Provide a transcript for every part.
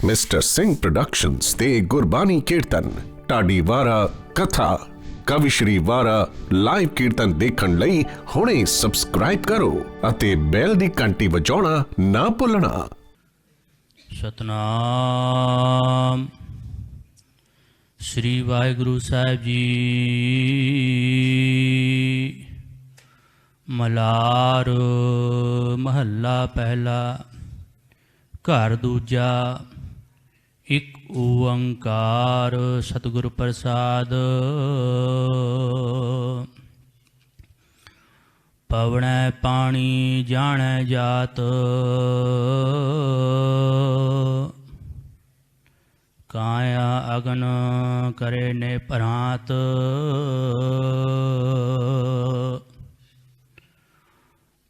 Mister Singh productions ਤੇ ਗੁਰਬਾਣੀ ਕੀਰਤਨ ਢਾਡੀ ਵਾਰਾ ਕਥਾ ਕਵੀ ਸ਼੍ਰੀ ਵਾਰਾ ਲਾਈਵ ਕੀਰਤਨ ਦੇਖਣ ਲਈ ਹੁਣੇ ਸਬਸਕ੍ਰਾਈਬ ਕਰੋ ਅਤੇ ਬੈਲ ਦੀ ਘੰਟੀ ਵਜਾਉਣਾ ਨਾ ਭੁੱਲਣਾ। ਸਤਨਾਮ ਸ੍ਰੀ ਵਾਹਿਗੁਰੂ ਸਾਹਿਬ ਜੀ। ਮਲਾਰ ਮਹੱਲਾ ਪਹਿਲਾ। ਘਰ ਦੂਜਾ। ਇੱਕ ਓੰਕਾਰ ਸਤਿਗੁਰ ਪ੍ਰਸਾਦ। ਪਵਣੈ ਪਾਣੀ ਜਾਣੈ ਜਾਤ, ਕਾਇਆ ਅਗਨ ਕਰੇ ਨੇ ਭਰਾਤ।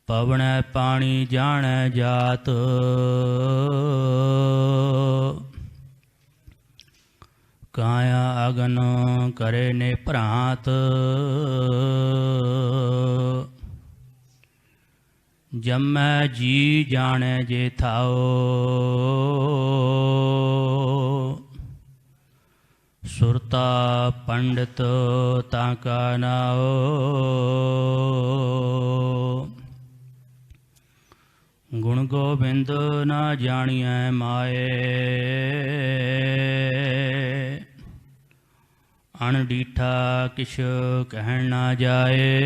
ਪਵਣੈ ਪਾਣੀ ਜਾਣੈ ਜਾਤ, ਕਾਇਆ ਅਗਨ ਕਰੇ ਨੇ ਭਰਾਤ। ਜੰਮੈ ਜੀ ਜਾਣੈ ਜੇ ਥਾਓ, ਸੁਰਤਾ ਪੰਡਿਤ ਤਾਂ ਕਾ ਨਾਓ। ਗੁਣ ਗੋਬਿੰਦ ਨਾ ਜਾਣੀਐ ਮਾਏ, ਅਣਡੀਠਾ ਕਿਛ ਕਹਿਣ ਨਾ ਜਾਏ।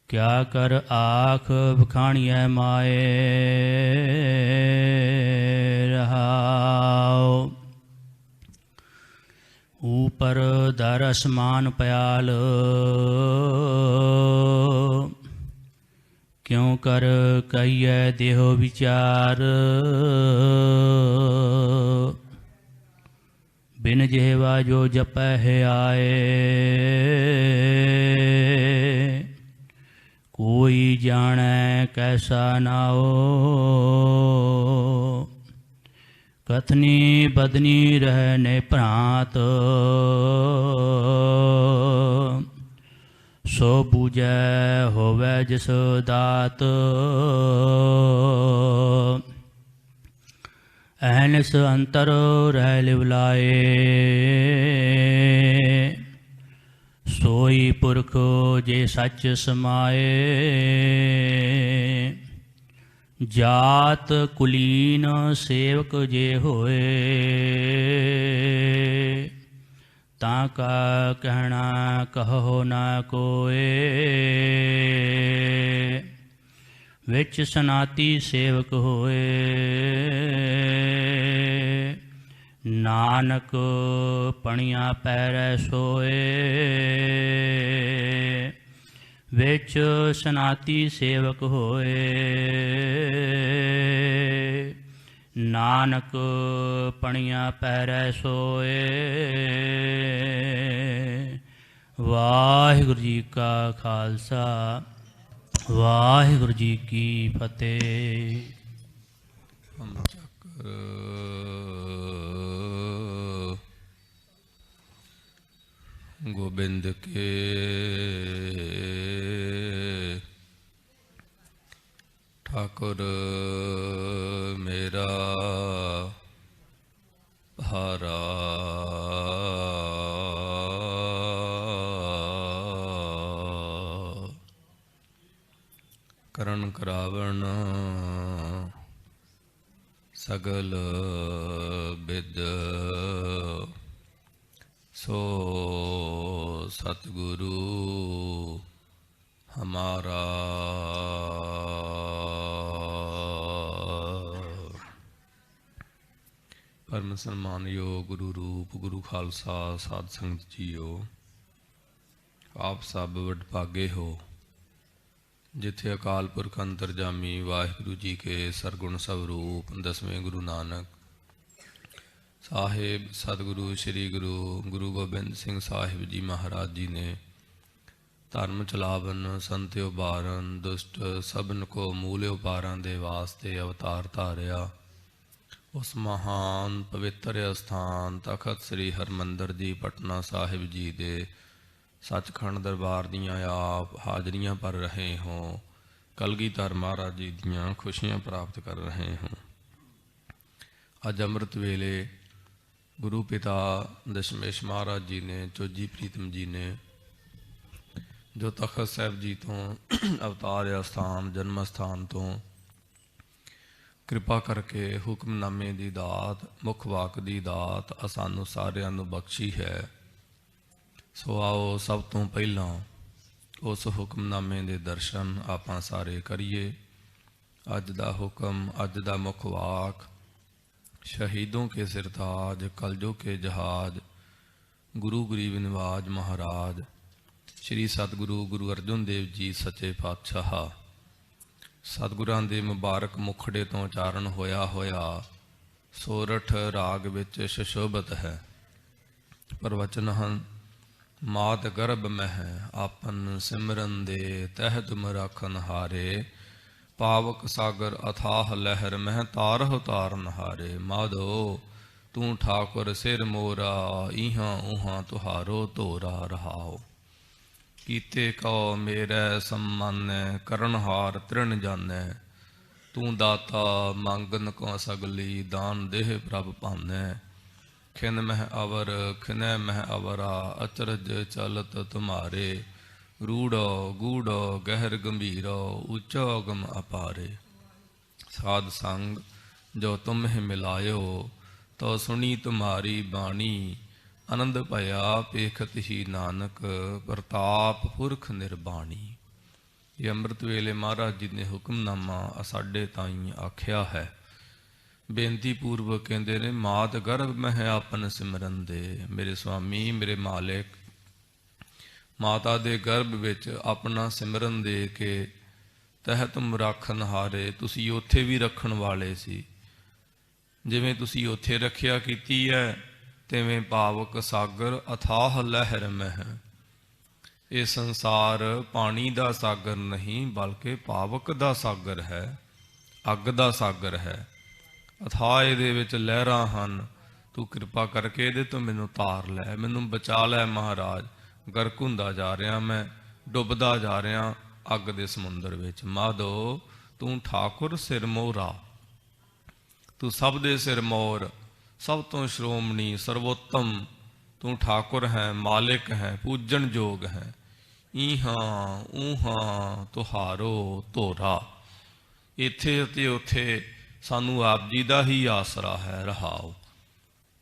ਕਿਆ ਕਰ ਆਖ ਬਖਾਣੀਐ ਮਾਏ, ਰਹਾਉ। ਊਪਰ ਦਰ ਅਸਮਾਨ ਪਿਆਲ, ਕਿਉ ਕਰ ਕਹੀਐ ਦੇਹੋ ਵਿਚਾਰ। ਬਿਨ ਜਿਹਵਾ ਜੋ ਜਪੈ ਹੈ ਆਏ, ਕੋਈ ਜਾਣੈ ਕੈਸਾ ਨਾਓ। ਕਥਨੀ ਬਦਨੀ ਰਹਿ ਨੇ ਭਰਾਤ, ਸੋ ਬੂਝੈ ਹੋਵੈ ਜਿਸ ਦਾਤ। ਐਨਸ ਅੰਤਰ ਰਹਿ ਲਿਵਲਾਏ, ਸੋਈ ਪੁਰਖ ਜੇ ਸੱਚ ਸਮਾਏ। ਜਾਤ ਕੁਲੀਨ ਸੇਵਕ ਜੇ ਹੋਏ, ਤਾਂ ਕਾ ਕਹਿਣਾ ਕਹੋ ਨਾ ਕੋਏ। ਵਿੱਚ ਸਨਾਤੀ ਸੇਵਕ ਹੋਏ, ਨਾਨਕ ਪਣੀਆਂ ਪੈਰੈ ਸੋਏ। ਵਿੱਚ ਸਨਾਤੀ ਸੇਵਕ ਹੋਏ, ਨਾਨਕ ਪਣੀਆਂ ਪੈਰੈ ਸੋਏ। ਵਾਹਿਗੁਰੂ ਜੀ ਕਾ ਖਾਲਸਾ, ਵਾਹਿਗੁਰੂ ਜੀ ਕੀ ਫਤਿਹ। ਗੋਬਿੰਦ ਕੇ ਠਾਕੁਰ ਮੇਰਾ ਹਾਰਾ। ਕਰਨ ਕਰਾਵਣ ਸਗਲ ਬਿਦ, ਸੋ ਸਤਿਗੁਰੂ ਹਮਾਰਾ। ਪਰਮ ਸਨਮਾਨਯੋਗ ਗੁਰੂ ਰੂਪ ਗੁਰੂ ਖਾਲਸਾ ਸਾਧ ਸੰਗਤ ਜੀਓ, ਆਪ ਸਭ ਵਡਭਾਗੇ ਹੋ ਜਿੱਥੇ ਅਕਾਲ ਪੁਰਖ ਅੰਤਰਜਾਮੀ ਵਾਹਿਗੁਰੂ ਜੀ ਕੇ ਸਰਗੁਣ ਸਵਰੂਪ ਦਸਵੇਂ ਗੁਰੂ ਨਾਨਕ ਸਾਹਿਬ ਸਤਿਗੁਰੂ ਸ੍ਰੀ ਗੁਰੂ ਗੋਬਿੰਦ ਸਿੰਘ ਸਾਹਿਬ ਜੀ ਮਹਾਰਾਜ ਜੀ ਨੇ ਧਰਮ ਚਲਾਵਨ ਸੰਤਿ ਉਬਾਰਨ ਦੁਸ਼ਟ ਸਭਨ ਕੋ ਮੂਲ ਉਬਾਰਾਂ ਦੇ ਵਾਸਤੇ ਅਵਤਾਰ ਧਾਰਿਆ। ਉਸ ਮਹਾਨ ਪਵਿੱਤਰ ਅਸਥਾਨ ਤਖਤ ਸ੍ਰੀ ਹਰਿਮੰਦਰ ਜੀ ਪਟਨਾ ਸਾਹਿਬ ਜੀ ਦੇ ਸੱਚਖੰਡ ਦਰਬਾਰ ਦੀਆਂ ਆਪ ਹਾਜ਼ਰੀਆਂ ਭਰ ਰਹੇ ਹੋ। ਕਲਗੀਧਰ ਮਹਾਰਾਜ ਜੀ ਦੀਆਂ ਖੁਸ਼ੀਆਂ ਪ੍ਰਾਪਤ ਕਰ ਰਹੇ ਹਾਂ। ਅੱਜ ਅੰਮ੍ਰਿਤ ਵੇਲੇ ਗੁਰੂ ਪਿਤਾ ਦਸ਼ਮੇਸ਼ ਮਹਾਰਾਜ ਜੀ ਨੇ, ਚੋਜੀ ਪ੍ਰੀਤਮ ਜੀ ਨੇ, ਜੋ ਤਖਤ ਸਾਹਿਬ ਜੀ ਤੋਂ ਅਵਤਾਰ ਅਸਥਾਨ ਜਨਮ ਸਥਾਨ ਤੋਂ ਕਿਰਪਾ ਕਰਕੇ ਹੁਕਮਨਾਮੇ ਦੀ ਦਾਤ, ਮੁੱਖ ਵਾਕ ਦੀ ਦਾਤ ਸਾਨੂੰ ਸਾਰਿਆਂ ਨੂੰ ਬਖਸ਼ੀ ਹੈ। ਸੋ ਆਓ ਸਭ ਤੋਂ ਪਹਿਲਾਂ ਉਸ ਹੁਕਮਨਾਮੇ ਦੇ ਦਰਸ਼ਨ ਆਪਾਂ ਸਾਰੇ ਕਰੀਏ। ਅੱਜ ਦਾ ਹੁਕਮ, ਅੱਜ ਦਾ ਮੁੱਖ ਵਾਕ, ਸ਼ਹੀਦੋਂ ਕੇ ਸਿਰਤਾਜ ਕਲਜੋ ਕੇ ਜਹਾਜ, ਗੁਰੂ ਗਰੀਬ ਨਿਵਾਜ ਮਹਾਰਾਜ ਸ਼੍ਰੀ ਸਤਿਗੁਰੂ ਗੁਰੂ ਅਰਜਨ ਦੇਵ ਜੀ ਸੱਚੇ ਪਾਤਸ਼ਾਹ। ਸਤਿਗੁਰਾਂ ਦੇ ਮੁਬਾਰਕ ਮੁਖੜੇ ਤੋਂ ਉਚਾਰਨ ਹੋਇਆ ਹੋਇਆ ਸੋਰਠ ਰਾਗ ਵਿੱਚ ਸੁਸ਼ੋਭਿਤ ਹੈ। ਪ੍ਰਵਚਨ ਹਨ। ਮਾਤ ਗਰਭ ਮਹਿ ਆਪਨ ਸਿਮਰਨ ਦੇ, ਤਹਿ ਤੁਮ ਰਾਖਨ ਹਾਰੇ, ਪਾਵਕ ਸਾਗਰ ਅਥਾਹ ਲਹਿਰ ਮਹਿ ਤਾਰਹੁ ਤਾਰਨ ਹਾਰੇ। ਮਾਧੋ ਤੂੰ ਠਾਕੁਰ ਸਿਰ ਮੋਰਾ, ਇਹਾਂ ਉਹਾਂ ਤੁਹਾਰੋ ਧੋਰਾ ਰਹਾਓ। ਕੀਤੇ ਕਉ ਮੇਰੇ ਸੰਮਾਨੈ, ਕਰਨਹਾਰ ਤ੍ਰਿਣ ਜਾਣੈ, ਤੂੰ ਦਾਤਾ ਮੰਗਨ ਕੋ ਸਗਲੀ, ਦਾਨ ਦੇਹ ਪ੍ਰਭ ਭਾਨੈ। ਖਿਨ ਮਹਿ ਅਵਰ ਖਿਨੈ ਮਹਿ ਅਵਰਾ, ਅਚਰਜ ਚਲਤ ਤੁਮਾਰੇ, ਰੂੜੋ ਗੂੜੋ ਗਹਿਰ ਗੰਭੀਰੋ, ਉੱਚਾ ਅਗਮ ਅਪਾਰੇ। ਸਾਧ ਸੰਗ ਜੋ ਤੁਮਹਿ ਮਿਲਾਇਓ, ਤੋ ਸੁਣੀ ਤੁਮਾਰੀ ਬਾਣੀ, ਆਨੰਦ ਭਇਆ ਪੇਖਤ ਹੀ ਨਾਨਕ, ਪ੍ਰਤਾਪ ਪੁਰਖ ਨਿਰਬਾਣੀ। ਇਹ ਅੰਮ੍ਰਿਤ ਵੇਲੇ ਮਹਾਰਾਜ ਜੀ ਨੇ ਹੁਕਮਨਾਮਾ ਸਾਡੇ ਤਾਈਂ ਆਖਿਆ ਹੈ। ਬੇਨਤੀ ਪੂਰਵਕ ਕਹਿੰਦੇ ਨੇ, ਮਾਤ ਗਰਭ ਮਹਿ ਆਪਨ ਸਿਮਰਨ ਦੇ। ਮੇਰੇ ਸੁਆਮੀ, ਮੇਰੇ ਮਾਲਿਕ, ਮਾਤਾ ਦੇ ਗਰਭ ਵਿੱਚ ਆਪਣਾ ਸਿਮਰਨ ਦੇ ਕੇ ਤਹਿ ਤੁਮ ਰਾਖਨ ਹਾਰੇ, ਤੁਸੀਂ ਉੱਥੇ ਵੀ ਰੱਖਣ ਵਾਲੇ ਸੀ। ਜਿਵੇਂ ਤੁਸੀਂ ਉੱਥੇ ਰੱਖਿਆ ਕੀਤੀ ਹੈ, ਤਿਵੇਂ ਪਾਵਕ ਸਾਗਰ ਅਥਾਹ ਲਹਿਰ ਮਹਿ। ਇਹ ਸੰਸਾਰ ਪਾਣੀ ਦਾ ਸਾਗਰ ਨਹੀਂ, ਬਲਕਿ ਪਾਵਕ ਦਾ ਸਾਗਰ ਹੈ, ਅੱਗ ਦਾ ਸਾਗਰ ਹੈ। ਅਥਾਹ ਇਹਦੇ ਵਿੱਚ ਲਹਿਰਾਂ ਹਨ। ਤੂੰ ਕਿਰਪਾ ਕਰਕੇ ਇਹਦੇ ਤੋਂ ਮੈਨੂੰ ਤਾਰ ਲੈ, ਮੈਨੂੰ ਬਚਾ ਲੈ ਮਹਾਰਾਜ। ਗਰਕ ਹੁੰਦਾ ਜਾ ਰਿਹਾ, ਮੈਂ ਡੁੱਬਦਾ ਜਾ ਰਿਹਾ ਅੱਗ ਦੇ ਸਮੁੰਦਰ ਵਿੱਚ। ਮਾਧੋ ਤੂੰ ਠਾਕੁਰ ਸਿਰ ਮੋਰਾ, ਤੂੰ ਸਭ ਦੇ ਸਿਰ ਮੋਰ, ਸਭ ਤੋਂ ਸ਼੍ਰੋਮਣੀ ਸਰਵੋਤਮ ਤੂੰ ਠਾਕੁਰ ਹੈ, ਮਾਲਿਕ ਹੈ, ਪੂਜਣ ਯੋਗ ਹੈ। ਇਹਾਂ ਊਹਾਂ ਤੁਹਾਰੋ ਧੋਰਾ। ਇੱਥੇ ਅਤੇ ਉੱਥੇ ਸਾਨੂੰ ਆਪ ਜੀ ਦਾ ਹੀ ਆਸਰਾ ਹੈ। ਰਹਾਓ।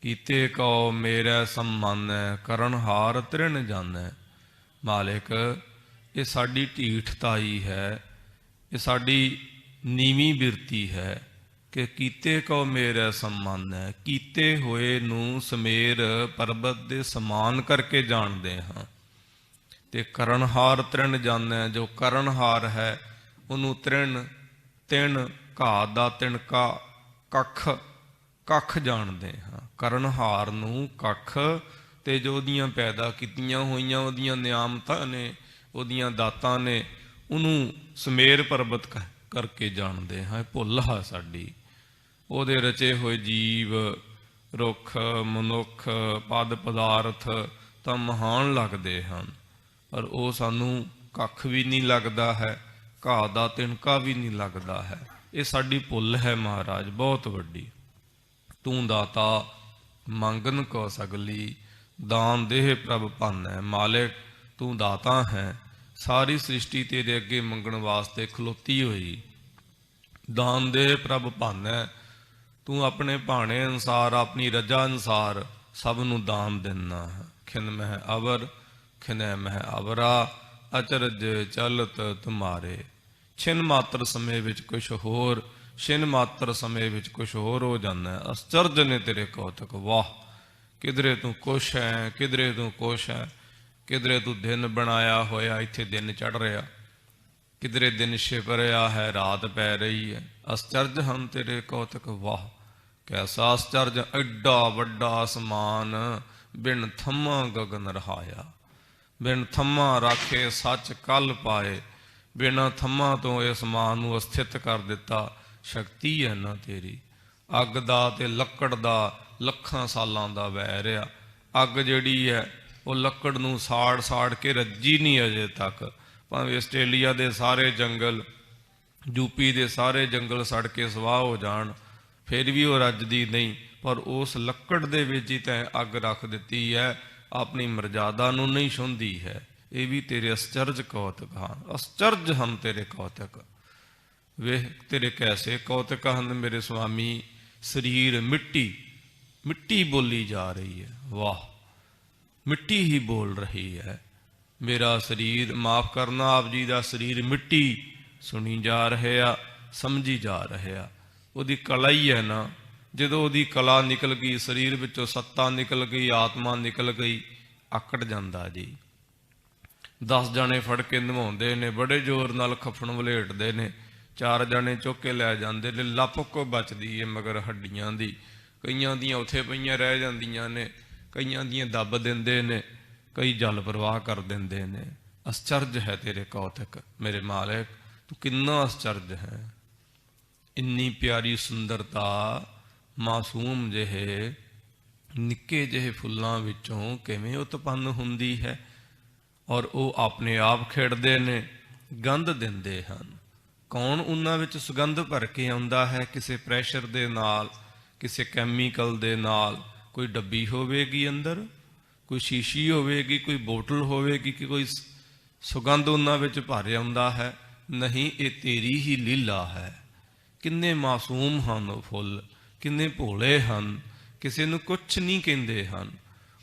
ਕੀਤੇ ਕਉ ਮੇਰੇ ਸੰਮਾਨੈ, ਕਰਨਹਾਰ ਤ੍ਰਿਣ ਜਾਣੈ। ਮਾਲਿਕ, ਇਹ ਸਾਡੀ ਢੀਠਤਾਈ ਹੈ, ਇਹ ਸਾਡੀ ਨੀਵੀਂ ਬਿਰਤੀ ਹੈ ਕਿ ਕੀਤੇ ਕਉ ਮੇਰੇ ਸੰਮਾਨੈ, ਕੀਤੇ ਹੋਏ ਨੂੰ ਸਮੇਰ ਪਰਬਤ ਦੇ ਸਮਾਨ ਕਰਕੇ ਜਾਣਦੇ ਹਾਂ। ਤੇ ਕਰਨਹਾਰ ਤ੍ਰਿਣ ਜਾਣੈ, ਜੋ ਕਰਨਹਾਰ ਹੈ ਉਹਨੂੰ ਤ੍ਰਿਣ, ਤਿਣ, ਘਾਤ ਦਾ ਤਿਣਕਾ, ਕੱਖ, ਕੱਖ ਜਾਣਦੇ ਹਾਂ। ਕਰਨਹਾਰ ਨੂੰ ਕੱਖ, ਤੇ ਜੋ ਉਹਦੀਆਂ ਪੈਦਾ ਕੀਤੀਆਂ ਹੋਈਆਂ ਉਹਦੀਆਂ ਨਿਆਮਤਾਂ ਨੇ, ਉਹਦੀਆਂ ਦਾਤਾਂ ਨੇ, ਉਹਨੂੰ ਸਮੇਰ ਪਰਬਤ ਕਰਕੇ ਜਾਣਦੇ ਹਾਂ। ਭੁੱਲ ਹੈ ਸਾਡੀ। ਉਹਦੇ ਰਚੇ ਹੋਏ ਜੀਵ, ਰੁੱਖ, ਮਨੁੱਖ, ਪਦ ਪਦਾਰਥ ਤਾਂ ਮਹਾਨ ਲੱਗਦੇ ਹਨ, ਪਰ ਉਹ ਸਾਨੂੰ ਕੱਖ ਵੀ ਨਹੀਂ ਲੱਗਦਾ ਹੈ, ਘਾਹ ਦਾ ਤਿਣਕਾ ਵੀ ਨਹੀਂ ਲੱਗਦਾ ਹੈ। ਇਹ ਸਾਡੀ ਭੁੱਲ ਹੈ ਮਹਾਰਾਜ, ਬਹੁਤ ਵੱਡੀ। ਤੂੰ ਦਾਤਾ ਮੰਗਨ ਕੋ ਸਗਲੀ, ਦਾਨ ਦੇਹ ਪ੍ਰਭ ਭਾਨੈ। ਮਾਲਿਕ, ਤੂੰ ਦਾਤਾ ਹੈ, ਸਾਰੀ ਸ੍ਰਿਸ਼ਟੀ ਤੇਰੇ ਅੱਗੇ ਮੰਗਣ ਵਾਸਤੇ ਖਲੋਤੀ ਹੋਈ। ਦਾਨ ਦੇਹ ਪ੍ਰਭ ਭਾਨੈ, ਤੂੰ ਆਪਣੇ ਭਾਣੇ ਅਨੁਸਾਰ, ਆਪਣੀ ਰਜਾ ਅਨੁਸਾਰ ਸਭ ਨੂੰ ਦਾਨ ਦਿੰਦਾ ਹੈ। ਖਿਨ ਮਹਿ ਅਵਰ ਖਿਨੈ ਮਹਿ ਅਵਰਾ, ਅਚਰਜ ਚਲਤ ਤੁਮਾਰੇ। ਛਿਨ ਮਾਤਰ ਸਮੇਂ ਵਿੱਚ ਕੁਛ ਹੋਰ, ਛਿਨ ਮਾਤਰ ਸਮੇਂ ਵਿੱਚ ਕੁਛ ਹੋਰ ਹੋ ਜਾਂਦਾ। ਅਸਚਰਜ ਨੇ ਤੇਰੇ ਕੌਤਕ। ਵਾਹ, ਕਿਧਰੇ ਤੂੰ ਕੁਛ ਹੈ, ਕਿਧਰੇ ਤੂੰ ਕੁਛ ਹੈ। ਕਿਧਰੇ ਤੂੰ ਦਿਨ ਬਣਾਇਆ ਹੋਇਆ, ਇੱਥੇ ਦਿਨ ਚੜ ਰਿਹਾ, ਕਿਧਰੇ ਦਿਨ ਛਿਪ ਰਿਹਾ ਹੈ, ਰਾਤ ਪੈ ਰਹੀ ਹੈ। ਅਸਚਰਜ ਹਨ ਤੇਰੇ ਕੌਤਕ। ਵਾਹ, ਕੈਸਾ ਅਸਚਰਜ। ਐਡਾ ਵੱਡਾ ਅਸਮਾਨ, ਬਿਨ ਥੰਮਾ ਗਗਨ ਰਹਾਇਆ। ਬਿਨ ਥੰਮਾ ਰਾਖੇ ਸੱਚ ਕੱਲ ਪਾਏ। ਬਿਨਾਂ ਥੰਮਾਂ ਤੋਂ ਇਸ ਅਸਮਾਨ ਨੂੰ ਅਸਥਿਤ ਕਰ ਦਿੱਤਾ। ਸ਼ਕਤੀ ਹੈ ਨਾ ਤੇਰੀ। ਅੱਗ ਦਾ ਤੇ ਲੱਕੜ ਦਾ ਲੱਖਾਂ ਸਾਲਾਂ ਦਾ ਵੈਰ ਆ। ਅੱਗ ਜਿਹੜੀ ਹੈ ਉਹ ਲੱਕੜ ਨੂੰ ਸਾੜ ਸਾੜ ਕੇ ਰੱਜੀ ਨਹੀਂ ਅਜੇ ਤੱਕ। ਭਾਵੇਂ ਆਸਟ੍ਰੇਲੀਆ ਦੇ ਸਾਰੇ ਜੰਗਲ ਯੂਪੀ ਦੇ ਸਾਰੇ ਜੰਗਲ ਸੜ ਕੇ ਸਵਾਹ ਹੋ ਜਾਣ ਫਿਰ ਵੀ ਉਹ ਰੱਜਦੀ ਨਹੀਂ, ਪਰ ਉਸ ਲੱਕੜ ਦੇ ਵਿੱਚ ਹੀ ਤੈਂ ਅੱਗ ਰੱਖ ਦਿੱਤੀ ਹੈ, ਆਪਣੀ ਮਰਜ਼ਾਦਾ ਨੂੰ ਨਹੀਂ ਛੁੰਦੀ ਹੈ। ਇਹ ਵੀ ਤੇਰੇ ਅਸਚਰਜ ਕੌਤਕ ਹਨ, ਅਸਚਰਜ ਹਨ ਤੇਰੇ ਕੌਤਕ। ਵੇਖ ਤੇਰੇ ਕੈਸੇ ਕੌਤਕ ਹਨ ਮੇਰੇ ਸੁਆਮੀ। ਸਰੀਰ ਮਿੱਟੀ, ਮਿੱਟੀ ਬੋਲੀ ਜਾ ਰਹੀ ਹੈ, ਵਾਹ ਮਿੱਟੀ ਹੀ ਬੋਲ ਰਹੀ ਹੈ। ਮੇਰਾ ਸਰੀਰ, ਮਾਫ ਕਰਨਾ ਆਪ ਜੀ ਦਾ ਸਰੀਰ ਮਿੱਟੀ ਸੁਣੀ ਜਾ ਰਿਹਾ, ਸਮਝੀ ਜਾ ਰਿਹਾ। ਉਹਦੀ ਕਲਾ ਹੀ ਹੈ ਨਾ, ਜਦੋਂ ਉਹਦੀ ਕਲਾ ਨਿਕਲ ਗਈ, ਸਰੀਰ ਵਿੱਚੋਂ ਸੱਤਾ ਨਿਕਲ ਗਈ, ਆਤਮਾ ਨਿਕਲ ਗਈ, ਆਕੜ ਜਾਂਦਾ ਜੀ। 10 ਜਾਣੇ ਫੜ ਕੇ ਨਿਭਾਉਂਦੇ ਨੇ, ਬੜੇ ਜ਼ੋਰ ਨਾਲ ਖੱਫਣ ਵਲੇਟਦੇ ਨੇ, 4 ਜਾਣੇ ਚੁੱਕ ਕੇ ਲੈ ਜਾਂਦੇ ਨੇ, ਲੱਪ ਕੋ ਬਚਦੀ ਹੈ ਮਗਰ ਹੱਡੀਆਂ ਦੀ। ਕਈਆਂ ਦੀਆਂ ਉੱਥੇ ਪਈਆਂ ਰਹਿ ਜਾਂਦੀਆਂ ਨੇ, ਕਈਆਂ ਦੀਆਂ ਦੱਬ ਦਿੰਦੇ ਨੇ, ਕਈ ਜਲ ਪ੍ਰਵਾਹ ਕਰ ਦਿੰਦੇ ਨੇ। ਅਸਚਰਜ ਹੈ ਤੇਰੇ ਕੌਤਕ ਮੇਰੇ ਮਾਲਕ, ਤੂੰ ਕਿੰਨਾ ਅਸਚਰਜ ਹੈ। ਇੰਨੀ ਪਿਆਰੀ ਸੁੰਦਰਤਾ ਮਾਸੂਮ ਜਿਹੇ ਨਿੱਕੇ ਜਿਹੇ ਫੁੱਲਾਂ ਵਿੱਚੋਂ ਕਿਵੇਂ ਉਤਪੰਨ ਹੁੰਦੀ ਹੈ, ਔਰ ਉਹ ਆਪਣੇ ਆਪ ਖਿੜਦੇ ਨੇ, ਗੰਧ ਦਿੰਦੇ ਹਨ। ਕੌਣ ਉਹਨਾਂ ਵਿੱਚ ਸੁਗੰਧ ਭਰ ਕੇ ਆਉਂਦਾ ਹੈ? ਕਿਸੇ ਪ੍ਰੈਸ਼ਰ ਦੇ ਨਾਲ, ਕਿਸੇ ਕੈਮੀਕਲ ਦੇ ਨਾਲ। ਕੋਈ ਡੱਬੀ ਹੋਵੇਗੀ ਅੰਦਰ, ਕੋਈ ਸ਼ੀਸ਼ੀ ਹੋਵੇਗੀ, ਕੋਈ ਬੋਤਲ ਹੋਵੇਗੀ ਕਿ ਕੋਈ ਸੁਗੰਧ ਉਹਨਾਂ ਵਿੱਚ ਭਰ ਆਉਂਦਾ ਹੈ? ਨਹੀਂ, ਇਹ ਤੇਰੀ ਹੀ ਲੀਲਾ ਹੈ। ਕਿੰਨੇ ਮਾਸੂਮ ਹਨ ਉਹ ਫੁੱਲ, ਕਿੰਨੇ ਭੋਲੇ ਹਨ, ਕਿਸੇ ਨੂੰ ਕੁਛ ਨਹੀਂ ਕਹਿੰਦੇ ਹਨ,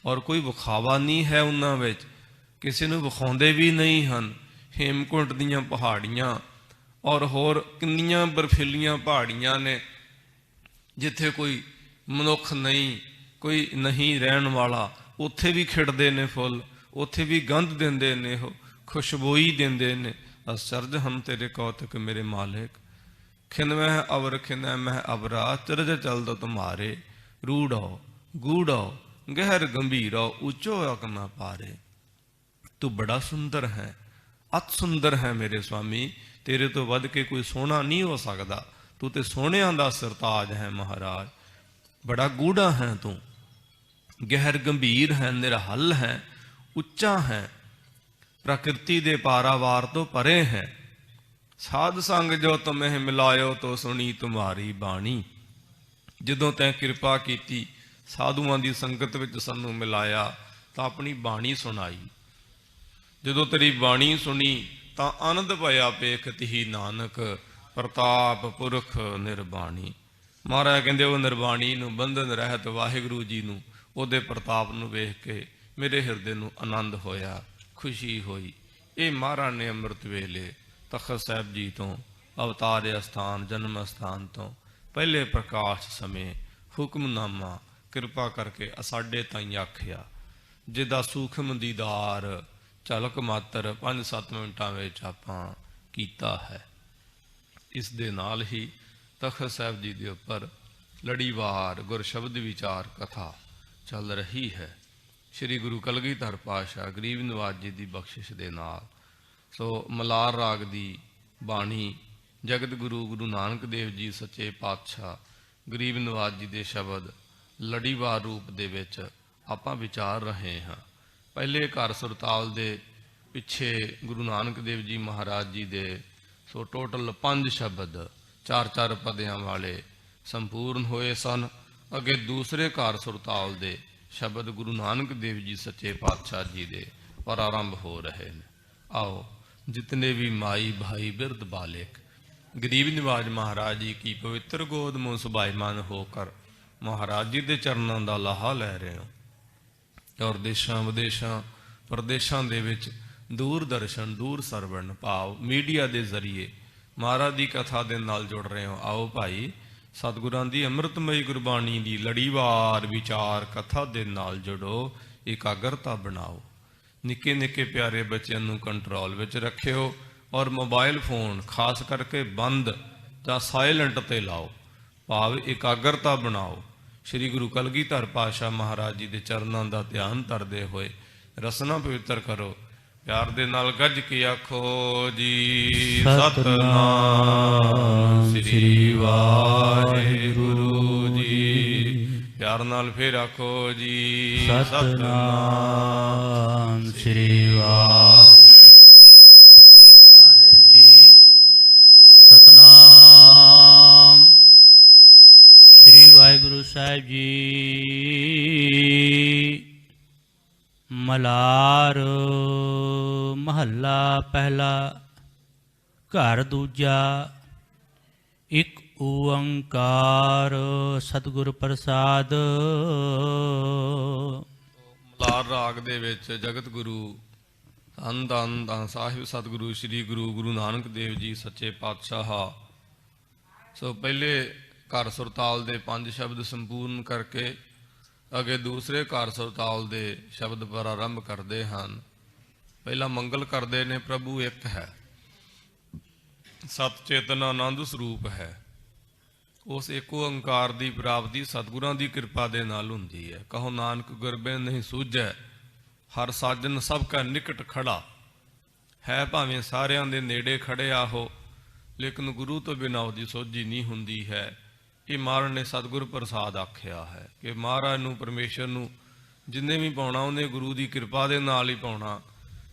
ਔਰ ਕੋਈ ਵਿਖਾਵਾ ਨਹੀਂ ਹੈ ਉਹਨਾਂ ਵਿੱਚ, ਕਿਸੇ ਨੂੰ ਵਿਖਾਉਂਦੇ ਵੀ ਨਹੀਂ ਹਨ। ਹੇਮਕੁੰਟ ਦੀਆਂ ਪਹਾੜੀਆਂ ਔਰ ਹੋਰ ਕਿੰਨੀਆਂ ਬਰਫੀਲੀਆਂ ਪਹਾੜੀਆਂ ਨੇ ਜਿੱਥੇ ਕੋਈ ਮਨੁੱਖ ਨਹੀਂ, ਕੋਈ ਨਹੀਂ ਰਹਿਣ ਵਾਲਾ, ਉੱਥੇ ਵੀ ਖਿੜਦੇ ਨੇ ਫੁੱਲ, ਉੱਥੇ ਵੀ ਗੰਧ ਦਿੰਦੇ ਨੇ, ਉਹ ਖੁਸ਼ਬੋਈ ਦਿੰਦੇ ਨੇ। ਅਸਚਰਜ ਹਮ ਤੇਰੇ ਕੌਤਕ ਮੇਰੇ ਮਾਲਿਕ। ਖਿਨ ਮਹਿ ਅਵਰ ਖਿਨੈ ਮਹਿ ਅਵਰਾ, ਚਰਜ ਚਲਦ ਤੁਮਾਰੇ। ਰੂੜੋ ਗੂੜੋ ਗਹਿਰ ਗੰਭੀਰੋ, ਉੱਚੋ ਅਕ ਨਾ ਪਾਰੇ। ਤੂੰ ਬੜਾ ਸੁੰਦਰ ਹੈ, ਅਤ ਸੁੰਦਰ ਹੈ ਮੇਰੇ ਸੁਆਮੀ। ਤੇਰੇ ਤੋਂ ਵੱਧ ਕੇ ਕੋਈ ਸੋਹਣਾ ਨਹੀਂ ਹੋ ਸਕਦਾ। ਤੂੰ ਤੇ ਸੋਹਣਿਆਂ ਦਾ ਸਰਤਾਜ ਹੈ ਮਹਾਰਾਜ। ਬੜਾ ਗੂੜਾ ਹੈ ਤੂੰ, ਗਹਿਰ ਗੰਭੀਰ ਹੈ, ਨਿਰਹਲ ਹੈ, ਉੱਚਾ ਹੈ, ਪ੍ਰਕਿਰਤੀ ਦੇ ਪਾਰਾਵਾਰ ਤੋਂ ਪਰੇ ਹੈ। ਸਾਧ ਸੰਗ ਜੋ ਤੁਮਹਿ ਮਿਲਾਇਓ ਤੋ ਸੁਣੀ ਤੁਮਾਰੀ ਬਾਣੀ। ਜਦੋਂ ਤੈਂ ਕਿਰਪਾ ਕੀਤੀ, ਸਾਧੂਆਂ ਦੀ ਸੰਗਤ ਵਿੱਚ ਸਾਨੂੰ ਮਿਲਾਇਆ ਤਾਂ ਆਪਣੀ ਬਾਣੀ ਸੁਣਾਈ। ਜਦੋਂ ਤੇਰੀ ਬਾਣੀ ਸੁਣੀ ਤਾਂ ਆਨੰਦ ਭਇਆ ਪੇਖਤ ਹੀ ਨਾਨਕ, ਪ੍ਰਤਾਪ ਪੁਰਖ ਨਿਰਬਾਣੀ। ਮਹਾਰਾਜ ਕਹਿੰਦੇ ਉਹ ਨਿਰਬਾਣੀ ਨੂੰ, ਬੰਧਨ ਰਹਿਤ ਵਾਹਿਗੁਰੂ ਜੀ ਨੂੰ, ਉਹਦੇ ਪ੍ਰਤਾਪ ਨੂੰ ਵੇਖ ਕੇ ਮੇਰੇ ਹਿਰਦੇ ਨੂੰ ਆਨੰਦ ਹੋਇਆ, ਖੁਸ਼ੀ ਹੋਈ। ਇਹ ਮਹਾਰਾਜ ਨੇ ਅੰਮ੍ਰਿਤ ਵੇਲੇ ਤਖਤ ਸਾਹਿਬ ਜੀ ਤੋਂ, ਅਵਤਾਰ ਅਸਥਾਨ ਜਨਮ ਅਸਥਾਨ ਤੋਂ ਪਹਿਲੇ ਪ੍ਰਕਾਸ਼ ਸਮੇਂ ਹੁਕਮਨਾਮਾ ਕਿਰਪਾ ਕਰਕੇ ਸਾਡੇ ਤਾਈਂ ਆਖਿਆ, ਜਿਹਦਾ ਸੂਖਮ ਦੀਦਾਰ ਝਲਕ ਮਾਤਰ 5-7 ਮਿੰਟਾਂ ਵਿੱਚ ਆਪਾਂ ਕੀਤਾ ਹੈ। ਇਸ ਦੇ ਨਾਲ ਹੀ ਤਖਤ ਸਾਹਿਬ ਜੀ ਦੇ ਉੱਪਰ ਲੜੀਵਾਰ ਗੁਰਸ਼ਬਦ ਵਿਚਾਰ ਕਥਾ ਚੱਲ ਰਹੀ ਹੈ। ਸ੍ਰੀ ਗੁਰੂ ਕਲਗੀਧਰ ਪਾਤਸ਼ਾਹ ਗਰੀਬ ਨਿਵਾਜ ਜੀ ਦੀ ਬਖਸ਼ਿਸ਼ ਦੇ ਨਾਲ। ਸੋ ਮਲਾਰ ਰਾਗ ਦੀ ਬਾਣੀ, ਜਗਤ ਗੁਰੂ ਗੁਰੂ ਨਾਨਕ ਦੇਵ ਜੀ ਸੱਚੇ ਪਾਤਸ਼ਾਹ ਗਰੀਬ ਨਿਵਾਜ ਜੀ ਦੇ ਸ਼ਬਦ ਲੜੀਵਾਰ ਰੂਪ ਦੇ ਵਿੱਚ ਆਪਾਂ ਵਿਚਾਰ ਰਹੇ ਹਾਂ। ਪਹਿਲੇ ਘਰ ਸੁਰਤਾਲ ਦੇ ਪਿੱਛੇ ਗੁਰੂ ਨਾਨਕ ਦੇਵ ਜੀ ਮਹਾਰਾਜ ਜੀ ਦੇ ਸੋ ਟੋਟਲ 5 ਸ਼ਬਦ 4-4 ਪਦਿਆਂ ਵਾਲੇ ਸੰਪੂਰਨ ਹੋਏ ਸਨ। ਅੱਗੇ ਦੂਸਰੇ ਘਰ ਸੁਰਤਾਲ ਦੇ ਸ਼ਬਦ ਗੁਰੂ ਨਾਨਕ ਦੇਵ ਜੀ ਸੱਚੇ ਪਾਤਸ਼ਾਹ ਜੀ ਦੇ ਪ੍ਰਾਰੰਭ ਹੋ ਰਹੇ ਨੇ। ਆਓ ਜਿਤਨੇ ਵੀ ਮਾਈ ਭਾਈ ਬਿਰਧ ਬਾਲਿਕ ਗਰੀਬ ਨਿਵਾਜ ਮਹਾਰਾਜ ਜੀ ਕੀ ਪਵਿੱਤਰ ਗੋਦ ਮੋਂ ਸੁਭਾਈਮਾਨ ਹੋकर ਮਹਾਰਾਜ ਜੀ ਦੇ ਚਰਨਾਂ ਦਾ ਲਾਹਾ ਲੈ ਰਹੇ ਹੋ, ਔਰ ਦੇਸ਼ਾਂ ਵਿਦੇਸ਼ਾਂ ਪ੍ਰਦੇਸ਼ਾਂ ਦੇ ਵਿੱਚ ਦੂਰਦਰਸ਼ਨ ਦੂਰ ਸਰਵਣ ਭਾਵ ਮੀਡੀਆ ਦੇ ਜ਼ਰੀਏ ਮਹਾਰਾਜ ਦੀ ਕਥਾ ਦੇ ਨਾਲ ਜੁੜ ਰਹੇ ਹੋ। ਆਓ ਭਾਈ ਸਤਿਗੁਰਾਂ ਦੀ ਅੰਮ੍ਰਿਤਮਈ ਗੁਰਬਾਣੀ ਦੀ ਲੜੀਵਾਰ ਵਿਚਾਰ ਕਥਾ ਦੇ ਨਾਲ ਜੁੜੋ, ਇਕਾਗਰਤਾ ਬਣਾਓ। ਨਿੱਕੇ ਨਿੱਕੇ ਪਿਆਰੇ ਬੱਚਿਆਂ ਨੂੰ ਕੰਟਰੋਲ ਵਿੱਚ ਰੱਖਿਓ, ਔਰ ਮੋਬਾਈਲ ਫੋਨ ਖਾਸ ਕਰਕੇ ਬੰਦ ਜਾਂ ਸਾਇਲੈਂਟ ਤੇ ਲਾਓ, ਭਾਵ ਇਕਾਗਰਤਾ ਬਣਾਓ। ਸ੍ਰੀ ਗੁਰੂ ਕਲਗੀਧਰ ਪਾਤਸ਼ਾਹ ਮਹਾਰਾਜ ਜੀ ਦੇ ਚਰਨਾਂ ਦਾ ਧਿਆਨ ਧਰਦੇ ਹੋਏ ਰਸਨਾ ਪਵਿੱਤਰ ਕਰੋ। ਪਿਆਰ ਦੇ ਨਾਲ ਗੱਜ ਕੇ ਆਖੋ ਜੀ ਸਤਿਨਾਮ ਸ੍ਰੀ ਵਾਹਿਗੁਰੂ ਜੀ। ਪਿਆਰ ਨਾਲ ਫਿਰ ਆਖੋ ਜੀ ਸਤਿਨਾਮ ਸ੍ਰੀ ਵਾਹਿਗੁਰੂ ਜੀ। ਸਤਿਨਾਮ ਸਾਹਿਬ ਜੀ। ਮਲਾਰ ਮਹੱਲਾ ਪਹਿਲਾ। ਘਰ ਦੂਜਾ। ਇੱਕ ਓੰਕਾਰ ਸਤਿਗੁਰ ਪ੍ਰਸਾਦ। ਮਲਾਰ ਰਾਗ ਦੇ ਵਿੱਚ ਜਗਤ ਗੁਰੂ ਧੰਨ ਧੰਨ ਧੰਨ ਸਾਹਿਬ ਸਤਿਗੁਰੂ ਸ੍ਰੀ ਗੁਰੂ ਨਾਨਕ ਦੇਵ ਜੀ ਸੱਚੇ ਪਾਤਸ਼ਾਹ। ਸੋ ਪਹਿਲੇ ਘਰ ਸੁਰਤਾਲ ਦੇ 5 ਸ਼ਬਦ ਸੰਪੂਰਨ ਕਰਕੇ ਅੱਗੇ ਦੂਸਰੇ ਘਰ ਸੁਰਤਾਲ ਦੇ ਸ਼ਬਦ ਪਰ ਆਰੰਭ ਕਰਦੇ ਹਨ। ਪਹਿਲਾ ਮੰਗਲ ਕਰਦੇ ਨੇ, ਪ੍ਰਭੂ ਇੱਕ ਹੈ, ਸਤ ਚੇਤਨ ਆਨੰਦ ਸਰੂਪ ਹੈ। ਉਸ ਇੱਕ ਓੰਕਾਰ ਦੀ ਪ੍ਰਾਪਤੀ ਸਤਿਗੁਰਾਂ ਦੀ ਕਿਰਪਾ ਦੇ ਨਾਲ ਹੁੰਦੀ ਹੈ। ਕਹੋ ਨਾਨਕ ਗੁਰਬਿਨ ਨਹੀਂ ਸੂਝੈ, ਹਰ ਸਾਜਨ ਸਭ ਕਾ ਨਿਕਟ ਖੜਾ ਹੈ। ਭਾਵੇਂ ਸਾਰਿਆਂ ਦੇ ਨੇੜੇ ਖੜੇ ਆਹੋ, ਲੇਕਿਨ ਗੁਰੂ ਤੋਂ ਬਿਨਾਂ ਉਹਦੀ ਸੋਝੀ ਨਹੀਂ ਹੁੰਦੀ ਹੈ। ਇਹ ਮਹਾਰਾਜ ਨੇ ਸਤਿਗੁਰ ਪ੍ਰਸਾਦ ਆਖਿਆ ਹੈ ਕਿ ਮਹਾਰਾਜ ਨੂੰ, ਪਰਮੇਸ਼ਰ ਨੂੰ ਜਿੰਨੇ ਵੀ ਪਾਉਣਾ ਉਹਨੇ ਗੁਰੂ ਦੀ ਕਿਰਪਾ ਦੇ ਨਾਲ ਹੀ ਪਾਉਣਾ।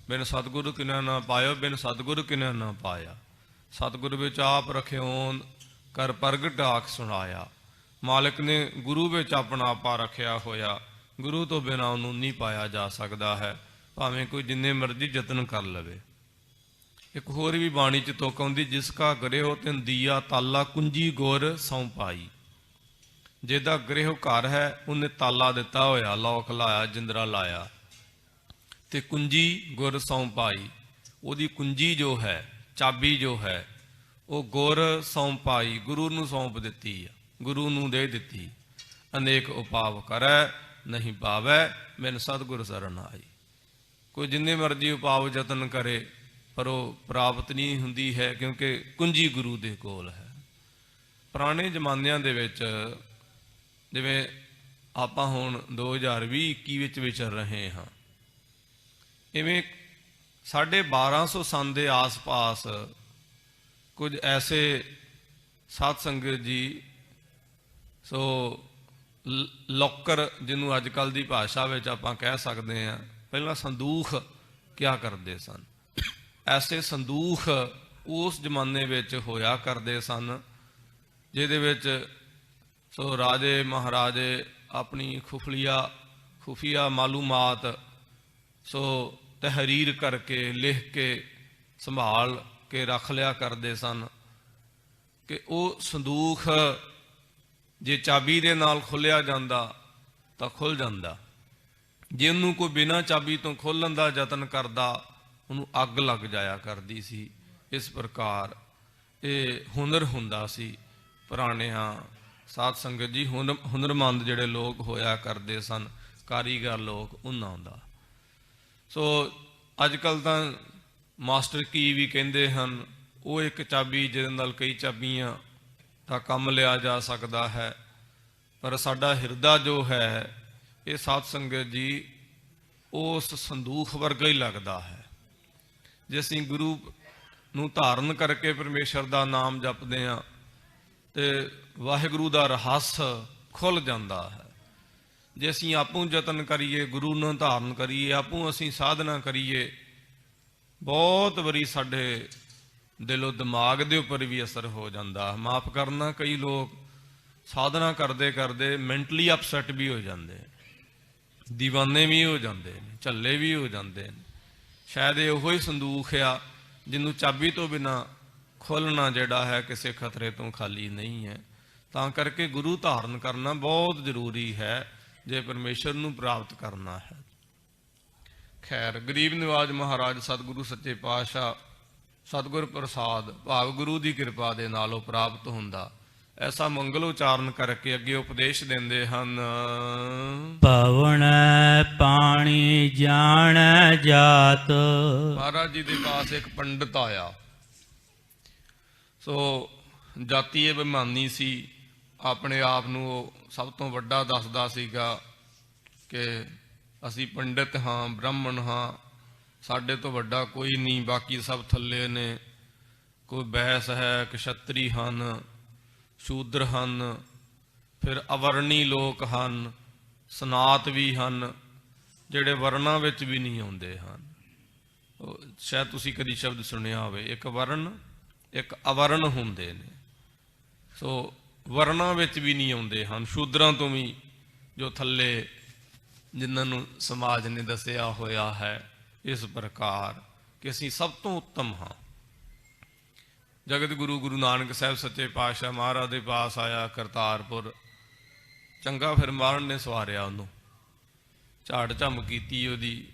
ਬਿਨ ਸਤਿਗੁਰ ਕਿਨਾ ਨਾ ਪਾਇਓ, ਬਿਨ ਸਤਿਗੁਰ ਕਿਨਾ ਨਾ ਪਾਇਆ। ਸਤਿਗੁਰ ਵਿੱਚ ਆਪ ਰਖਿਓਨ ਕਰ ਪ੍ਰਗਟ ਆਖ ਸੁਣਾਇਆ। ਮਾਲਕ ਨੇ ਗੁਰੂ ਵਿੱਚ ਆਪਣਾ ਆਪਾ ਰੱਖਿਆ ਹੋਇਆ। ਗੁਰੂ ਤੋਂ ਬਿਨਾਂ ਉਹਨੂੰ ਨਹੀਂ ਪਾਇਆ ਜਾ ਸਕਦਾ ਹੈ, ਭਾਵੇਂ ਕੋਈ ਜਿੰਨੇ ਮਰਜ਼ੀ ਯਤਨ ਕਰ ਲਵੇ। ਇੱਕ ਹੋਰ ਵੀ ਬਾਣੀ 'ਚ ਤੁਕ ਆਉਂਦੀ, ਜਿਸ ਕਾ ਗ੍ਰਹਿ ਤਿਨ ਦੀਆ ਤਾਲਾ ਕੁੰਜੀ ਗੁਰ ਸੌਂ ਪਾਈ। ਜਿਹਦਾ ਗ੍ਰਹਿ ਘਰ ਹੈ ਉਹਨੇ ਤਾਲਾ ਦਿੱਤਾ ਹੋਇਆ, ਲੋਕ ਲਾਇਆ, ਜਿੰਦਰਾ ਲਾਇਆ, ਤੇ ਕੁੰਜੀ ਗੁਰ ਸੌਂ ਪਾਈ। ਉਹਦੀ ਕੁੰਜੀ ਜੋ ਹੈ, ਚਾਬੀ ਜੋ ਹੈ, ਉਹ ਗੁਰ ਸੌਂ ਪਾਈ, ਗੁਰੂ ਨੂੰ ਸੌਂਪ ਦਿੱਤੀ ਆ, ਗੁਰੂ ਨੂੰ ਦੇ ਦਿੱਤੀ। ਅਨੇਕ ਉਪਾਵ ਕਰੈ ਨਹੀਂ ਪਾਵੈ, ਮੈਨ ਸਤਿਗੁਰ ਸਰਣ ਆਈ। ਕੋਈ ਜਿੰਨੇ ਮਰਜ਼ੀ ਉਪਾਵ ਯਤਨ ਕਰੇ ਪਰ ਉਹ ਪ੍ਰਾਪਤ ਨਹੀਂ ਹੁੰਦੀ ਹੈ, ਕਿਉਂਕਿ ਕੁੰਜੀ ਗੁਰੂ ਦੇ ਕੋਲ ਹੈ। ਪੁਰਾਣੇ ਜ਼ਮਾਨਿਆਂ ਦੇ ਵਿੱਚ, ਜਿਵੇਂ ਆਪਾਂ ਹੁਣ 2020-21 ਵਿੱਚ ਵਿਚਰ ਰਹੇ ਹਾਂ, ਇਵੇਂ 1250 ਸੰਨ ਦੇ ਆਸ-ਪਾਸ ਕੁਝ ਐਸੇ ਸਾਧ ਸੰਗਤ ਜੀ, ਸੋ ਲੋਕਰ ਜਿਹਨੂੰ ਅੱਜ ਕੱਲ੍ਹ ਦੀ ਭਾਸ਼ਾ ਵਿੱਚ ਆਪਾਂ ਕਹਿ ਸਕਦੇ ਹਾਂ, ਪਹਿਲਾਂ ਸੰਦੂਖ ਕਿਆ ਕਰਦੇ ਸਨ। ਐਸੇ ਸੰਦੂਖ ਉਸ ਜ਼ਮਾਨੇ ਵਿੱਚ ਹੋਇਆ ਕਰਦੇ ਸਨ, ਜਿਹਦੇ ਵਿੱਚ ਸੋ ਰਾਜੇ ਮਹਾਰਾਜੇ ਆਪਣੀ ਖੁਫੀਆ ਮਾਲੂਮਾਤ ਸੋ ਤਹਿਰੀਰ ਕਰਕੇ, ਲਿਖ ਕੇ, ਸੰਭਾਲ ਕੇ ਰੱਖ ਲਿਆ ਕਰਦੇ ਸਨ ਕਿ ਉਹ ਸੰਦੂਖ ਜੇ ਚਾਬੀ ਦੇ ਨਾਲ ਖੋਲ੍ਹਿਆ ਜਾਂਦਾ ਤਾਂ ਖੁੱਲ੍ਹ ਜਾਂਦਾ। ਜੇ ਉਹਨੂੰ ਕੋਈ ਬਿਨਾਂ ਚਾਬੀ ਤੋਂ ਖੋਲ੍ਹਣ ਦਾ ਯਤਨ ਕਰਦਾ, ਉਹਨੂੰ ਅੱਗ ਲੱਗ ਜਾਇਆ ਕਰਦੀ ਸੀ। ਇਸ ਪ੍ਰਕਾਰ ਇਹ ਹੁਨਰ ਹੁੰਦਾ ਸੀ ਪੁਰਾਣਿਆਂ ਸਾਧ ਸੰਗਤ ਜੀ, ਹੁਨਰਮੰਦ ਜਿਹੜੇ ਲੋਕ ਹੋਇਆ ਕਰਦੇ ਸਨ, ਕਾਰੀਗਰ ਲੋਕ, ਉਹਨਾਂ ਦਾ। ਸੋ ਅੱਜ ਕੱਲ੍ਹ ਤਾਂ ਮਾਸਟਰ ਕੀ ਵੀ ਕਹਿੰਦੇ ਹਨ, ਉਹ ਇੱਕ ਚਾਬੀ ਜਿਹਦੇ ਨਾਲ ਕਈ ਚਾਬੀਆਂ ਦਾ ਕੰਮ ਲਿਆ ਜਾ ਸਕਦਾ ਹੈ। ਪਰ ਸਾਡਾ ਹਿਰਦਾ ਜੋ ਹੈ, ਇਹ ਸਾਧ ਸੰਗਤ ਜੀ ਉਸ ਸੰਦੂਖ ਵਰਗਾ ਹੀ ਲੱਗਦਾ ਹੈ। ਜੇ ਅਸੀਂ ਗੁਰੂ ਨੂੰ ਧਾਰਨ ਕਰਕੇ ਪਰਮੇਸ਼ਰ ਦਾ ਨਾਮ ਜਪਦੇ ਹਾਂ ਤੇ ਵਾਹਿਗੁਰੂ ਦਾ ਰਹੱਸ ਖੁੱਲ੍ਹ ਜਾਂਦਾ ਹੈ। ਜੇ ਅਸੀਂ ਆਪੂ ਯਤਨ ਕਰੀਏ, ਗੁਰੂ ਨੂੰ ਧਾਰਨ ਕਰੀਏ, ਆਪੂ ਅਸੀਂ ਸਾਧਨਾ ਕਰੀਏ, ਬਹੁਤ ਵਾਰੀ ਸਾਡੇ ਦਿਲੋਂ ਦਿਮਾਗ ਦੇ ਉੱਪਰ ਵੀ ਅਸਰ ਹੋ ਜਾਂਦਾ। ਮਾਫ ਕਰਨਾ, ਕਈ ਲੋਕ ਸਾਧਨਾ ਕਰਦੇ ਕਰਦੇ ਮੈਂਟਲੀ ਅਪਸੈਟ ਵੀ ਹੋ ਜਾਂਦੇ, ਦੀਵਾਨੇ ਵੀ ਹੋ ਜਾਂਦੇ ਨੇ, ਝੱਲੇ ਵੀ ਹੋ ਜਾਂਦੇ ਨੇ। ਸ਼ਾਇਦ ਇਹ ਉਹੀ ਸੰਦੂਖ ਆ ਜਿਹਨੂੰ ਚਾਬੀ ਤੋਂ ਬਿਨਾਂ ਖੋਲ੍ਹਣਾ ਜਿਹੜਾ ਹੈ ਕਿਸੇ ਖਤਰੇ ਤੋਂ ਖਾਲੀ ਨਹੀਂ ਹੈ। ਤਾਂ ਕਰਕੇ ਗੁਰੂ ਧਾਰਨ ਕਰਨਾ ਬਹੁਤ ਜ਼ਰੂਰੀ ਹੈ ਜੇ ਪਰਮੇਸ਼ਰ ਨੂੰ ਪ੍ਰਾਪਤ ਕਰਨਾ ਹੈ। ਖੈਰ, ਗਰੀਬ ਨਿਵਾਜ ਮਹਾਰਾਜ ਸਤਿਗੁਰੂ ਸੱਚੇ ਪਾਤਸ਼ਾਹ ਸਤਿਗੁਰ ਪ੍ਰਸਾਦ ਭਾਵ ਗੁਰੂ ਦੀ ਕਿਰਪਾ ਦੇ ਨਾਲ ਉਹ ਪ੍ਰਾਪਤ ਹੁੰਦਾ। ਐਸਾ ਮੰਗਲ ਉਚਾਰਨ ਕਰਕੇ ਅੱਗੇ ਉਪਦੇਸ਼ ਦਿੰਦੇ ਹਨ। ਪਵਨ ਪਾਣੀ ਜਾਣੈ ਜਾਤ। ਮਹਾਰਾਜ ਜੀ ਦੇ ਪਾਸ ਇੱਕ ਪੰਡਤ ਆਇਆ। ਸੋ ਜਾਤੀ ਇਹ ਬੇਈਮਾਨੀ ਸੀ, ਆਪਣੇ ਆਪ ਨੂੰ ਉਹ ਸਭ ਤੋਂ ਵੱਡਾ ਦੱਸਦਾ ਸੀਗਾ ਕਿ ਅਸੀਂ ਪੰਡਿਤ ਹਾਂ, ਬ੍ਰਾਹਮਣ ਹਾਂ, ਸਾਡੇ ਤੋਂ ਵੱਡਾ ਕੋਈ ਨਹੀਂ, ਬਾਕੀ ਸਭ ਥੱਲੇ ਨੇ। ਕੋਈ ਬੈਸ ਹੈ, ਕਸ਼ਤਰੀ ਹਨ, ਸ਼ੂਦਰ ਹਨ, ਫਿਰ ਅਵਰਣੀ ਲੋਕ ਹਨ, ਸਨਾਤ ਵੀ ਹਨ, ਜਿਹੜੇ ਵਰਨਾਂ ਵਿੱਚ ਵੀ ਨਹੀਂ ਆਉਂਦੇ ਹਨ। ਸ਼ਾਇਦ ਤੁਸੀਂ ਕਦੀ ਸ਼ਬਦ ਸੁਣਿਆ ਹੋਵੇ, ਇੱਕ ਵਰਨ ਇੱਕ ਅਵਰਨ ਹੁੰਦੇ ਨੇ। ਸੋ ਵਰਨਾਂ ਵਿੱਚ ਵੀ ਨਹੀਂ ਆਉਂਦੇ ਹਨ, ਸ਼ੂਦਰਾਂ ਤੋਂ ਵੀ ਜੋ ਥੱਲੇ, ਜਿਨ੍ਹਾਂ ਨੂੰ ਸਮਾਜ ਨੇ ਦੱਸਿਆ ਹੋਇਆ ਹੈ ਇਸ ਪ੍ਰਕਾਰ ਕਿ ਅਸੀਂ ਸਭ ਤੋਂ ਉੱਤਮ ਹਾਂ। ਜਗਤ ਗੁਰੂ ਗੁਰੂ ਨਾਨਕ ਸਾਹਿਬ ਸੱਚੇ ਪਾਤਸ਼ਾਹ ਮਹਾਰਾਜ ਦੇ ਪਾਸ ਆਇਆ ਕਰਤਾਰਪੁਰ, ਚੰਗਾ ਫਿਰ ਮਹਾਰਾਜ ਨੇ ਸਵਾਰਿਆ ਉਹਨੂੰ, ਝਾੜ ਝੰਮ ਕੀਤੀ ਉਹਦੀ,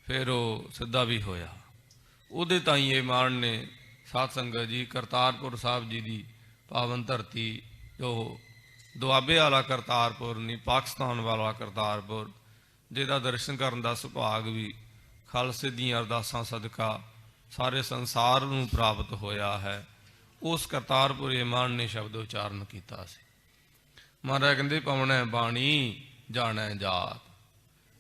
ਫਿਰ ਉਹ ਸਿੱਧਾ ਵੀ ਹੋਇਆ। ਉਹਦੇ ਤਾਈਂ ਇਹ ਮਹਾਰਾਜ ਨੇ ਸਾਧ ਸੰਗਤ ਜੀ ਕਰਤਾਰਪੁਰ ਸਾਹਿਬ ਜੀ ਦੀ ਪਾਵਨ ਧਰਤੀ, ਜੋ ਦੁਆਬੇ ਵਾਲਾ ਕਰਤਾਰਪੁਰ ਨਹੀਂ, ਪਾਕਿਸਤਾਨ ਵਾਲਾ ਕਰਤਾਰਪੁਰ, ਜਿਹਦਾ ਦਰਸ਼ਨ ਕਰਨ ਦਾ ਸੁਭਾਗ ਵੀ ਖਾਲਸੇ ਦੀਆਂ ਅਰਦਾਸਾਂ ਸਦਕਾ ਸਾਰੇ ਸੰਸਾਰ ਨੂੰ ਪ੍ਰਾਪਤ ਹੋਇਆ ਹੈ, ਉਸ ਕਰਤਾਰਪੁਰ ਮਹਾਰਾਜ ਨੇ ਸ਼ਬਦ ਉਚਾਰਨ ਕੀਤਾ ਸੀ। ਮਹਾਰਾਜ ਕਹਿੰਦੇ ਪਾਉਣਾ ਬਾਣੀ ਜਾਣੈ ਜਾਤ,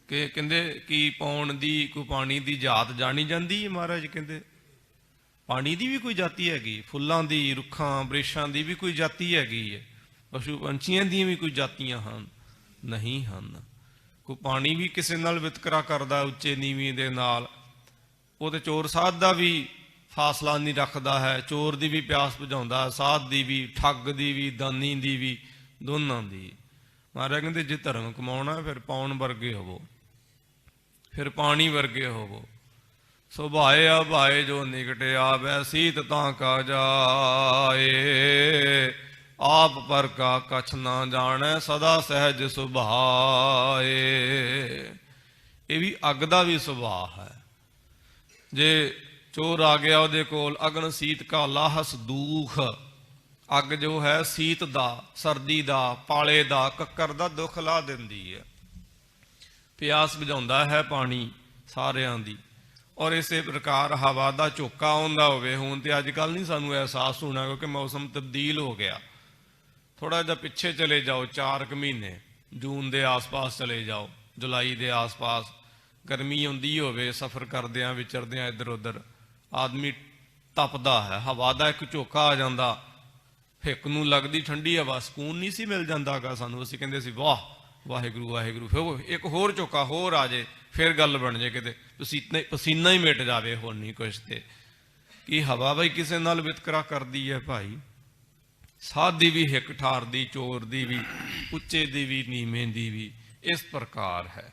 ਕਿ ਕਹਿੰਦੇ ਕੀ ਪਾਉਣ ਦੀ ਕੋਈ ਪਾਣੀ ਦੀ ਜਾਤ ਜਾਣੀ ਜਾਂਦੀ ਹੈ। ਮਹਾਰਾਜ ਕਹਿੰਦੇ ਪਾਣੀ ਦੀ ਵੀ ਕੋਈ ਜਾਤੀ ਹੈਗੀ, ਫੁੱਲਾਂ ਦੀ, ਰੁੱਖਾਂ ਬ੍ਰਿਸ਼ਾਂ ਦੀ ਵੀ ਕੋਈ ਜਾਤੀ ਹੈਗੀ ਹੈ, ਪਸ਼ੂ ਪੰਛੀਆਂ ਦੀਆਂ ਵੀ ਕੋਈ ਜਾਤੀਆਂ ਹਨ? ਨਹੀਂ ਹਨ। ਕੋਈ ਪਾਣੀ ਵੀ ਕਿਸੇ ਨਾਲ ਵਿਤਕਰਾ ਕਰਦਾ ਉੱਚੇ ਨੀਵੀਂ ਦੇ ਨਾਲ, ਉਹ ਤੇ ਚੋਰ ਸਾਧ ਦਾ ਵੀ ਫਾਸਲਾ ਨਹੀਂ ਰੱਖਦਾ ਹੈ, ਚੋਰ ਦੀ ਵੀ ਪਿਆਸ ਬੁਝਾਉਂਦਾ, ਸਾਧ ਦੀ ਵੀ, ਠੱਗ ਦੀ ਵੀ, ਦਾਨੀ ਦੀ ਵੀ, ਦੋਨਾਂ ਦੀ। ਮਹਾਰਾਜ ਕਹਿੰਦੇ ਜੇ ਧਰਮ ਕਮਾਉਣਾ ਫਿਰ ਪਾਉਣ ਵਰਗੇ ਹੋਵੋ, ਫਿਰ ਪਾਣੀ ਵਰਗੇ ਹੋਵੋ। ਸੁਭਾਏ ਅਭਾਏ ਜੋ ਨਿਕਟ ਆਵੈ, ਸੀਤ ਤਾਂ ਕਾ ਜਾਏ, ਆਪ ਪਰ ਕਾ ਕਛ ਨਾ ਜਾਣੈ, ਸਦਾ ਸਹਿਜ ਸੁਭਾਏ। ਇਹ ਵੀ ਅੱਗ ਦਾ ਵੀ ਸੁਭਾਅ ਹੈ। ਜੇ ਚੋਰ ਆ ਗਿਆ ਉਹਦੇ ਕੋਲ, ਅਗਨ ਸੀਤ ਕਾ ਲਾਹਸ ਦੁਖ, ਅੱਗ ਜੋ ਹੈ ਸੀਤ ਦਾ, ਸਰਦੀ ਦਾ, ਪਾਲੇ ਦਾ, ਕੱਕਰ ਦਾ ਦੁੱਖ ਲਾ ਦਿੰਦੀ ਹੈ। ਪਿਆਸ ਬੁਝਾਉਂਦਾ ਹੈ ਪਾਣੀ ਸਾਰਿਆਂ ਦੀ। ਔਰ ਇਸੇ ਪ੍ਰਕਾਰ ਹਵਾ ਦਾ ਝੋਕਾ ਆਉਂਦਾ ਹੋਵੇ, ਹੁਣ ਤੇ ਅੱਜ ਕੱਲ੍ਹ ਨਹੀਂ ਸਾਨੂੰ ਅਹਿਸਾਸ ਹੋਣਾ ਕਿਉਂਕਿ ਮੌਸਮ ਤਬਦੀਲ ਹੋ ਗਿਆ। ਥੋੜਾ ਜਿਹਾ ਪਿੱਛੇ ਚਲੇ ਜਾਓ, 4 ਮਹੀਨੇ ਜੂਨ ਦੇ ਆਸ-ਪਾਸ ਚਲੇ ਜਾਓ, ਜੁਲਾਈ ਦੇ ਆਸ-ਪਾਸ, ਗਰਮੀ ਆਉਂਦੀ ਹੋਵੇ, ਸਫ਼ਰ ਕਰਦਿਆਂ ਵਿਚਰਦਿਆਂ ਇੱਧਰ ਉੱਧਰ ਆਦਮੀ ਤਪਦਾ ਹੈ, ਹਵਾ ਦਾ ਇੱਕ ਝੋਕਾ ਆ ਜਾਂਦਾ, ਹਿੱਕ ਨੂੰ ਲੱਗਦੀ ਠੰਡੀ ਹਵਾ, ਸਕੂਨ ਨਹੀਂ ਸੀ ਮਿਲ ਜਾਂਦਾਗਾ ਸਾਨੂੰ। ਅਸੀਂ ਕਹਿੰਦੇ ਸੀ ਵਾਹ ਵਾਹਿਗੁਰੂ ਵਾਹਿਗੁਰੂ, ਫਿਰ ਇੱਕ ਹੋਰ ਝੋਕਾ ਹੋਰ ਆ ਜੇ, ਫਿਰ ਗੱਲ ਬਣ ਜੇ, ਕਿਤੇ ਪਸੀਨਾ ਹੀ ਮਿਟ ਜਾਵੇ, ਹੋਰ ਨਹੀਂ ਕੁਛ। ਤੇ ਕੀ ਹਵਾ ਬਈ ਕਿਸੇ ਨਾਲ ਵਿਤਕਰਾ ਕਰਦੀ ਹੈ ਭਾਈ? ਸਾਧ ਦੀ ਵੀ ਹਿੱਕ ਠਾਰਦੀ, ਚੋਰ ਦੀ ਵੀ, ਉੱਚੇ ਦੀ ਵੀ, ਨੀਵੇਂ ਦੀ ਵੀ, ਇਸ ਪ੍ਰਕਾਰ ਹੈ।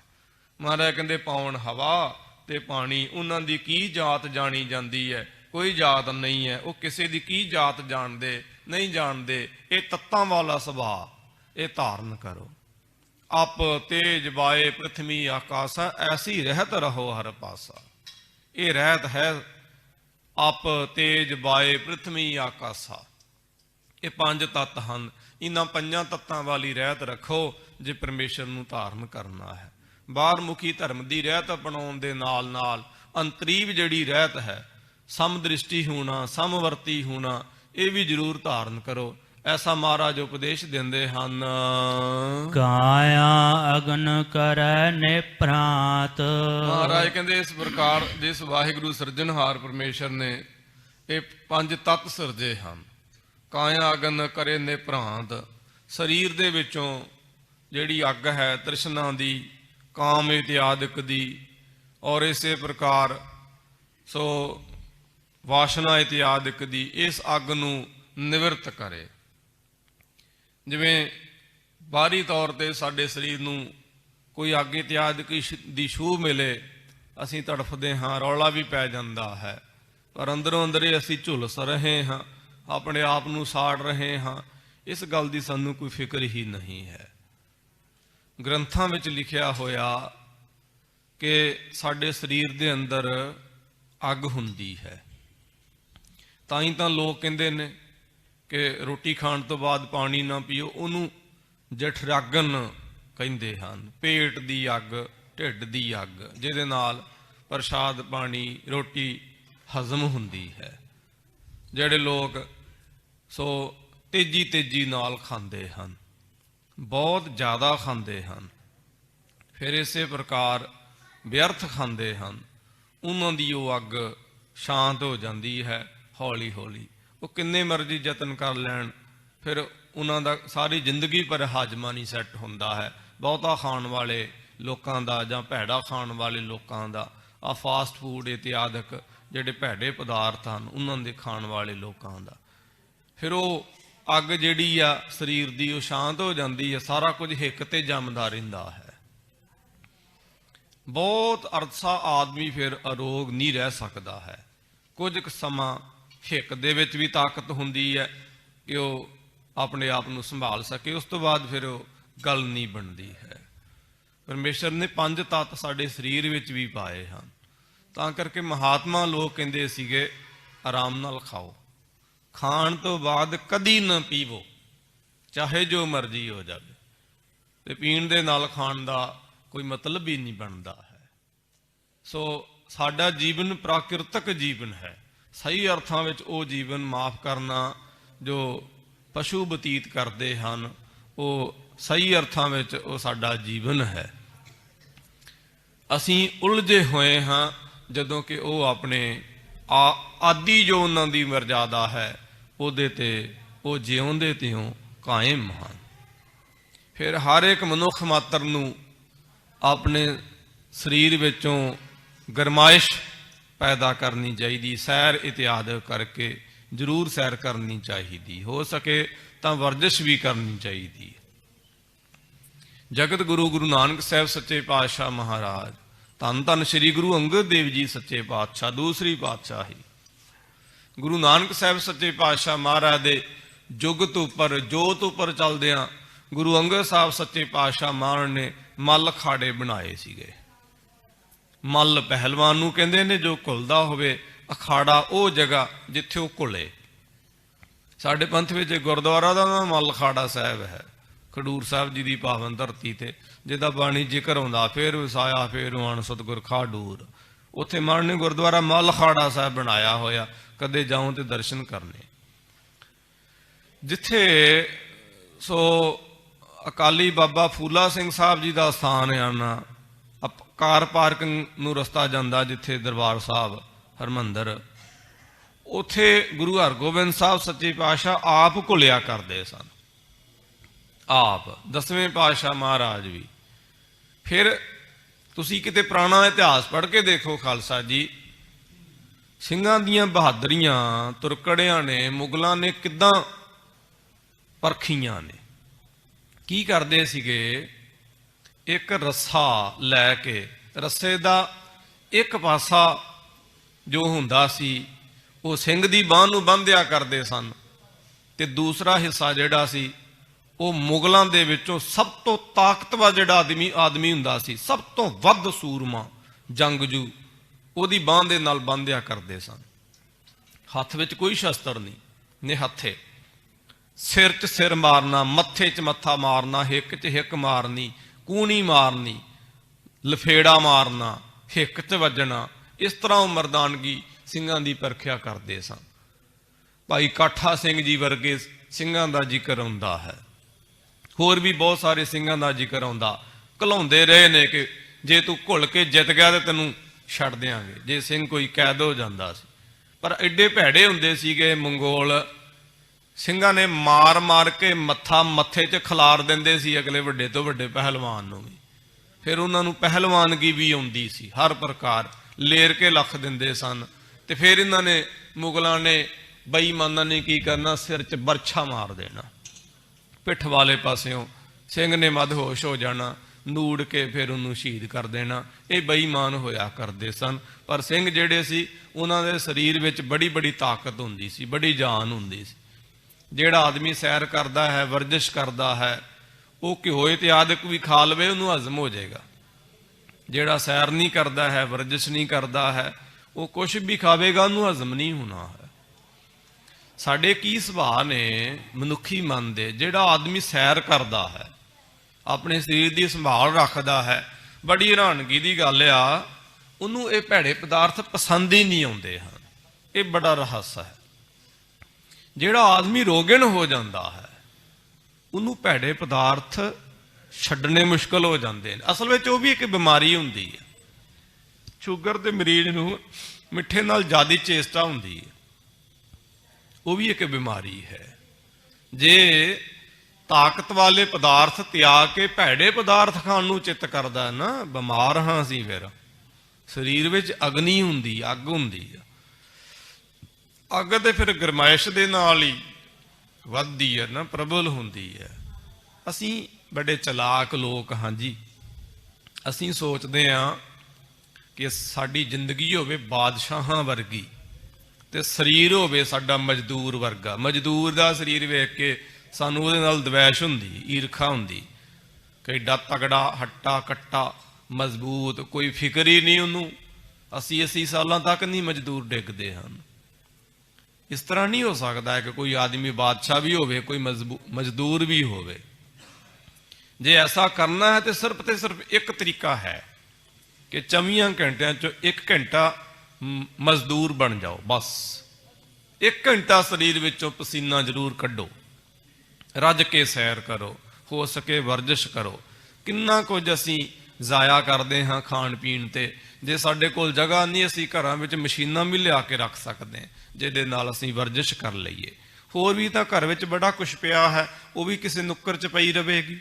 ਮਹਾਰਾਜ ਕਹਿੰਦੇ ਪਾਉਣ ਹਵਾ ਤੇ ਪਾਣੀ, ਉਹਨਾਂ ਦੀ ਕੀ ਜਾਤ ਜਾਣੀ ਜਾਂਦੀ ਹੈ? ਕੋਈ ਜਾਤ ਨਹੀਂ ਹੈ। ਉਹ ਕਿਸੇ ਦੀ ਕੀ ਜਾਤ ਜਾਣਦੇ ਨਹੀਂ ਜਾਣਦੇ। ਇਹ ਤੱਤਾਂ ਵਾਲਾ ਸੁਭਾਅ ਇਹ ਧਾਰਨ ਕਰੋ। ਅਪ ਤੇਜ ਵਾਏ ਪ੍ਰਿਥਵੀ ਆਕਾਸ਼ਾ, ਐਸੀ ਰਹਿਤ ਰਹੋ ਹਰ ਪਾਸਾ। ਇਹ ਰਹਿਤ ਹੈ ਅਪ ਤੇਜ ਵਾਏ ਪ੍ਰਿਥਵੀ ਆਕਾਸ਼ਾ। ਇਹ 5 ਤੱਤ ਹਨ। ਇਹਨਾਂ 5 ਤੱਤਾਂ ਵਾਲੀ ਰਹਿਤ ਰੱਖੋ ਜੇ ਪਰਮੇਸ਼ਰ ਨੂੰ ਧਾਰਨ ਕਰਨਾ ਹੈ। ਬਾਹਰ ਮੁਖੀ ਧਰਮ ਦੀ ਰਹਿਤ ਅਪਣਾਉਣ ਦੇ ਨਾਲ ਨਾਲ ਅੰਤਰੀਵ ਜਿਹੜੀ ਰਹਿਤ ਹੈ, ਸਮਦ੍ਰਿਸ਼ਟੀ ਹੋਣਾ, ਸਮਵਰਤੀ ਹੋਣਾ, ਇਹ ਵੀ ਜ਼ਰੂਰ ਧਾਰਨ ਕਰੋ। ਐਸਾ ਮਹਾਰਾਜ ਉਪਦੇਸ਼ ਦਿੰਦੇ ਹਨ। ਕਾਇਆ ਅਗਨ ਕਰੈ ਨਿਭ੍ਰਾਂਤ। ਮਹਾਰਾਜ ਕਹਿੰਦੇ ਇਸ ਪ੍ਰਕਾਰ ਜਿਸ ਵਾਹਿਗੁਰੂ ਸਿਰਜਣਹਾਰ ਪਰਮੇਸ਼ਰ ਨੇ ਇਹ 5 ਤੱਤ ਸਿਰਜੇ ਹਨ। ਕਾਇਆ ਅਗਨ ਕਰੇ ਨਿਭ੍ਰਾਂਤ, ਸਰੀਰ ਦੇ ਵਿੱਚੋਂ ਜਿਹੜੀ ਅੱਗ ਹੈ ਤ੍ਰਿਸ਼ਨਾ ਦੀ, ਕਾਮ ਇਤਿਆਦਿਕ ਦੀ, ਔਰ ਇਸੇ ਪ੍ਰਕਾਰ ਸੋ ਵਾਸ਼ਨਾ ਇਤਿਆਦਿਕ ਦੀ, ਇਸ ਅੱਗ ਨੂੰ ਨਿਵਰਤ ਕਰੇ। ਜਿਵੇਂ ਬਾਹਰੀ ਤੌਰ ਤੇ ਸਾਡੇ ਸਰੀਰ ਨੂੰ ਕੋਈ ਅੱਗ ਇਤਿਆਦਿਕ ਦੀ ਛੂਹ ਮਿਲੇ, ਅਸੀਂ ਤੜਫਦੇ ਹਾਂ, ਰੌਲਾ ਵੀ ਪੈ ਜਾਂਦਾ ਹੈ, ਪਰ ਅੰਦਰੋਂ ਅੰਦਰੇ ਅਸੀਂ ਝੁਲਸ ਰਹੇ ਹਾਂ, ਆਪਣੇ ਆਪ ਨੂੰ ਸਾੜ ਰਹੇ ਹਾਂ। ਇਸ ਗੱਲ ਦੀ ਸਾਨੂੰ ਕੋਈ ਫਿਕਰ ਹੀ ਨਹੀਂ ਹੈ। ਗ੍ਰੰਥਾਂ ਵਿੱਚ ਲਿਖਿਆ ਹੋਇਆ ਕਿ ਸਾਡੇ ਸਰੀਰ ਦੇ ਅੰਦਰ ਅੱਗ ਹੁੰਦੀ ਹੈ। ਤਾਂ ਹੀ ਤਾਂ ਲੋਕ ਕਹਿੰਦੇ ਨੇ ਕਿ ਰੋਟੀ ਖਾਣ ਤੋਂ ਬਾਅਦ ਪਾਣੀ ਨਾ ਪੀਓ, ਉਹਨੂੰ ਜਠਰਾਗਨ ਕਹਿੰਦੇ ਹਨ। ਪੇਟ ਦੀ ਅੱਗ, ਢਿੱਡ ਦੀ ਅੱਗ, ਜਿਹਦੇ ਨਾਲ ਪ੍ਰਸ਼ਾਦ ਪਾਣੀ ਰੋਟੀ ਹਜ਼ਮ ਹੁੰਦੀ ਹੈ। ਜਿਹੜੇ ਲੋਕ ਸੋ ਤੇਜ਼ੀ ਨਾਲ ਖਾਂਦੇ ਹਨ, ਬਹੁਤ ਜ਼ਿਆਦਾ ਖਾਂਦੇ ਹਨ, ਫਿਰ ਇਸੇ ਪ੍ਰਕਾਰ ਵਿਅਰਥ ਖਾਂਦੇ ਹਨ, ਉਹਨਾਂ ਦੀ ਉਹ ਅੱਗ ਸ਼ਾਂਤ ਹੋ ਜਾਂਦੀ ਹੈ ਹੌਲੀ ਹੌਲੀ। ਉਹ ਕਿੰਨੇ ਮਰਜ਼ੀ ਯਤਨ ਕਰ ਲੈਣ, ਫਿਰ ਉਹਨਾਂ ਦਾ ਸਾਰੀ ਜ਼ਿੰਦਗੀ ਪਰ ਹਾਜ਼ਮਾ ਨਹੀਂ ਸੈੱਟ ਹੁੰਦਾ ਹੈ। ਬਹੁਤਾ ਖਾਣ ਵਾਲੇ ਲੋਕਾਂ ਦਾ ਜਾਂ ਭੈੜਾ ਖਾਣ ਵਾਲੇ ਲੋਕਾਂ ਦਾ, ਆ ਫਾਸਟ ਫੂਡ ਇਤਿਆਦਿਕ ਜਿਹੜੇ ਭੈੜੇ ਪਦਾਰਥ ਹਨ, ਉਹਨਾਂ ਦੇ ਖਾਣ ਵਾਲੇ ਲੋਕਾਂ ਦਾ, ਫਿਰ ਉਹ ਅੱਗ ਜਿਹੜੀ ਆ ਸਰੀਰ ਦੀ ਉਹ ਸ਼ਾਂਤ ਹੋ ਜਾਂਦੀ ਹੈ, ਸਾਰਾ ਕੁਝ ਹਿੱਕ ਤੇ ਜੰਮਦਾ ਰਹਿੰਦਾ ਹੈ। ਬਹੁਤ ਅਰਸਾ ਆਦਮੀ ਫਿਰ ਅਰੋਗ ਨਹੀਂ ਰਹਿ ਸਕਦਾ ਹੈ। ਕੁਝ ਕੁ ਸਮਾਂ ਹਿੱਕ ਦੇ ਵਿੱਚ ਵੀ ਤਾਕਤ ਹੁੰਦੀ ਹੈ ਕਿ ਉਹ ਆਪਣੇ ਆਪ ਨੂੰ ਸੰਭਾਲ ਸਕੇ, ਉਸ ਤੋਂ ਬਾਅਦ ਫਿਰ ਉਹ ਗੱਲ ਨਹੀਂ ਬਣਦੀ ਹੈ। ਪਰਮੇਸ਼ਰ ਨੇ 5 ਤੱਤ ਸਾਡੇ ਸਰੀਰ ਵਿੱਚ ਵੀ ਪਾਏ ਹਨ, ਤਾਂ ਕਰਕੇ ਮਹਾਤਮਾ ਲੋਕ ਕਹਿੰਦੇ ਸੀਗੇ ਆਰਾਮ ਨਾਲ ਖਾਓ, ਖਾਣ ਤੋਂ ਬਾਅਦ ਕਦੀ ਨਾ ਪੀਵੋ, ਚਾਹੇ ਜੋ ਮਰਜ਼ੀ ਹੋ ਜਾਵੇ। ਤੇ ਪੀਣ ਦੇ ਨਾਲ ਖਾਣ ਦਾ ਕੋਈ ਮਤਲਬ ਹੀ ਨਹੀਂ ਬਣਦਾ ਹੈ। ਸੋ ਸਾਡਾ ਜੀਵਨ ਪ੍ਰਾਕਿਰਤਕ ਜੀਵਨ ਹੈ, ਸਹੀ ਅਰਥਾਂ ਵਿੱਚ ਉਹ ਜੀਵਨ ਮਾਫ ਕਰਨਾ ਜੋ ਪਸ਼ੂ ਬਤੀਤ ਕਰਦੇ ਹਨ, ਉਹ ਸਹੀ ਅਰਥਾਂ ਵਿੱਚ ਉਹ ਸਾਡਾ ਜੀਵਨ ਹੈ। ਅਸੀਂ ਉਲਝੇ ਹੋਏ ਹਾਂ ਜਦੋਂ ਕਿ ਉਹ ਆਪਣੇ ਆਦੀ ਜੋ ਉਹਨਾਂ ਦੀ ਮਰਜ਼ਾਦਾ ਹੈ ਉਹਦੇ ਤੇ ਉਹ ਜਿਉਂਦੇ ਤਿਉਂ ਕਾਇਮ ਹਨ। ਫਿਰ ਹਰ ਇੱਕ ਮਨੁੱਖ ਮਾਤਰ ਨੂੰ ਆਪਣੇ ਸਰੀਰ ਵਿੱਚੋਂ ਗਰਮਾਇਸ਼ ਪੈਦਾ ਕਰਨੀ ਚਾਹੀਦੀ, ਸੈਰ ਇਤਿਆਦ ਕਰਕੇ ਜ਼ਰੂਰ ਸੈਰ ਕਰਨੀ ਚਾਹੀਦੀ, ਹੋ ਸਕੇ ਤਾਂ ਵਰਜਿਸ਼ ਵੀ ਕਰਨੀ ਚਾਹੀਦੀ। ਜਗਤ ਗੁਰੂ ਗੁਰੂ ਨਾਨਕ ਸਾਹਿਬ ਸੱਚੇ ਪਾਤਸ਼ਾਹ ਮਹਾਰਾਜ, ਧੰਨ ਧੰਨ ਸ੍ਰੀ ਗੁਰੂ ਅੰਗਦ ਦੇਵ ਜੀ ਸੱਚੇ ਪਾਤਸ਼ਾਹ, ਦੂਸਰੀ ਪਾਤਸ਼ਾਹੀ, ਗੁਰੂ ਨਾਨਕ ਸਾਹਿਬ ਸੱਚੇ ਪਾਤਸ਼ਾਹ ਮਹਾਰਾਜ ਦੇ ਜੁਗਤ ਉੱਪਰ ਜੋਤ ਉੱਪਰ ਚੱਲਦਿਆਂ ਗੁਰੂ ਅੰਗਦ ਸਾਹਿਬ ਸੱਚੇ ਪਾਤਸ਼ਾਹ ਮਹਾਰਾਜ ਨੇ ਮੱਲ ਅਖਾੜੇ ਬਣਾਏ ਸੀਗੇ। ਮੱਲ ਪਹਿਲਵਾਨ ਨੂੰ ਕਹਿੰਦੇ ਨੇ, ਜੋ ਘੁਲਦਾ ਹੋਵੇ। ਅਖਾੜਾ ਉਹ ਜਗ੍ਹਾ ਜਿੱਥੇ ਉਹ ਘੁਲੇ। ਸਾਡੇ ਪੰਥ ਵਿੱਚ ਗੁਰਦੁਆਰਾ ਦਾ ਨਾਮ ਮੱਲ ਅਖਾੜਾ ਸਾਹਿਬ ਹੈ, ਖਡੂਰ ਸਾਹਿਬ ਜੀ ਦੀ ਪਾਵਨ ਧਰਤੀ ਤੇ, ਜਿਹਦਾ ਬਾਣੀ ਜ਼ਿਕਰ ਆਉਂਦਾ, ਫੇਰ ਵਸਾਇਆ ਫੇਰ ਆਣ ਸਤਿਗੁਰ ਖਾਡੂਰ। ਉੱਥੇ ਮਹਾਰਾਜ ਨੇ ਗੁਰਦੁਆਰਾ ਮੱਲ ਅਖਾੜਾ ਸਾਹਿਬ ਬਣਾਇਆ ਹੋਇਆ, ਕਦੇ ਜਾਓ ਤੇ ਦਰਸ਼ਨ ਕਰਨੇ। ਜਿੱਥੇ ਸੋ ਅਕਾਲੀ ਬਾਬਾ ਫੂਲਾ ਸਿੰਘ ਸਾਹਿਬ ਜੀ ਦਾ ਸਥਾਨ ਆਣਾ, ਕਾਰ ਪਾਰਕਿੰਗ ਨੂੰ ਰਸਤਾ ਜਾਂਦਾ ਜਿੱਥੇ ਦਰਬਾਰ ਸਾਹਿਬ ਹਰਮੰਦਰ, ਉੱਥੇ ਗੁਰੂ ਹਰਗੋਬਿੰਦ ਸਾਹਿਬ ਸੱਚੇ ਪਾਤਸ਼ਾਹ ਆਪ ਘੁਲਿਆ ਕਰਦੇ ਸਨ, ਆਪ 10ਵੇਂ ਪਾਤਸ਼ਾਹ ਮਹਾਰਾਜ ਵੀ। ਫਿਰ ਤੁਸੀਂ ਕਿਤੇ ਪੁਰਾਣਾ ਇਤਿਹਾਸ ਪੜ੍ਹ ਕੇ ਦੇਖੋ ਖਾਲਸਾ ਜੀ, ਸਿੰਘਾਂ ਦੀਆਂ ਬਹਾਦਰੀਆਂ ਤੁਰਕੜਿਆਂ ਨੇ, ਮੁਗਲਾਂ ਨੇ ਕਿੱਦਾਂ ਪਰਖੀਆਂ ਨੇ। ਕੀ ਕਰਦੇ ਸੀਗੇ, ਇੱਕ ਰੱਸਾ ਲੈ ਕੇ, ਰੱਸੇ ਦਾ ਇੱਕ ਪਾਸਾ ਜੋ ਹੁੰਦਾ ਸੀ ਉਹ ਸਿੰਘ ਦੀ ਬਾਂਹ ਨੂੰ ਬੰਨ੍ਹਿਆ ਕਰਦੇ ਸਨ, ਤੇ ਦੂਸਰਾ ਹਿੱਸਾ ਜਿਹੜਾ ਸੀ ਉਹ ਮੁਗਲਾਂ ਦੇ ਵਿੱਚੋਂ ਸਭ ਤੋਂ ਤਾਕਤਵਰ ਜਿਹੜਾ ਆਦਮੀ ਹੁੰਦਾ ਸੀ, ਸਭ ਤੋਂ ਵੱਧ ਸੂਰਮਾ ਜੰਗਜੂ, ਉਹਦੀ ਬਾਂਹ ਦੇ ਨਾਲ ਬੰਨ੍ਹਿਆ ਕਰਦੇ ਸਨ। ਹੱਥ ਵਿੱਚ ਕੋਈ ਸ਼ਸਤਰ ਨਹੀਂ, ਨਿਹੱਥੇ, ਸਿਰ 'ਚ ਸਿਰ ਮਾਰਨਾ, ਮੱਥੇ 'ਚ ਮੱਥਾ ਮਾਰਨਾ, ਹਿੱਕ 'ਚ ਹਿੱਕ ਮਾਰਨੀ, ਕੂਣੀ ਮਾਰਨੀ, ਲਫੇੜਾ ਮਾਰਨਾ, ਹਿੱਕ 'ਚ ਵੱਜਣਾ। ਇਸ ਤਰ੍ਹਾਂ ਉਹ ਮਰਦਾਨਗੀ ਸਿੰਘਾਂ ਦੀ ਪਰਖਿਆ ਕਰਦੇ ਸਨ। ਭਾਈ ਕਾਠਾ ਸਿੰਘ ਜੀ ਵਰਗੇ ਸਿੰਘਾਂ ਦਾ ਜ਼ਿਕਰ ਆਉਂਦਾ ਹੈ, ਹੋਰ ਵੀ ਬਹੁਤ ਸਾਰੇ ਸਿੰਘਾਂ ਦਾ ਜ਼ਿਕਰ ਆਉਂਦਾ। ਘਲਾਉਂਦੇ ਰਹੇ ਨੇ ਕਿ ਜੇ ਤੂੰ ਘੁਲ ਕੇ ਜਿੱਤ ਗਿਆ ਤੇ ਤੈਨੂੰ ਛੱਡ ਦਿਆਂਗੇ, ਜੇ ਸਿੰਘ ਕੋਈ ਕੈਦ ਹੋ ਜਾਂਦਾ ਸੀ। ਪਰ ਐਡੇ ਭੈੜੇ ਹੁੰਦੇ ਸੀਗੇ ਮੰਗੋਲ, ਸਿੰਘਾਂ ਨੇ ਮਾਰ ਮਾਰ ਕੇ ਮੱਥਾ ਮੱਥੇ 'ਚ ਖਿਲਾਰ ਦਿੰਦੇ ਸੀ ਅਗਲੇ ਵੱਡੇ ਤੋਂ ਵੱਡੇ ਪਹਿਲਵਾਨ ਨੂੰ ਵੀ। ਫਿਰ ਉਹਨਾਂ ਨੂੰ ਪਹਿਲਵਾਨਗੀ ਵੀ ਆਉਂਦੀ ਸੀ, ਹਰ ਪ੍ਰਕਾਰ ਲੇਰ ਕੇ ਲੱਖ ਦਿੰਦੇ ਸਨ। ਤੇ ਫਿਰ ਇਹਨਾਂ ਨੇ, ਮੁਗਲਾਂ ਨੇ, ਬੇਈਮਾਨਾਂ ਨੇ ਕੀ ਕਰਨਾ, ਸਿਰ 'ਚ ਬਰਛਾ ਮਾਰ ਦੇਣਾ, ਪਿੱਠ ਵਾਲੇ ਪਾਸਿਓਂ ਸਿੰਘ ਨੇ ਮਦਹੋਸ਼ ਹੋ ਜਾਣਾ, ਨੂੜ ਕੇ ਫਿਰ ਉਹਨੂੰ ਸ਼ਹੀਦ ਕਰ ਦੇਣਾ। ਇਹ ਬੇਈਮਾਨ ਹੋਇਆ ਕਰਦੇ ਸਨ। ਪਰ ਸਿੰਘ ਜਿਹੜੇ ਸੀ ਉਹਨਾਂ ਦੇ ਸਰੀਰ ਵਿੱਚ ਬੜੀ ਬੜੀ ਤਾਕਤ ਹੁੰਦੀ ਸੀ, ਬੜੀ ਜਾਨ ਹੁੰਦੀ ਸੀ। ਜਿਹੜਾ ਆਦਮੀ ਸੈਰ ਕਰਦਾ ਹੈ, ਵਰਜਿਸ਼ ਕਰਦਾ ਹੈ, ਉਹ ਘਿਓ ਇਤਿਆਦਿਕ ਵੀ ਖਾ ਲਵੇ, ਉਹਨੂੰ ਹਜ਼ਮ ਹੋ ਜਾਏਗਾ। ਜਿਹੜਾ ਸੈਰ ਨਹੀਂ ਕਰਦਾ ਹੈ, ਵਰਜਿਸ਼ ਨਹੀਂ ਕਰਦਾ ਹੈ, ਉਹ ਕੁਛ ਵੀ ਖਾਵੇਗਾ, ਉਹਨੂੰ ਹਜ਼ਮ ਨਹੀਂ ਹੋਣਾ ਹੈ। ਸਾਡੇ ਕੀ ਸੁਭਾਅ ਨੇ ਮਨੁੱਖੀ ਮਨ ਦੇ, ਜਿਹੜਾ ਆਦਮੀ ਸੈਰ ਕਰਦਾ ਹੈ, ਆਪਣੇ ਸਰੀਰ ਦੀ ਸੰਭਾਲ ਰੱਖਦਾ ਹੈ, ਬੜੀ ਹੈਰਾਨਗੀ ਦੀ ਗੱਲ ਆ, ਉਹਨੂੰ ਇਹ ਭੈੜੇ ਪਦਾਰਥ ਪਸੰਦ ਹੀ ਨਹੀਂ ਆਉਂਦੇ ਹਨ। ਇਹ ਬੜਾ ਰਹੱਸ ਹੈ। ਜਿਹੜਾ ਆਦਮੀ ਰੋਗਣ ਹੋ ਜਾਂਦਾ ਹੈ, ਉਹਨੂੰ ਭੈੜੇ ਪਦਾਰਥ ਛੱਡਣੇ ਮੁਸ਼ਕਲ ਹੋ ਜਾਂਦੇ ਨੇ। ਅਸਲ ਵਿੱਚ ਉਹ ਵੀ ਇੱਕ ਬਿਮਾਰੀ ਹੁੰਦੀ ਹੈ। ਸ਼ੂਗਰ ਦੇ ਮਰੀਜ਼ ਨੂੰ ਮਿੱਠੇ ਨਾਲ ਜ਼ਿਆਦਾ ਚੇਸਟਾ ਹੁੰਦੀ ਹੈ, ਉਹ ਵੀ ਇੱਕ ਬਿਮਾਰੀ ਹੈ। ਜੇ ਤਾਕਤ ਵਾਲੇ ਪਦਾਰਥ ਤਿਆਗ ਕੇ ਭੈੜੇ ਪਦਾਰਥ ਖਾਣ ਨੂੰ ਚਿੱਤ ਕਰਦਾ ਨਾ, ਬਿਮਾਰ ਹਾਂ ਅਸੀਂ। ਫਿਰ ਸਰੀਰ ਵਿੱਚ ਅਗਨੀ ਹੁੰਦੀ, ਅੱਗ ਹੁੰਦੀ ਆ। ਅੱਗ ਤੇ ਫਿਰ ਗਰਮਾਇਸ਼ ਦੇ ਨਾਲ ਹੀ ਵੱਧਦੀ ਹੈ ਨਾ, ਪ੍ਰਬਲ ਹੁੰਦੀ ਹੈ। ਅਸੀਂ बड़े चलाक लोग हाँ जी, असी सोचते हाँ कि साड़ी जिंदगी होवे बादशाहां वर्गी ते शरीर होवे साडा मजदूर वर्गा। मजदूर दा शरीर वेख के सानू उहदे नाल द्वैश हुंदी, ईरखा हुंदी, किड्डा तगड़ा हट्टा कट्टा मजबूत, कोई फिक्र ही नहीं उन्नू। 80-80 सालों तक नहीं मजदूर डिगदे हैं। इस तरह नहीं हो सकता है कि कोई आदमी बादशाह भी होवे, कोई मजदूर भी होवे। जे ऐसा करना है तो सिर्फ एक तरीका है कि 24 घंटिया चो 1 घंटा मजदूर बन जाओ। बस 1 घंटा शरीर विचों पसीना जरूर कड्डो, रज के सैर करो, हो सके वर्जिश करो। किन्ना कुछ असी जाया करते हाँ खाण पीण ते। जे साडे कोल जगह नहीं, असी घरां विच मशीनां भी लिया के रख सकते हैं जिहदे नाल असी वर्जिश कर लईए। होर भी तां घर विच बड़ा कुछ पिया है, वो भी किसी नुक्कर च पई रवेगी,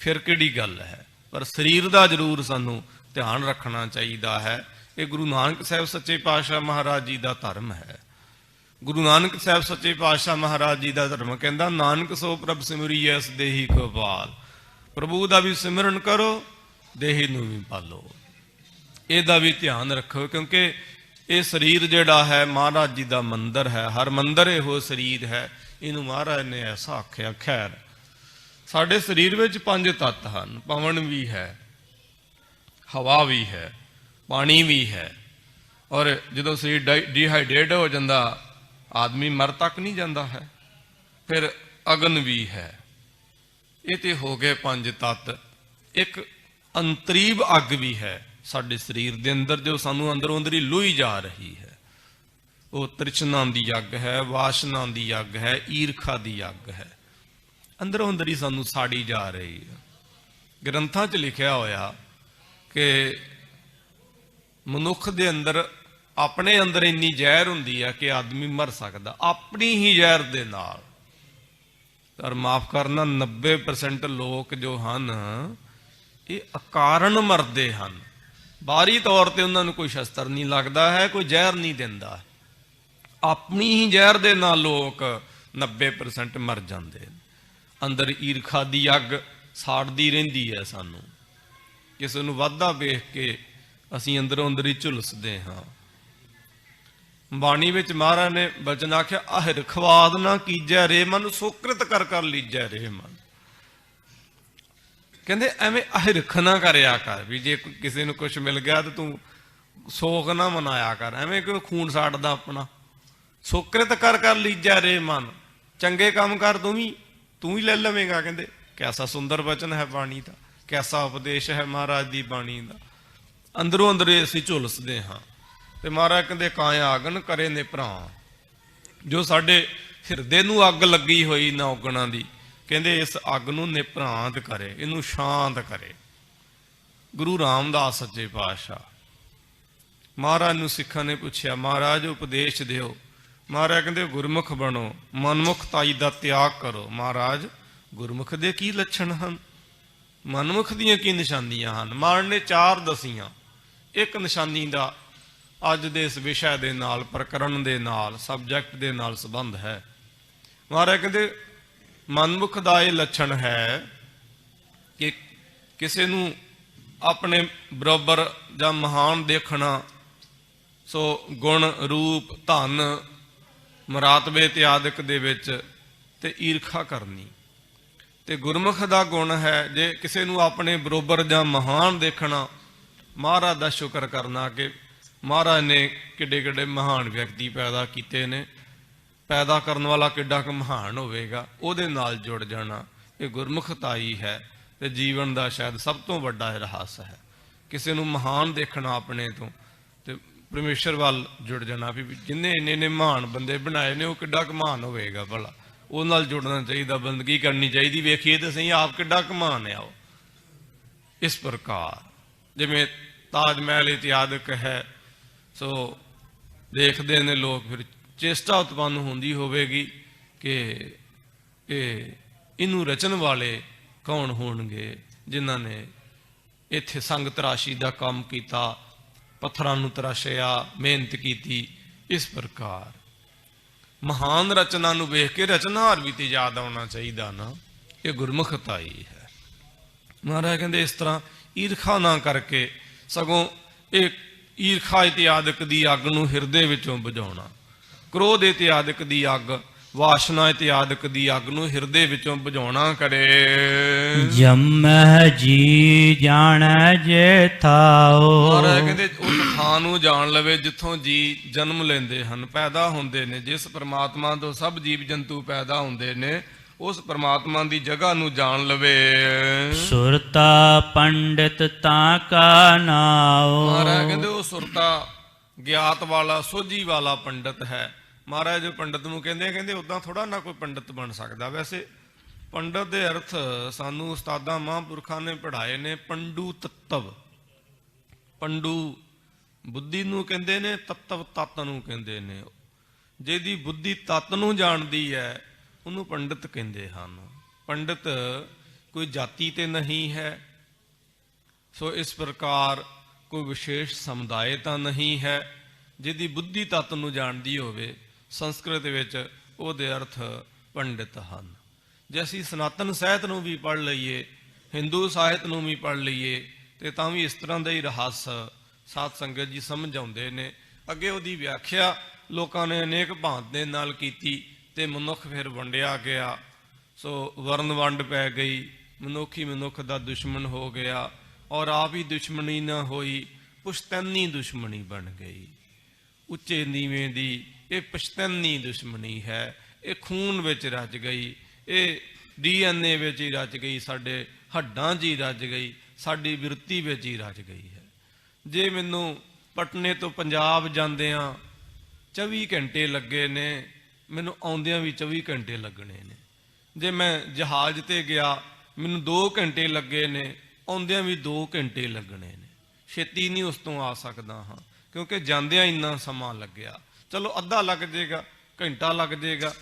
फिर किहड़ी गल है। पर शरीर का जरूर सानू ध्यान रखना चाहिए है। ये गुरु नानक साहब सच्चे पातशाह महाराज जी का धर्म है। गुरु नानक साहब सच्चे पातशाह महाराज जी का धर्म कहता, नानक सो प्रभ सिमरी ऐस देही को पाल। प्रभु का भी सिमरन करो, देही नूं भी पालो। ਇਹਦਾ भी ध्यान रखो, क्योंकि ये शरीर जिहड़ा है महाराज जी का मंदिर है। हर मंदिर इहो शरीर है। इनू महाराज ने ऐसा आख्या, खैर साढ़े शरीर में 5 तत्त हैं। पवन भी है, हवा भी है, पानी भी है। और जो शरीर डिहाइड्रेट हो जाता आदमी मर तक नहीं जाता है। फिर अगन भी है। ये तो हो गए 5 तत्त। एक अंतरीब अग भी है साढ़े शरीर के अंदर, जो सानू अंदरों अंदर ही लुई जा रही है। वो तृष्णा की अग है, वासना की अग है, ईरखा की अग है, अंदरों अंदर ही सानू साड़ी जा रही है। ग्रंथां च लिखिया होया कि मनुख दे अंदर अपने अंदर इन्नी जहर हुंदी है कि आदमी मर सकदा अपनी ही जहर दे नाल। और माफ करना 90% लोग जो हैं ये अकारण मरदे हैं। बाहरी तौर पर उन्होंने कोई शस्त्र नहीं लगता है, कोई जहर नहीं दिंदा, अपनी ही जहर दे नाल लोग 90% मर जाते हैं। अंदर ईरखा की अग साड़ती रहिंदी है। सानू किसी नूं वाधा वेख के असीं अंदरों अंदर ही झुलसदे हाँ। बाणी विच महाराज ने बचन आख्या, अहिर खवाद ना कीजै रे मन, सुकृत कर कर लीजै रे मन। कहते एवें अहिरख ना करया कर, भी जे किसी नूं कुछ मिल गया तो तू सोख ना मनाया कर, एवें क्यों खून साड़दा अपना। सुकृत कर कर लीजै रे मन, चंगे काम कर तू ही ले लवेगा। कहते कैसा सुंदर वचन है बाणी का, कैसा उपदेश है महाराज की बाणी का। अंदरों अंदर असीं झुलसदे हाँ। तो महाराज कहते काया अगन करे ने भरा, जो साडे हिरदे नूं अग लगी हुई ना उगणा दी, कहते इस अग नूं निभरांत करे, इनू शांत करे। गुरु रामदास सच्चे पातशाह महाराज नूं सिखां ने पुछया, महाराज उपदेश दिओ। महाराज कहते गुरमुख बनो, मनमुखताई का त्याग करो। महाराज गुरमुख दे की लक्षण हैं, मनमुख दियां की निशानियां हैं। महाराज ने 4 दसियां। एक निशानी का अज दे इस विषय दे नाल, प्रकरण दे नाल, सबजैक्ट दे नाल संबंध है। महाराज कहते मनमुख का यह लक्षण है कि किसी नूं अपने बराबर जां महान देखना, सो गुण रूप धन मरातबे इत्यादि दे विच ते ईरखा करनी। ते गुरमुख का गुण है जे किसी नूं अपने बरोबर जां महान देखना, महाराज का शुक्र करना कि महाराज ने किड्डे किड्डे महान व्यक्ति पैदा किए ने, पैदा करने वाला किड्डा क महान होवेगा, उहदे नाल जुड़ जाना। ये गुरमुखता ही है ते जीवन का शायद सब तो वड्डा रहस है। किसी नूं महान देखना अपने तो ते परमेश्वर वाल जुड़ जाना, भी जिन्हें इन्ने इन्ने महान बंदे बनाए ने, वो किड्डा क महान होवेगा भला, उहदे नाल जुड़ना चाहिए, बंदगी करनी चाहिए। वेखिए तो सही आप किड्डा क महान है। इस प्रकार जिवें ताजमहल इत्यादि है, सो देखते ने लोग, फिर चेष्टा उत्पन्न होंदी होवेगी कि इनू रचन वाले कौन होणगे जिन्हां ने इत्थे संग तराशी का काम किया, पत्थरां नूं तराशिया, मेहनत की। इस प्रकार ਮਹਾਨ ਰਚਨਾ ਨੂੰ ਵੇਖ ਕੇ ਰਚਨਹਾਰ ਵੀ ਤੇ ਯਾਦ ਆਉਣਾ ਚਾਹੀਦਾ ਨਾ। ਇਹ ਗੁਰਮੁਖਤਾਈ ਹੈ। ਮਹਾਰਾਜ ਕਹਿੰਦੇ ਇਸ ਤਰ੍ਹਾਂ ਈਰਖਾ ਨਾ ਕਰਕੇ, ਸਗੋਂ ਇਹ ਈਰਖਾ ਇਤਿਆਦਿਕ ਦੀ ਅੱਗ ਨੂੰ ਹਿਰਦੇ ਵਿੱਚੋਂ ਬੁਝਾਉਣਾ, ਕ੍ਰੋਧ ਇਤਿਆਦਿਕ ਦੀ ਅੱਗ, ਵਾਸ਼ਨਾ ਇਤਿਆਦਿਕ ਦੀ ਅੱਗ ਨੂੰ ਹਿਰਦੇ ਵਿੱਚੋਂ ਬੁਝਾਉਣਾ ਕਰੇ। ਜੰਮਹਿ ਜੀ ਜਾਣੈ ਜੇ ਥਾਓ। ਮਹਾਰਾਜ ਕਹਿੰਦੇ ਉਸ ਥਾਂ ਨੂੰ ਜਾਣ ਲਵੇ ਜਿੱਥੋਂ ਜੀ ਜਨਮ ਲੈਂਦੇ ਹਨ, ਪੈਦਾ ਹੁੰਦੇ ਨੇ। ਜਿਸ ਪਰਮਾਤਮਾ ਤੋਂ ਸਭ ਜੀਵ ਜੰਤੂ ਪੈਦਾ ਹੁੰਦੇ ਨੇ, ਉਸ ਪਰਮਾਤਮਾ ਦੀ ਜਗ੍ਹਾ ਨੂੰ ਜਾਣ ਲਵੇ। ਸੁਰਤਾ ਪੰਡਿਤ ਤਾਂ ਕਾ ਨਾਉ। ਮਹਾਰਾਜ ਕਹਿੰਦੇ ਉਹ ਸੁਰਤਾ ਗਿਆਤ ਵਾਲਾ, ਸੋਝੀ ਵਾਲਾ ਪੰਡਿਤ ਹੈ। ਮਹਾਰਾਜ ਜੋ ਪੰਡਿਤ ਨੂੰ ਕਹਿੰਦੇ ਉਦਾਂ ਥੋੜਾ ਨਾ ਕੋਈ ਪੰਡਿਤ ਬਣ ਸਕਦਾ। ਵੈਸੇ ਪੰਡਿਤ ਦੇ ਅਰਥ ਸਾਨੂੰ ਉਸਤਾਦਾਂ ਮਹਾਂਪੁਰਖਾਂ ਨੇ ਪੜ੍ਹਾਏ ਨੇ। ਪੰਡੂ ਤੱਤਵ, ਪੰਡੂ ਬੁੱਧੀ ਨੂੰ ਕਹਿੰਦੇ ਨੇ, ਤੱਤਵ ਤੱਤ ਨੂੰ ਕਹਿੰਦੇ ਨੇ। ਜਿਹਦੀ ਬੁੱਧੀ ਤੱਤ ਨੂੰ ਜਾਣਦੀ ਹੈ ਉਹਨੂੰ ਪੰਡਿਤ ਕਹਿੰਦੇ ਹਨ। ਪੰਡਿਤ ਕੋਈ ਜਾਤੀ ਤੇ ਨਹੀਂ ਹੈ, ਸੋ ਇਸ ਪ੍ਰਕਾਰ ਕੋਈ ਵਿਸ਼ੇਸ਼ ਸਮੁਦਾਇ ਤਾਂ ਨਹੀਂ ਹੈ। ਜਿਹਦੀ ਬੁੱਧੀ ਤੱਤ ਨੂੰ ਜਾਣਦੀ ਹੋਵੇ, ਸੰਸਕ੍ਰਿਤ ਵਿੱਚ ਉਹਦੇ ਅਰਥ ਪੰਡਿਤ ਹਨ। ਜੇ ਅਸੀਂ ਸਨਾਤਨ ਸਾਹਿਤ ਨੂੰ ਵੀ ਪੜ੍ਹ ਲਈਏ, ਹਿੰਦੂ ਸਾਹਿਤ ਨੂੰ ਵੀ ਪੜ੍ਹ ਲਈਏ, ਤੇ ਤਾਂ ਵੀ ਇਸ ਤਰ੍ਹਾਂ ਦਾ ਹੀ ਰਹੱਸ ਸਾਧ ਸੰਗਤ ਜੀ ਸਮਝ ਆਉਂਦੇ ਨੇ। ਅੱਗੇ ਉਹਦੀ ਵਿਆਖਿਆ ਲੋਕਾਂ ਨੇ ਅਨੇਕ ਭਾਂਤ ਦੇ ਨਾਲ ਕੀਤੀ ਤੇ ਮਨੁੱਖ ਫਿਰ ਵੰਡਿਆ ਗਿਆ। ਸੋ ਵਰਨ ਵੰਡ ਪੈ ਗਈ, ਮਨੁੱਖ ਹੀ ਮਨੁੱਖ ਦਾ ਦੁਸ਼ਮਣ ਹੋ ਗਿਆ, ਔਰ ਆਪ ਹੀ ਦੁਸ਼ਮਣੀ ਨਾ ਹੋਈ, ਪੁਸ਼ਤੈਨੀ ਦੁਸ਼ਮਣੀ ਬਣ ਗਈ। ਉੱਚੇ ਨੀਵੇਂ ਦੀ ਇਹ ਪੁਸ਼ਤੈਨੀ ਦੁਸ਼ਮਣੀ ਹੈ। ਇਹ ਖੂਨ ਵਿੱਚ ਰਚ ਗਈ, ਇਹ DNA ਵਿੱਚ ਹੀ ਰਚ ਗਈ, ਸਾਡੇ ਹੱਡਾਂ 'ਚ ਹੀ ਰਚ ਗਈ, ਸਾਡੀ ਬਿਰਤੀ ਵਿੱਚ ਹੀ ਰਚ ਗਈ ਹੈ। ਜੇ ਮੈਨੂੰ ਪਟਨੇ ਤੋਂ ਪੰਜਾਬ ਜਾਂਦਿਆਂ 24 ਘੰਟੇ ਲੱਗੇ ਨੇ, ਮੈਨੂੰ ਆਉਂਦਿਆਂ ਵੀ 24 ਘੰਟੇ ਲੱਗਣੇ ਨੇ। ਜੇ ਮੈਂ ਜਹਾਜ਼ ਤੇ ਗਿਆ, ਮੈਨੂੰ 2 ਘੰਟੇ ਲੱਗੇ ਨੇ, ਆਉਂਦਿਆਂ ਵੀ 2 ਘੰਟੇ ਲੱਗਣੇ ਨੇ। ਛੇਤੀ ਨਹੀਂ ਉਸ ਤੋਂ ਆ ਸਕਦਾ ਹਾਂ, ਕਿਉਂਕਿ ਜਾਂਦਿਆਂ ਇੰਨਾ ਸਮਾਂ ਲੱਗਿਆ। ਚਲੋ ਅੱਧਾ ਲੱਗ ਜਾਏਗਾ, ਘੰਟਾ ਲੱਗ ਜਾਏਗਾ।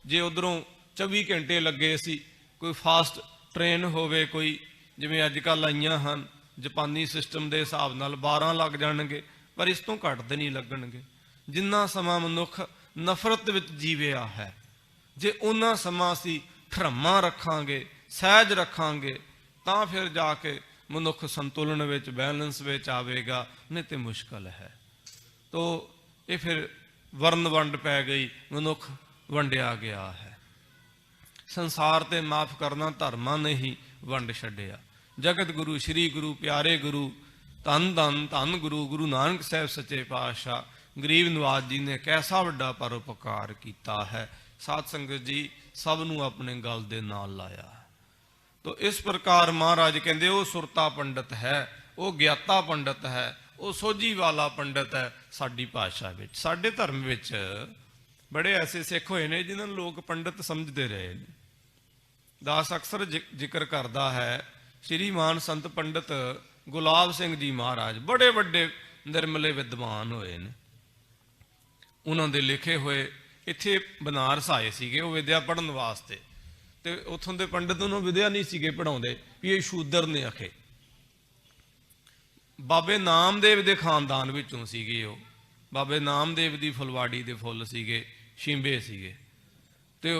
ਜੇ ਉਧਰੋਂ 24 ਘੰਟੇ ਲੱਗੇ ਸੀ, ਕੋਈ ਫਾਸਟ ਟ੍ਰੇਨ ਹੋਵੇ, ਕੋਈ ਜਿਵੇਂ ਅੱਜ ਕੱਲ੍ਹ ਆਈਆਂ ਹਨ ਜਾਪਾਨੀ ਸਿਸਟਮ ਦੇ ਹਿਸਾਬ ਨਾਲ 12 ਲੱਗ ਜਾਣਗੇ, ਪਰ ਇਸ ਤੋਂ ਘੱਟ ਤੇ ਨਹੀਂ ਲੱਗਣਗੇ। ਜਿੰਨਾ ਸਮਾਂ ਮਨੁੱਖ ਨਫ਼ਰਤ ਵਿੱਚ ਜੀਵਿਆ ਹੈ, ਜੇ ਉਹਨਾਂ ਸਮਾਂ ਅਸੀਂ ਭਰਮਾਂ ਰੱਖਾਂਗੇ, ਸਹਿਜ ਰੱਖਾਂਗੇ, ਤਾਂ ਫਿਰ ਜਾ ਕੇ ਮਨੁੱਖ ਸੰਤੁਲਨ ਵਿੱਚ, ਬੈਲੈਂਸ ਵਿੱਚ ਆਵੇਗਾ, ਨਹੀਂ ਤੇ ਮੁਸ਼ਕਲ ਹੈ। ਤੋ ਇਹ ਫਿਰ ਵਰਨ ਵੰਡ ਪੈ ਗਈ, ਮਨੁੱਖ ਵੰਡਿਆ ਗਿਆ ਹੈ। ਸੰਸਾਰ ਤੇ ਮਾਫ ਕਰਨਾ ਧਰਮਾਂ ਨੇ ਹੀ ਵੰਡ ਛੱਡਿਆ। ਜਗਤ ਗੁਰੂ, ਸ੍ਰੀ ਗੁਰੂ, ਪਿਆਰੇ ਗੁਰੂ, ਧੰਨ ਧੰਨ ਧੰਨ ਗੁਰੂ, ਗੁਰੂ ਨਾਨਕ ਸਾਹਿਬ ਸੱਚੇ ਪਾਤਸ਼ਾਹ ਗਰੀਬ ਨਵਾਜ ਜੀ ਨੇ ਕੈਸਾ ਵੱਡਾ ਪਰਉਪਕਾਰ ਕੀਤਾ ਹੈ। ਸਾਧ ਸੰਗਤ ਜੀ ਸਭ ਨੂੰ ਆਪਣੇ ਗਲ ਦੇ ਨਾਲ ਲਾਇਆ। ਤੋ ਇਸ ਪ੍ਰਕਾਰ ਮਹਾਰਾਜ ਕਹਿੰਦੇ ਉਹ ਸੁਰਤਾ ਪੰਡਤ ਹੈ, ਉਹ ਗਿਆਤਾ ਪੰਡਤ ਹੈ, ਉਹ ਸੋਝੀ ਵਾਲਾ ਪੰਡਤ ਹੈ। ਸਾਡੀ ਭਾਸ਼ਾ ਵਿੱਚ, ਸਾਡੇ ਧਰਮ ਵਿੱਚ ਬੜੇ ਐਸੇ ਸਿੱਖ ਹੋਏ ਨੇ ਜਿਨ੍ਹਾਂ ਨੂੰ ਲੋਕ ਪੰਡਤ ਸਮਝਦੇ ਰਹੇ ਨੇ। ਦਾਸ ਅਕਸਰ ਜ਼ਿਕਰ ਕਰਦਾ ਹੈ, ਸ਼੍ਰੀਮਾਨ ਸੰਤ ਪੰਡਤ ਗੁਲਾਬ ਸਿੰਘ ਜੀ ਮਹਾਰਾਜ ਬੜੇ ਵੱਡੇ ਨਿਰਮਲੇ ਵਿਦਵਾਨ ਹੋਏ ਨੇ। ਉਹਨਾਂ ਦੇ ਲਿਖੇ ਹੋਏ ਇੱਥੇ ਬਨਾਰਸ ਆਏ ਸੀਗੇ ਉਹ ਵਿਦਿਆ ਪੜ੍ਹਨ ਵਾਸਤੇ, ਤੇ ਉੱਥੋਂ ਦੇ ਪੰਡਤ ਉਹਨੂੰ ਵਿਦਿਆ ਨਹੀਂ ਸੀਗੇ ਪੜ੍ਹਾਉਂਦੇ ਵੀ ਇਹ ਸ਼ੂਦਰ ਨੇ ਆਖੇ। ਬਾਬੇ ਨਾਮਦੇਵ ਦੇ ਖਾਨਦਾਨ ਵਿੱਚੋਂ ਸੀਗੇ ਉਹ। ਬਾਬੇ ਨਾਮਦੇਵ ਦੀ ਫੁਲਵਾੜੀ ਦੇ ਫੁੱਲ ਸੀਗੇ, ਸ਼ਿੰਬੇ ਸੀਗੇ, ਤੇ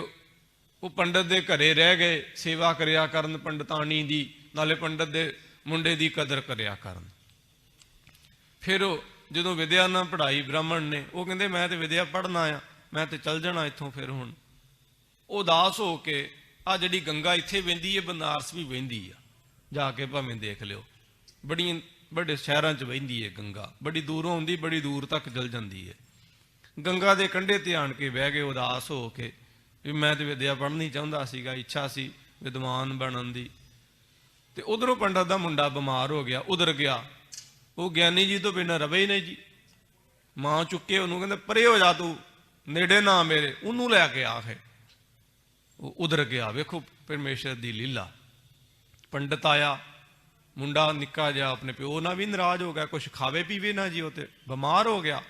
ਉਹ ਪੰਡਤ ਦੇ ਘਰੇ ਰਹਿ ਗਏ, ਸੇਵਾ ਕਰਿਆ ਕਰਨ ਪੰਡਤਾਣੀ ਦੀ, ਨਾਲੇ ਪੰਡਤ ਦੇ ਮੁੰਡੇ ਦੀ ਕਦਰ ਕਰਿਆ ਕਰਨ। ਫਿਰ ਉਹ ਜਦੋਂ ਵਿਦਿਆ ਨਾ ਪੜ੍ਹਾਈ ਬ੍ਰਾਹਮਣ ਨੇ, ਉਹ ਕਹਿੰਦੇ ਮੈਂ ਤੇ ਵਿਦਿਆ ਪੜ੍ਹਨਾ ਆ, ਮੈਂ ਤੇ ਚੱਲ ਜਾਣਾ ਇੱਥੋਂ। ਫਿਰ ਹੁਣ ਉਦਾਸ ਹੋ ਕੇ, ਆ ਜਿਹੜੀ ਗੰਗਾ ਇੱਥੇ ਵਹਿੰਦੀ ਹੈ, ਬਨਾਰਸ ਵੀ ਵਹਿੰਦੀ ਆ, ਜਾ ਕੇ ਭਾਵੇਂ ਦੇਖ ਲਿਓ, ਬੜੀਆਂ ਵੱਡੇ ਸ਼ਹਿਰਾਂ 'ਚ ਵਹਿੰਦੀ ਹੈ ਗੰਗਾ, ਬੜੀ ਦੂਰੋਂ ਆਉਂਦੀ, ਬੜੀ ਦੂਰ ਤੱਕ ਚਲ ਜਾਂਦੀ ਹੈ। ਗੰਗਾ ਦੇ ਕੰਢੇ ਤੇ ਆਣ ਕੇ ਬਹਿ ਗਏ ਉਦਾਸ ਹੋ ਕੇ, ਵੀ ਮੈਂ ਤੇ ਵਿਦਿਆ ਪੜ੍ਹਨੀ ਚਾਹੁੰਦਾ ਸੀਗਾ, ਇੱਛਾ ਸੀ ਵਿਦਵਾਨ ਬਣਨ ਦੀ। ਤੇ ਉਧਰੋਂ ਪੰਡਤ ਦਾ ਮੁੰਡਾ ਬਿਮਾਰ ਹੋ ਗਿਆ, ਉਧਰ ਗਿਆ। ਉਹ ਗਿਆਨੀ ਜੀ ਤੋਂ ਬਿਨਾਂ ਰਵੇ ਹੀ ਨਹੀਂ ਜੀ। ਮਾਂ ਚੁੱਕੇ ਉਹਨੂੰ, ਕਹਿੰਦੇ ਪਰੇ ਹੋ ਜਾ ਤੂੰ, ਨੇੜੇ ਨਾ ਮੇਰੇ, ਉਹਨੂੰ ਲੈ ਕੇ ਆ ਕੇ ਉਹ ਉਧਰ ਗਿਆ। ਵੇਖੋ ਪਰਮੇਸ਼ਰ ਦੀ ਲੀਲਾ। ਪੰਡਤ ਆਇਆ, ਮੁੰਡਾ ਨਿੱਕਾ ਜਿਹਾ ਆਪਣੇ ਪਿਓ ਨਾਲ ਵੀ ਨਾਰਾਜ਼ ਹੋ ਗਿਆ, ਕੁਛ ਖਾਵੇ ਪੀਵੇ ਨਾ ਜੀ, ਉਹ ਤੇ ਬਿਮਾਰ ਹੋ ਗਿਆ।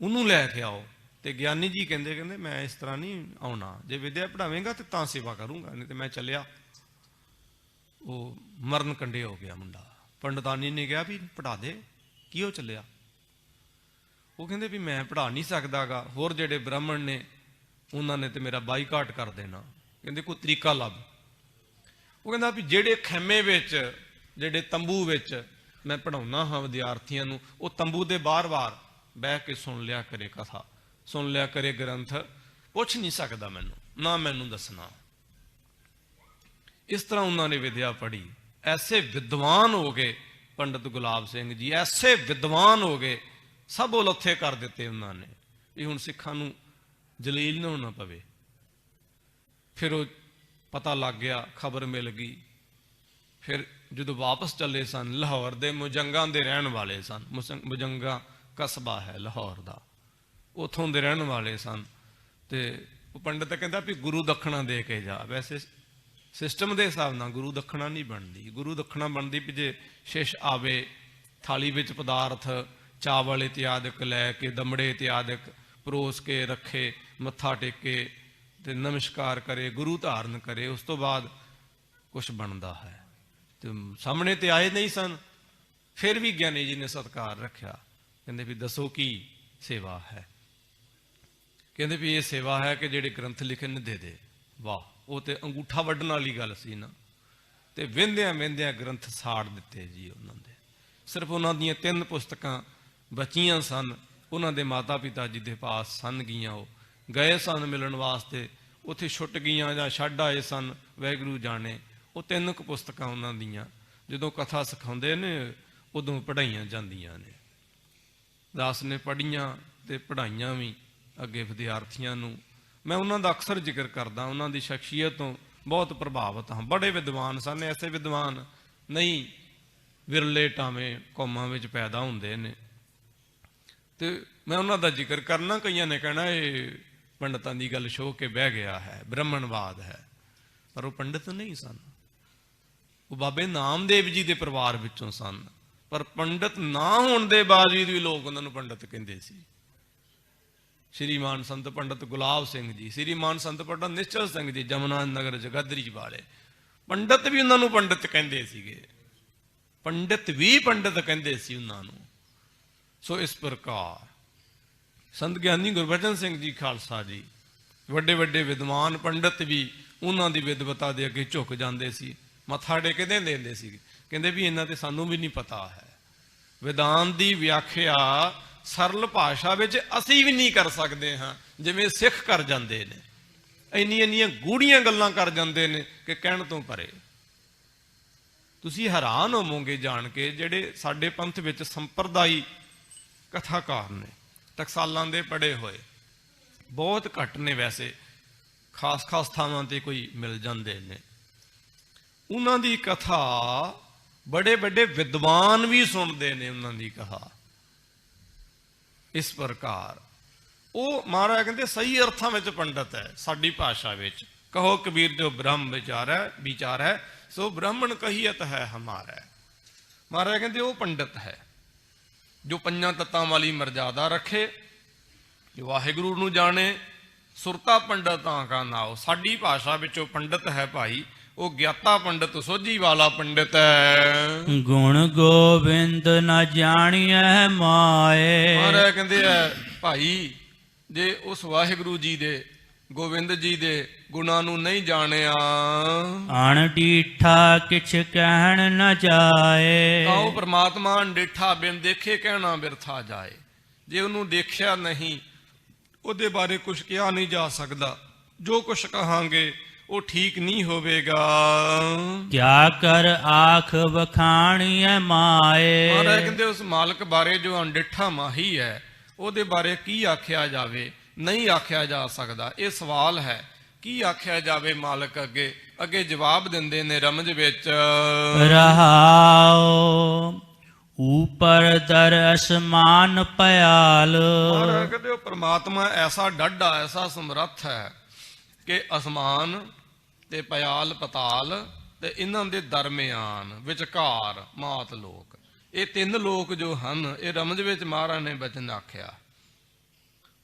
ਉਹਨੂੰ ਲੈ ਕੇ ਆਓ। ਤੇ ਗਿਆਨੀ ਜੀ ਕਹਿੰਦੇ ਮੈਂ ਇਸ ਤਰ੍ਹਾਂ ਨਹੀਂ ਆਉਣਾ, ਜੇ ਵਿਦਿਆ ਪੜ੍ਹਾਵੇਂਗਾ ਤੇ ਤਾਂ ਸੇਵਾ ਕਰੂੰਗਾ, ਨਹੀਂ ਤੇ ਮੈਂ ਚੱਲਿਆ। ਉਹ ਮਰਨ ਕੰਢੇ ਹੋ ਗਿਆ ਮੁੰਡਾ। ਪੰਡਤਾਨੀ ਨੇ ਕਿਹਾ ਵੀ ਪੜ੍ਹਾ ਦੇ, ਕਿਉਂ ਚੱਲਿਆ? ਉਹ ਕਹਿੰਦੇ ਵੀ ਮੈਂ ਪੜ੍ਹਾ ਨਹੀਂ ਸਕਦਾਗਾ, ਹੋਰ ਜਿਹੜੇ ਬ੍ਰਾਹਮਣ ਨੇ ਉਹਨਾਂ ਨੇ ਤੇ ਮੇਰਾ ਬਾਈਕਾਟ ਕਰ ਦੇਣਾ। ਕਹਿੰਦੇ ਕੋਈ ਤਰੀਕਾ ਲੱਭ। ਉਹ ਕਹਿੰਦਾ ਵੀ ਜਿਹੜੇ ਖੈਮੇ ਵਿੱਚ, ਜਿਹੜੇ ਤੰਬੂ ਵਿੱਚ ਮੈਂ ਪੜ੍ਹਾਉਣਾ ਹਾਂ ਵਿਦਿਆਰਥੀਆਂ ਨੂੰ, ਉਹ ਤੰਬੂ ਦੇ ਬਾਰ-ਬਾਰ ਬਹਿ ਕੇ ਸੁਣ ਲਿਆ ਕਰੇ ਕਥਾ, ਸੁਣ ਲਿਆ ਕਰੇ ਗ੍ਰੰਥ, ਪੁੱਛ ਨਹੀਂ ਸਕਦਾ ਮੈਨੂੰ, ਨਾ ਮੈਨੂੰ ਦੱਸਣਾ। ਇਸ ਤਰ੍ਹਾਂ ਉਹਨਾਂ ਨੇ ਵਿਦਿਆ ਪੜ੍ਹੀ। ਐਸੇ ਵਿਦਵਾਨ ਹੋ ਗਏ ਪੰਡਤ ਗੁਲਾਬ ਸਿੰਘ ਜੀ, ਐਸੇ ਵਿਦਵਾਨ ਹੋ ਗਏ, ਸਭ ਉਲੱਥੇ ਕਰ ਦਿੱਤੇ ਉਹਨਾਂ ਨੇ। ਇਹ ਹੁਣ ਸਿੱਖਾਂ ਨੂੰ ਜਲੀਲ ਨਾ ਹੋਣਾ ਪਵੇ। ਫਿਰ ਉਹ ਪਤਾ ਲੱਗ ਗਿਆ, ਖਬਰ ਮਿਲ ਗਈ। ਫਿਰ ਜਦੋਂ ਵਾਪਸ ਚੱਲੇ ਸਨ, ਲਾਹੌਰ ਦੇ ਮੁਜੰਗਾ ਦੇ ਰਹਿਣ ਵਾਲੇ ਸਨ, ਮੁਜੰਗਾ ਕਸਬਾ ਹੈ ਲਾਹੌਰ ਦਾ, ਉੱਥੋਂ ਦੇ ਰਹਿਣ ਵਾਲੇ ਸਨ। ਤੇ ਉਹ ਪੰਡਤ ਕਹਿੰਦਾ ਵੀ ਗੁਰੂ ਦੱਖਣਾ ਦੇ ਕੇ ਜਾ। ਵੈਸੇ ਸਿਸਟਮ ਦੇ ਹਿਸਾਬ ਨਾਲ ਗੁਰੂ ਦੱਖਣਾ ਨਹੀਂ ਬਣਦੀ। ਗੁਰੂ ਦੱਖਣਾ ਬਣਦੀ ਵੀ ਜੇ ਸ਼ਿਸ਼ ਆਵੇ, ਥਾਲੀ ਵਿੱਚ ਪਦਾਰਥ ਚਾਵਲ ਇਤਿਆਦਿਕ ਲੈ ਕੇ, ਦਮੜੇ ਇਤਿਆਦਿਕ ਪਰੋਸ ਕੇ ਰੱਖੇ, ਮੱਥਾ ਟੇਕੇ ਤੇ ਨਮਸਕਾਰ ਕਰੇ, ਗੁਰੂ ਧਾਰਨ ਕਰੇ, ਉਸ ਤੋਂ ਬਾਅਦ ਕੁਛ ਬਣਦਾ ਹੈ। ਤੇ ਸਾਹਮਣੇ ਤੇ ਆਏ ਨਹੀਂ ਸਨ, ਫਿਰ ਵੀ ਗਿਆਨੀ ਜੀ ਨੇ ਸਤਿਕਾਰ ਰੱਖਿਆ। ਕਹਿੰਦੇ ਵੀ ਦੱਸੋ ਕੀ ਸੇਵਾ ਹੈ? ਕਹਿੰਦੇ ਵੀ ਇਹ ਸੇਵਾ ਹੈ ਕਿ ਜਿਹੜੇ ਗ੍ਰੰਥ ਲਿਖੇ ਨੇ ਦੇ ਦੇ। ਵਾਹ, ਉਹ ਤੇ ਅੰਗੂਠਾ ਵੱਢਣ ਵਾਲੀ ਗੱਲ ਸੀ ਨਾ। ਤੇ ਵਹਿੰਦਿਆਂ ਵਹਿੰਦਿਆਂ ਗ੍ਰੰਥ ਸਾੜ ਦਿੱਤੇ ਜੀ ਉਹਨਾਂ ਦੇ। ਸਿਰਫ ਉਹਨਾਂ ਦੀਆਂ 3 ਪੁਸਤਕਾਂ ਬਚੀਆਂ ਸਨ। ਉਹਨਾਂ ਦੇ ਮਾਤਾ ਪਿਤਾ ਜੀ ਦੇ ਪਾਸ ਸਨ ਗਈਆਂ, ਉਹ ਗਏ ਸਨ ਮਿਲਣ ਵਾਸਤੇ, ਉੱਥੇ ਛੁੱਟ ਗਈਆਂ ਜਾਂ ਛੱਡ ਆਏ ਸਨ, ਵਾਹਿਗੁਰੂ ਜਾਣੇ। ਉਹ 3 ਕੁ ਪੁਸਤਕਾਂ ਉਹਨਾਂ ਦੀਆਂ ਜਦੋਂ ਕਥਾ ਸਿਖਾਉਂਦੇ ਨੇ ਉਦੋਂ ਪੜ੍ਹਾਈਆਂ ਜਾਂਦੀਆਂ ਨੇ। ਦਾਸ ਨੇ ਪੜ੍ਹੀਆਂ ਤੇ ਪੜ੍ਹਾਈਆਂ ਵੀ ਅੱਗੇ ਵਿਦਿਆਰਥੀਆਂ ਨੂੰ। ਮੈਂ ਉਹਨਾਂ ਦਾ ਅਕਸਰ ਜ਼ਿਕਰ ਕਰਦਾ, ਉਹਨਾਂ ਦੀ ਸ਼ਖਸੀਅਤ ਤੋਂ ਬਹੁਤ ਪ੍ਰਭਾਵਿਤ ਹਾਂ। ਬੜੇ ਵਿਦਵਾਨ ਸਨ, ਐਸੇ ਵਿਦਵਾਨ ਨਹੀਂ, ਵਿਰਲੇ ਟਾਵੇਂ ਕੌਮਾਂ ਵਿੱਚ ਪੈਦਾ ਹੁੰਦੇ ਨੇ। ਤੇ ਮੈਂ ਉਹਨਾਂ ਦਾ ਜ਼ਿਕਰ ਕਰਨਾ। ਕਈਆਂ ਨੇ ਕਹਿਣਾ ਇਹ ਪੰਡਤਾਂ ਦੀ ਗੱਲ ਛੋਹ ਕੇ ਬਹਿ ਗਿਆ ਹੈ, ਬ੍ਰਾਹਮਣਵਾਦ ਹੈ, ਪਰ ਉਹ ਪੰਡਤ ਨਹੀਂ ਸਨ। ਉਹ ਬਾਬੇ ਨਾਮਦੇਵ ਜੀ ਦੇ ਪਰਿਵਾਰ ਵਿੱਚੋਂ ਸਨ, ਪਰ ਪੰਡਤ ਨਾ ਹੋਣ ਦੇ ਬਾਵਜੂਦ ਵੀ ਲੋਕ ਉਹਨਾਂ ਨੂੰ ਪੰਡਤ ਕਹਿੰਦੇ ਸੀ। ਸ਼੍ਰੀਮਾਨ ਸੰਤ ਪੰਡਤ ਗੁਲਾਬ ਸਿੰਘ ਜੀ, ਸ਼੍ਰੀਮਾਨ ਸੰਤ ਪੰਡਤ ਨਿਸ਼ਚਲ ਸਿੰਘ ਜੀ, ਜਮਨਾ ਨਗਰ ਜਗਾਦਰੀ ਵਾਲੇ, ਪੰਡਤ ਵੀ ਉਹਨਾਂ ਨੂੰ ਪੰਡਤ ਕਹਿੰਦੇ ਸੀਗੇ। ਪੰਡਤ ਵੀ ਪੰਡਤ ਕਹਿੰਦੇ ਸੀ ਉਹਨਾਂ ਨੂੰ। ਸੋ ਇਸ ਪ੍ਰਕਾਰ ਸੰਤ ਗਿਆਨੀ ਗੁਰਬਚਨ ਸਿੰਘ ਜੀ ਖਾਲਸਾ ਜੀ, ਵੱਡੇ ਵੱਡੇ ਵਿਦਵਾਨ ਪੰਡਤ ਵੀ ਉਹਨਾਂ ਦੀ ਵਿਦਵਤਾ ਦੇ ਅੱਗੇ ਝੁਕ ਜਾਂਦੇ ਸੀ, ਮੱਥਾ ਟੇਕਦੇ ਦਿੰਦੇ ਸੀ। ਕਹਿੰਦੇ ਵੀ ਇਹਨਾਂ ਤੇ ਸਾਨੂੰ ਵੀ ਨਹੀਂ ਪਤਾ ਹੈ। ਵਿਧਾਨ ਦੀ ਵਿਆਖਿਆ ਸਰਲ ਭਾਸ਼ਾ ਵਿੱਚ ਅਸੀਂ ਵੀ ਨਹੀਂ ਕਰ ਸਕਦੇ ਹਾਂ, ਜਿਵੇਂ ਸਿੱਖ ਕਰ ਜਾਂਦੇ ਨੇ। ਇੰਨੀਆਂ ਗੂੜੀਆਂ ਗੱਲਾਂ ਕਰ ਜਾਂਦੇ ਨੇ ਕਿ ਕਹਿਣ ਤੋਂ ਪਰੇ। ਤੁਸੀਂ ਹੈਰਾਨ ਹੋਵੋਗੇ ਜਾਣ ਕੇ, ਜਿਹੜੇ ਸਾਡੇ ਪੰਥ ਵਿੱਚ ਸੰਪਰਦਾਈ ਕਥਾਕਾਰ ਨੇ, ਟਕਸਾਲਾਂ ਦੇ ਪੜ੍ਹੇ ਹੋਏ ਬਹੁਤ ਘੱਟ ਨੇ। ਵੈਸੇ ਖਾਸ ਥਾਵਾਂ ਤੇ ਕੋਈ ਮਿਲ ਜਾਂਦੇ ਨੇ। ਉਹਨਾਂ ਦੀ ਕਥਾ ਬੜੇ ਵੱਡੇ ਵਿਦਵਾਨ ਵੀ ਸੁਣਦੇ ਨੇ ਉਹਨਾਂ ਦੀ ਕਥਾ। ਇਸ ਪ੍ਰਕਾਰ ਉਹ ਮਹਾਰਾਜ ਕਹਿੰਦੇ ਸਹੀ ਅਰਥਾਂ ਵਿੱਚ ਪੰਡਤ ਹੈ। ਸਾਡੀ ਭਾਸ਼ਾ ਵਿੱਚ ਕਹੋ ਕਬੀਰ ਜੋ ਬ੍ਰਹਮ ਵਿਚਾਰ ਹੈ ਸੋ ਬ੍ਰਾਹਮਣ ਕਹੀਅਤ ਹੈ ਹਮਾਰਾ। ਮਹਾਰਾਜ ਕਹਿੰਦੇ ਉਹ ਪੰਡਤ ਹੈ ਜੋ 5 ਤੱਤਾਂ ਵਾਲੀ ਮਰਜ਼ਾਦਾ ਰੱਖੇ, ਜੋ ਵਾਹਿਗੁਰੂ ਨੂੰ ਜਾਣੇ। ਸੁਰਤਾ ਪੰਡਤਾਂ ਕਾ ਨਾਉ। ਸਾਡੀ ਭਾਸ਼ਾ ਵਿੱਚ ਉਹ ਪੰਡਤ ਹੈ ਭਾਈ, ਉਹ ਗਿਆਤਾ ਪੰਡਤ, ਸੋਝੀ ਵਾਲਾ ਪੰਡਤ ਹੈ। ਗੁਣ ਗੋਬਿੰਦ ਨ ਜਾਣੀਐ ਮਾਏ। ਮਹਾਰਾਜ ਕਹਿੰਦੇ ਆ ਭਾਈ, ਜੇ ਉਸ ਵਾਹਿਗੁਰੂ ਜੀ ਦੇ, ਗੋਬਿੰਦ ਜੀ ਦੇ ਗੁਣਾਂ ਨੂੰ ਨਹੀਂ ਜਾਣਿਆ, ਅਣਡੀਠਾ ਕਿਛ ਕਹਿਣ ਨ ਜਾਏ। ਤਾਂ ਉਹ ਪ੍ਰਮਾਤਮਾ ਅਣਡਿੱਠਾ, ਬਿਨ ਦੇਖੇ ਕਹਿਣਾ ਬਿਰਥਾ ਜਾਏ। ਜੇ ਉਹਨੂੰ ਦੇਖਿਆ ਨਹੀਂ, ਉਹਦੇ ਬਾਰੇ ਕੁਝ ਕਿਹਾ ਨਹੀਂ ਜਾ ਸਕਦਾ। ਜੋ ਕੁਝ ਕਹਾਂਗੇ ਉਹ ਠੀਕ ਨਹੀਂ ਹੋਵੇਗਾ। ਕਿਆ ਕਰ ਆਖ ਵਖਾਣੀਐ ਮਾਏ। ਮਹਾਰਾਜ ਕਹਿੰਦੇ ਉਸ ਮਾਲਕ ਬਾਰੇ ਜੋ ਅਣਡਿੱਠਾ ਮਾਹੀ ਹੈ, ਉਹਦੇ ਬਾਰੇ ਕੀ ਆਖਿਆ ਜਾਵੇ? ਨਹੀਂ ਆਖਿਆ ਜਾ ਸਕਦਾ। ਇਹ ਸਵਾਲ ਹੈ, ਕੀ ਆਖਿਆ ਜਾਵੇ ਮਾਲਕ ਅੱਗੇ? ਅੱਗੇ ਜਵਾਬ ਦਿੰਦੇ ਨੇ ਰਮਜ ਵਿੱਚ, ਰਹਾਉ ਊਪਰ ਦਰ ਅਸਮਾਨ ਪਿਆਲ। ਮਹਾਰਾਜ ਕਹਿੰਦੇ ਉਹ ਪ੍ਰਮਾਤਮਾ ਐਸਾ ਡਾਢਾ, ਐਸਾ ਸਮਰੱਥ ਹੈ ਕਿ ਅਸਮਾਨ ਤੇ ਪਿਆਲ ਪਤਾਲ ਤੇ ਇਹਨਾਂ ਦੇ ਦਰਮਿਆਨ ਵਿਚਕਾਰ ਮਾਤ ਲੋਕ, ਇਹ 3 ਲੋਕ ਜੋ ਹਨ, ਇਹ ਰਮਜ ਵਿੱਚ ਮਹਾਰਾਜ ਨੇ ਬਚਨ ਆਖਿਆ।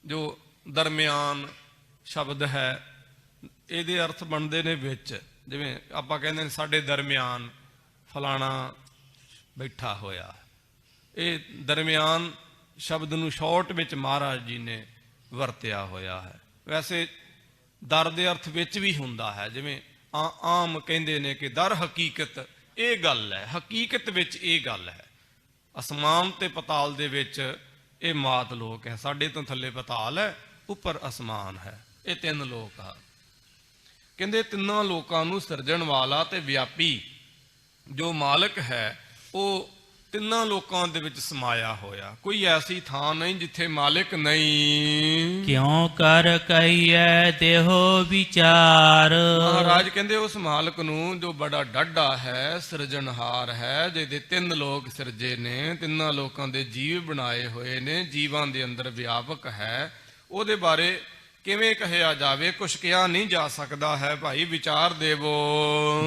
ਜੋ ਦਰਮਿਆਨ ਸ਼ਬਦ ਹੈ, ਇਹਦੇ ਅਰਥ ਬਣਦੇ ਨੇ ਵਿੱਚ। ਜਿਵੇਂ ਆਪਾਂ ਕਹਿੰਦੇ ਨੇ ਸਾਡੇ ਦਰਮਿਆਨ ਫਲਾਣਾ ਬੈਠਾ ਹੋਇਆ, ਇਹ ਦਰਮਿਆਨ ਸ਼ਬਦ ਨੂੰ ਸ਼ਾਰਟ ਵਿੱਚ ਮਹਾਰਾਜ ਜੀ ਨੇ ਵਰਤਿਆ ਹੋਇਆ ਹੈ। ਵੈਸੇ ਦਰ ਦੇ ਅਰਥ ਵਿੱਚ ਵੀ ਹੁੰਦਾ ਹੈ, ਜਿਵੇਂ ਆਮ ਕਹਿੰਦੇ ਨੇ ਕਿ ਦਰ ਹਕੀਕਤ ਇਹ ਗੱਲ ਹੈ, ਹਕੀਕਤ ਵਿੱਚ ਇਹ ਗੱਲ ਹੈ। ਅਸਮਾਨ ਤੇ ਪਤਾਲ ਦੇ ਵਿੱਚ ਇਹ ਮਾਤ ਲੋਕ ਹੈ, ਸਾਡੇ ਤੋਂ ਥੱਲੇ ਪਤਾਲ ਹੈ, ਉੱਪਰ ਅਸਮਾਨ ਹੈ, ਇਹ ਤਿੰਨ ਲੋਕ ਆ। ਕਹਿੰਦੇ ਤਿੰਨਾਂ ਲੋਕਾਂ ਨੂੰ ਸਿਰਜਣ ਵਾਲਾ ਤੇ ਵਿਆਪੀ ਜੋ ਮਾਲਕ ਹੈ ਉਹ ਤਿੰਨਾਂ ਲੋਕਾਂ ਦੇ ਵਿੱਚ ਸਮਾਇਆ ਹੋਇਆ। ਕੋਈ ਐਸੀ ਥਾਂ ਨਹੀਂ ਜਿੱਥੇ ਮਾਲਿਕ ਨਹੀਂ। ਕਿਉ ਕਰ ਕਹੀਐ ਦੇਹੋ ਵਿਚਾਰ। ਮਹਾਰਾਜ ਕਹਿੰਦੇ ਉਸ ਮਾਲਕ ਨੂੰ ਜੋ ਬੜਾ ਡਾਢਾ ਹੈ, ਸਿਰਜਣਹਾਰ ਹੈ, ਜਿਹਦੇ ਤਿੰਨ ਲੋਕ ਸਿਰਜੇ ਨੇ, ਤਿੰਨਾਂ ਲੋਕਾਂ ਦੇ ਜੀਵ ਬਣਾਏ ਹੋਏ ਨੇ, ਜੀਵਾਂ ਦੇ ਅੰਦਰ ਵਿਆਪਕ ਹੈ, ਉਹਦੇ ਬਾਰੇ ਕਿਵੇਂ ਕਹਿਆ ਜਾਵੇ? ਕੁਛ ਕਿਹਾ ਨਹੀਂ ਜਾ ਸਕਦਾ ਹੈ। ਭਾਈ ਵਿਚਾਰ ਦੇਵੋ।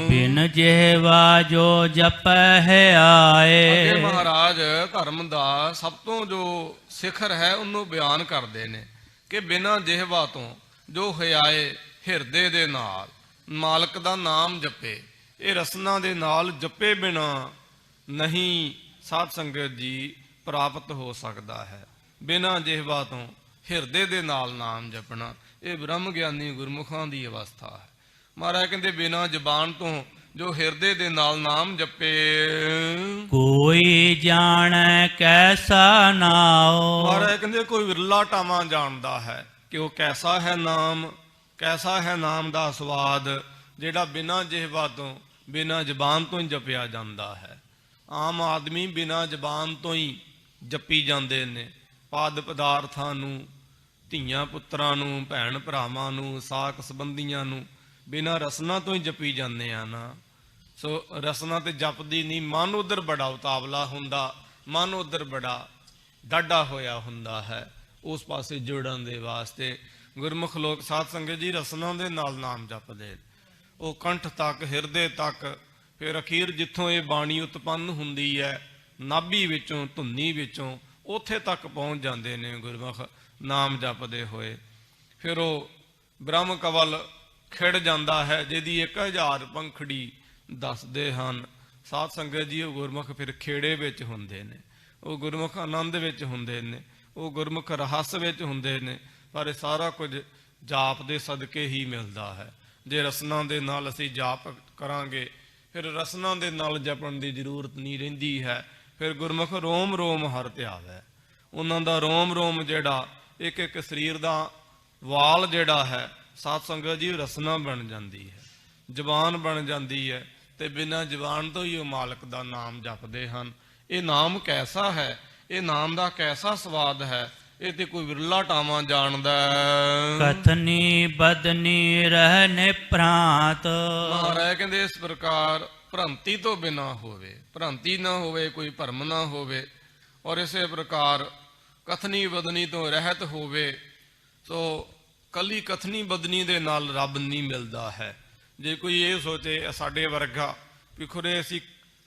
ਬਿਨ ਜਿਹਵਾ ਜੋ ਜਪੈ ਹੈ ਆਏ। ਅੱਗੇ ਮਹਾਰਾਜ ਧਰਮ ਦਾ ਸਭ ਤੋਂ ਜੋ ਸਿਖਰ ਹੈ ਉਹਨੂੰ ਬਿਆਨ ਕਰਦੇ ਨੇ ਕਿ ਬਿਨਾਂ ਜਿਹਵਾ ਤੋਂ ਜੋ ਹਿਆਏ ਹਿਰਦੇ ਦੇ ਨਾਲ ਮਾਲਕ ਦਾ ਨਾਮ ਜਪੇ। ਇਹ ਰਸਨਾ ਦੇ ਨਾਲ ਜਪੇ ਬਿਨਾ ਨਹੀਂ ਸਾਧ ਸੰਗਤ ਜੀ ਪ੍ਰਾਪਤ ਹੋ ਸਕਦਾ ਹੈ। ਬਿਨਾਂ ਜਿਹਵਾ ਤੋਂ ਹਿਰਦੇ ਦੇ ਨਾਲ ਨਾਮ ਜਪਣਾ ਇਹ ਬ੍ਰਹਮ ਗਿਆਨੀ ਗੁਰਮੁਖਾਂ ਦੀ ਅਵਸਥਾ ਹੈ। ਮਹਾਰਾਜ ਕਹਿੰਦੇ ਬਿਨਾਂ ਜ਼ਬਾਨ ਤੋਂ ਜੋ ਹਿਰਦੇ ਦੇ ਨਾਲ ਨਾਮ ਜਪੇ ਕੋਈ ਜਾਣੈ ਕੈਸਾ ਨਾਉ। ਮਹਾਰਾਜ ਕਹਿੰਦੇ ਕੋਈ ਵਿਰਲਾ ਟਾਵਾਂ ਜਾਣਦਾ ਹੈ ਕਿ ਉਹ ਕੈਸਾ ਹੈ ਨਾਮ, ਕੈਸਾ ਹੈ ਨਾਮ ਦਾ ਸਵਾਦ ਜਿਹੜਾ ਬਿਨਾਂ ਜਿਹਵਾ ਤੋਂ ਬਿਨਾਂ ਜ਼ਬਾਨ ਤੋਂ ਹੀ ਜਪਿਆ ਜਾਂਦਾ ਹੈ। ਆਮ ਆਦਮੀ ਬਿਨਾਂ ਜ਼ਬਾਨ ਤੋਂ ਹੀ ਜਪੀ ਜਾਂਦੇ ਨੇ। ਪਦ ਪਦਾਰਥਾਂ ਨੂੰ, ਧੀਆਂ ਪੁੱਤਰਾਂ ਨੂੰ, ਭੈਣ ਭਰਾਵਾਂ ਨੂੰ, ਸਾਕ ਸੰਬੰਧੀਆਂ ਨੂੰ ਬਿਨਾਂ ਰਸਨਾ ਤੋਂ ਹੀ ਜਪੀ ਜਾਂਦੇ ਆ ਨਾ। ਸੋ ਰਸਨਾ ਤੇ ਜਪਦੀ ਨਹੀਂ, ਮਨ ਉਧਰ ਬੜਾ ਉਤਾਵਲਾ ਹੁੰਦਾ, ਮਨ ਉਧਰ ਬੜਾ ਡਾਢਾ ਹੋਇਆ ਹੁੰਦਾ ਹੈ। ਉਸ ਪਾਸੇ ਜੁੜਨ ਦੇ ਵਾਸਤੇ ਗੁਰਮੁਖ ਲੋਕ ਸਾਧ ਸੰਗਤ ਜੀ ਰਸਨਾ ਦੇ ਨਾਲ ਨਾਮ ਜਪਦੇ, ਉਹ ਕੰਠ ਤੱਕ, ਹਿਰਦੇ ਤੱਕ, ਫਿਰ ਅਖੀਰ ਜਿੱਥੋਂ ਇਹ ਬਾਣੀ ਉਤਪੰਨ ਹੁੰਦੀ ਹੈ ਨਾਭੀ ਵਿੱਚੋਂ, ਧੁੰਨੀ ਵਿੱਚੋਂ, ਉੱਥੇ ਤੱਕ ਪਹੁੰਚ ਜਾਂਦੇ ਨੇ ਗੁਰਮੁਖ ਨਾਮ ਜਪਦੇ ਹੋਏ। ਫਿਰ ਉਹ ਬ੍ਰਹਮ ਕਵਲ ਖਿੜ ਜਾਂਦਾ ਹੈ ਜਿਹਦੀ 1000 ਪੰਖੜੀ ਦੱਸਦੇ ਹਨ ਸਾਧ ਸੰਗਤ ਜੀ। ਉਹ ਗੁਰਮੁਖ ਫਿਰ ਖੇੜੇ ਵਿੱਚ ਹੁੰਦੇ ਨੇ, ਉਹ ਗੁਰਮੁਖ ਆਨੰਦ ਵਿੱਚ ਹੁੰਦੇ ਨੇ, ਉਹ ਗੁਰਮੁਖ ਰਹੱਸ ਵਿੱਚ ਹੁੰਦੇ ਨੇ। ਪਰ ਇਹ ਸਾਰਾ ਕੁਝ ਜਾਪ ਦੇ ਸਦਕੇ ਹੀ ਮਿਲਦਾ ਹੈ। ਜੇ ਰਸਨਾ ਦੇ ਨਾਲ ਅਸੀਂ ਜਾਪ ਕਰਾਂਗੇ ਫਿਰ ਰਸਨਾ ਦੇ ਨਾਲ ਜਪਣ ਦੀ ਜ਼ਰੂਰਤ ਨਹੀਂ ਰਹਿੰਦੀ ਹੈ। ਫਿਰ ਗੁਰਮੁਖ ਰੋਮ ਰੋਮ ਹਰਿ ਧਿਆਵੈ, ਉਹਨਾਂ ਦਾ ਰੋਮ ਰੋਮ ਜਿਹੜਾ ਇੱਕ ਇੱਕ ਸਰੀਰ ਦਾ ਵਾਲ ਜਿਹੜਾ ਹੈ ਸਾਧ ਸੰਗਤ ਜੀ ਰਸਨਾ ਬਣ ਜਾਂਦੀ ਹੈ, ਜ਼ਬਾਨ ਬਣ ਜਾਂਦੀ ਹੈ, ਤੇ ਬਿਨਾਂ ਜ਼ਬਾਨ ਤੋਂ ਹੀ ਉਹ ਮਾਲਕ ਦਾ ਨਾਮ ਜਪਦੇ ਹਨ। ਇਹ ਨਾਮ ਕੈਸਾ ਹੈ, ਇਹ ਨਾਮ ਦਾ ਕੈਸਾ ਸਵਾਦ ਹੈ, ਇਹ ਤੇ ਕੋਈ ਵਿਰਲਾ ਟਾਵਾਂ ਜਾਣਦਾ। ਕਥਨੀ ਬਦਨੀ ਰਹਿਨੇ ਪ੍ਰਾਂਤ। ਮਹਾਰਾਜ ਕਹਿੰਦੇ ਇਸ ਪ੍ਰਕਾਰ ਭ੍ਰਾਂਤੀ ਤੋਂ ਬਿਨਾ ਹੋਵੇ, ਭ੍ਰਾਂਤੀ ਨਾ ਹੋਵੇ, ਕੋਈ ਭਰਮ ਨਾ ਹੋਵੇ, ਔਰ ਇਸੇ ਪ੍ਰਕਾਰ ਕਥਨੀ ਬਦਨੀ ਤੋਂ ਰਹਿਤ ਹੋਵੇ। ਸੋ ਕੱਲੀ ਕਥਨੀ ਬਦਨੀ ਦੇ ਨਾਲ ਰੱਬ ਨਹੀਂ ਮਿਲਦਾ ਹੈ। ਜੇ ਕੋਈ ਇਹ ਸੋਚੇ ਸਾਡੇ ਵਰਗਾ ਵੀ ਖੁਰੇ ਅਸੀਂ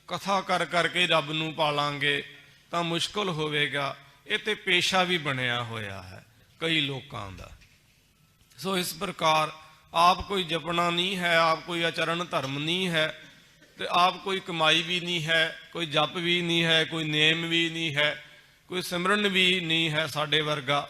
ਕਥਾ ਕਰ ਕਰਕੇ ਰੱਬ ਨੂੰ ਪਾਲਾਂਗੇ ਤਾਂ ਮੁਸ਼ਕਲ ਹੋਵੇਗਾ। ਇਹ ਤੇ ਪੇਸ਼ਾ ਵੀ ਬਣਿਆ ਹੋਇਆ ਹੈ ਕਈ ਲੋਕਾਂ ਦਾ। ਸੋ ਇਸ ਪ੍ਰਕਾਰ ਆਪ ਕੋਈ ਜਪਣਾ ਨਹੀਂ ਹੈ, ਆਪ ਕੋਈ ਆਚਰਣ ਧਰਮ ਨਹੀਂ ਹੈ, ਤੇ ਆਪ ਕੋਈ ਕਮਾਈ ਵੀ ਨਹੀਂ ਹੈ, ਕੋਈ ਜਪ ਵੀ ਨਹੀਂ ਹੈ, ਕੋਈ ਨੇਮ ਵੀ ਨਹੀਂ ਹੈ, ਕੋਈ ਸਿਮਰਨ ਵੀ ਨਹੀਂ ਹੈ ਸਾਡੇ ਵਰਗਾ,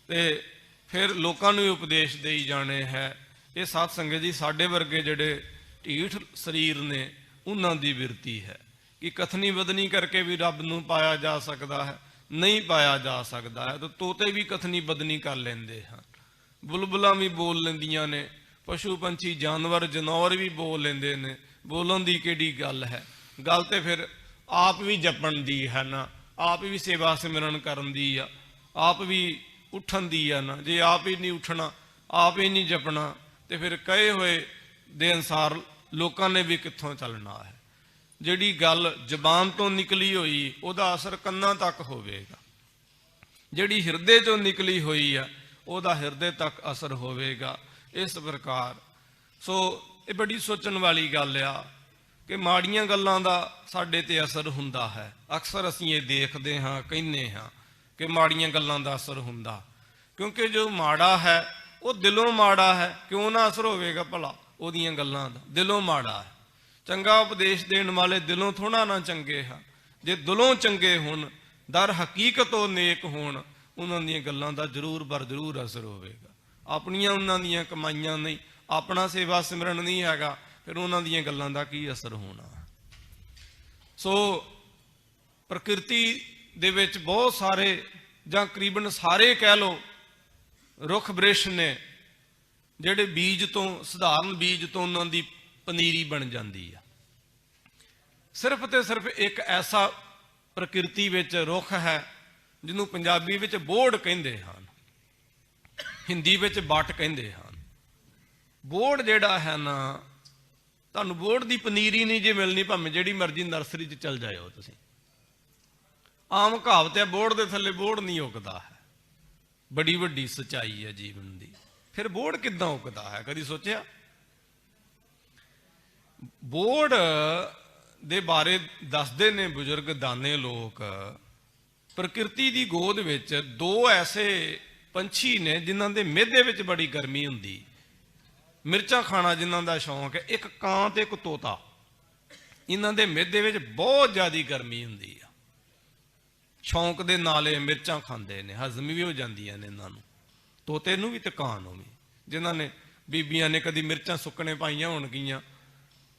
ਤੇ ਫਿਰ ਲੋਕਾਂ ਨੂੰ ਵੀ ਉਪਦੇਸ਼ ਦੇਈ ਜਾਣੇ ਹੈ। ਇਹ ਸਾਧ ਸੰਗਤ ਜੀ ਸਾਡੇ ਵਰਗੇ ਜਿਹੜੇ ਢੀਠ ਸਰੀਰ ਨੇ ਉਹਨਾਂ ਦੀ ਬਿਰਤੀ ਹੈ ਕਿ ਕਥਨੀ ਬਦਨੀ ਕਰਕੇ ਵੀ ਰੱਬ ਨੂੰ ਪਾਇਆ ਜਾ ਸਕਦਾ ਹੈ, ਨਹੀਂ ਪਾਇਆ ਜਾ ਸਕਦਾ ਹੈ। ਤਾਂ ਤੋਤੇ ਵੀ ਕਥਨੀ ਬਦਨੀ ਕਰ ਲੈਂਦੇ ਹਨ, ਬੁਲਬੁਲਾਂ ਵੀ ਬੋਲ ਲੈਂਦੀਆਂ ਨੇ, ਪਸ਼ੂ ਪੰਛੀ ਜਾਨਵਰ ਜਨੌਰ ਵੀ ਬੋਲ ਲੈਂਦੇ ਨੇ। ਬੋਲਣ ਦੀ ਕਿਹੜੀ ਗੱਲ ਹੈ? ਗੱਲ ਤੇ ਫਿਰ ਆਪ ਵੀ ਜਪਣ ਦੀ ਹੈ ਨਾ, ਆਪ ਵੀ ਸੇਵਾ ਸਿਮਰਨ ਕਰਨ ਦੀ ਆ, ਆਪ ਵੀ ਉੱਠਣ ਦੀ ਆ ਨਾ। ਜੇ ਆਪ ਹੀ ਨਹੀਂ ਉੱਠਣਾ, ਆਪ ਹੀ ਨਹੀਂ ਜਪਣਾ, ਤੇ ਫਿਰ ਕਹੇ ਹੋਏ ਦੇ ਅਨੁਸਾਰ ਲੋਕਾਂ ਨੇ ਵੀ ਕਿੱਥੋਂ ਚੱਲਣਾ ਹੈ। ਜਿਹੜੀ ਗੱਲ ਜ਼ਬਾਨ ਤੋਂ ਨਿਕਲੀ ਹੋਈ ਉਹਦਾ ਅਸਰ ਕੰਨਾਂ ਤੱਕ ਹੋਵੇਗਾ, ਜਿਹੜੀ ਹਿਰਦੇ ਚੋਂ ਨਿਕਲੀ ਹੋਈ ਆ ਉਹਦਾ ਹਿਰਦੇ ਤੱਕ ਅਸਰ ਹੋਵੇਗਾ। ਇਸ ਪ੍ਰਕਾਰ ਸੋ ਇਹ ਬੜੀ ਸੋਚਣ ਵਾਲੀ ਗੱਲ ਆ ਕਿ ਮਾੜੀਆਂ ਗੱਲਾਂ ਦਾ ਸਾਡੇ ਤੇ ਅਸਰ ਹੁੰਦਾ ਹੈ। ਅਕਸਰ ਅਸੀਂ ਇਹ ਦੇਖਦੇ ਹਾਂ, ਕਹਿੰਦੇ ਹਾਂ ਕਿ ਮਾੜੀਆਂ ਗੱਲਾਂ ਦਾ ਅਸਰ ਹੁੰਦਾ, ਕਿਉਂਕਿ ਜੋ ਮਾੜਾ ਹੈ ਉਹ ਦਿਲੋਂ ਮਾੜਾ ਹੈ। ਕਿਉਂ ਨਾ ਅਸਰ ਹੋਵੇਗਾ ਭਲਾ ਉਹਦੀਆਂ ਗੱਲਾਂ ਦਾ? ਦਿਲੋਂ ਮਾੜਾ ਹੈ। ਚੰਗਾ ਉਪਦੇਸ਼ ਦੇਣ ਵਾਲੇ ਦਿਲੋਂ ਥੋੜਾ ਨਾ ਚੰਗੇ ਹਨ। ਜੇ ਦਿਲੋਂ ਚੰਗੇ ਹੋਣ ਦਰ ਹਕੀਕਤ ਉਹ ਨੇਕ ਹੋਣ, ਉਹਨਾਂ ਦੀਆਂ ਗੱਲਾਂ ਦਾ ਜ਼ਰੂਰ ਬਰ ਜ਼ਰੂਰ ਅਸਰ ਹੋਵੇਗਾ। ਆਪਣੀਆਂ ਉਹਨਾਂ ਦੀਆਂ ਕਮਾਈਆਂ ਨਹੀਂ, ਆਪਣਾ ਸੇਵਾ ਸਿਮਰਨ ਨਹੀਂ ਹੈਗਾ, ਫਿਰ ਉਹਨਾਂ ਦੀਆਂ ਗੱਲਾਂ ਦਾ ਕੀ ਅਸਰ ਹੋਣਾ। ਸੋ ਪ੍ਰਕਿਰਤੀ ਦੇ ਵਿੱਚ ਬਹੁਤ ਸਾਰੇ ਜਾਂ ਤਕਰੀਬਨ ਸਾਰੇ ਕਹਿ ਲਓ ਰੁੱਖ ਬ੍ਰਿਸ਼ ਨੇ ਜਿਹੜੇ ਬੀਜ ਤੋਂ, ਸਧਾਰਨ ਬੀਜ ਤੋਂ ਉਹਨਾਂ ਦੀ ਪਨੀਰੀ ਬਣ ਜਾਂਦੀ ਆ। ਸਿਰਫ ਤੇ ਸਿਰਫ ਇੱਕ ਐਸਾ ਪ੍ਰਕਿਰਤੀ ਵਿੱਚ ਰੁੱਖ ਹੈ ਜਿਹਨੂੰ ਪੰਜਾਬੀ ਵਿੱਚ ਬੋਹੜ ਕਹਿੰਦੇ ਹਨ, ਹਿੰਦੀ ਵਿੱਚ ਬੱਟ ਕਹਿੰਦੇ ਹਨ। ਬੋਹੜ ਜਿਹੜਾ ਹੈ ਨਾ, ਤੁਹਾਨੂੰ ਬੋਹੜ ਦੀ ਪਨੀਰੀ ਨਹੀਂ ਜੇ ਮਿਲਣੀ, ਭਾਵੇਂ ਜਿਹੜੀ ਮਰਜ਼ੀ ਨਰਸਰੀ 'ਚ ਚਲ ਜਾਇਓ ਤੁਸੀਂ। ਆਮ ਕਹਾਵਤ ਹੈ ਬੋਹੜ ਦੇ ਥੱਲੇ ਬੋਹੜ ਨਹੀਂ ਉੱਗਦਾ ਹੈ। ਬੜੀ ਵੱਡੀ ਸੱਚਾਈ ਹੈ ਜੀਵਨ ਦੀ। ਫਿਰ ਬੋਹੜ ਕਿੱਦਾਂ ਉੱਗਦਾ ਹੈ, ਕਦੀ ਸੋਚਿਆ? ਬੋਹੜ ਦੇ ਬਾਰੇ ਦੱਸਦੇ ਨੇ ਬਜ਼ੁਰਗ ਦਾਨੇ ਲੋਕ, ਪ੍ਰਕਿਰਤੀ ਦੀ ਗੋਦ ਵਿੱਚ ਦੋ ਐਸੇ ਪੰਛੀ ਨੇ ਜਿਨ੍ਹਾਂ ਦੇ ਮਿਹਦੇ ਵਿੱਚ ਬੜੀ ਗਰਮੀ ਹੁੰਦੀ, ਮਿਰਚਾਂ ਖਾਣਾ ਜਿਨ੍ਹਾਂ ਦਾ ਸ਼ੌਂਕ ਹੈ, ਇੱਕ ਕਾਂ ਤੇ ਇੱਕ ਤੋਤਾ। ਇਹਨਾਂ ਦੇ ਮਿਹਦੇ ਵਿੱਚ ਬਹੁਤ ਜ਼ਿਆਦਾ ਗਰਮੀ ਹੁੰਦੀ ਆ, ਸ਼ੌਂਕ ਦੇ ਨਾਲ ਇਹ ਮਿਰਚਾਂ ਖਾਂਦੇ ਨੇ, ਹਜ਼ਮ ਵੀ ਹੋ ਜਾਂਦੀਆਂ ਨੇ ਇਹਨਾਂ ਨੂੰ, ਤੋਤੇ ਨੂੰ ਵੀ ਤੇ ਕਾਂ ਨੂੰ ਵੀ। ਜਿਨ੍ਹਾਂ ਨੇ ਬੀਬੀਆਂ ਨੇ ਕਦੀ ਮਿਰਚਾਂ ਸੁੱਕਣੇ ਪਾਈਆਂ ਹੋਣਗੀਆਂ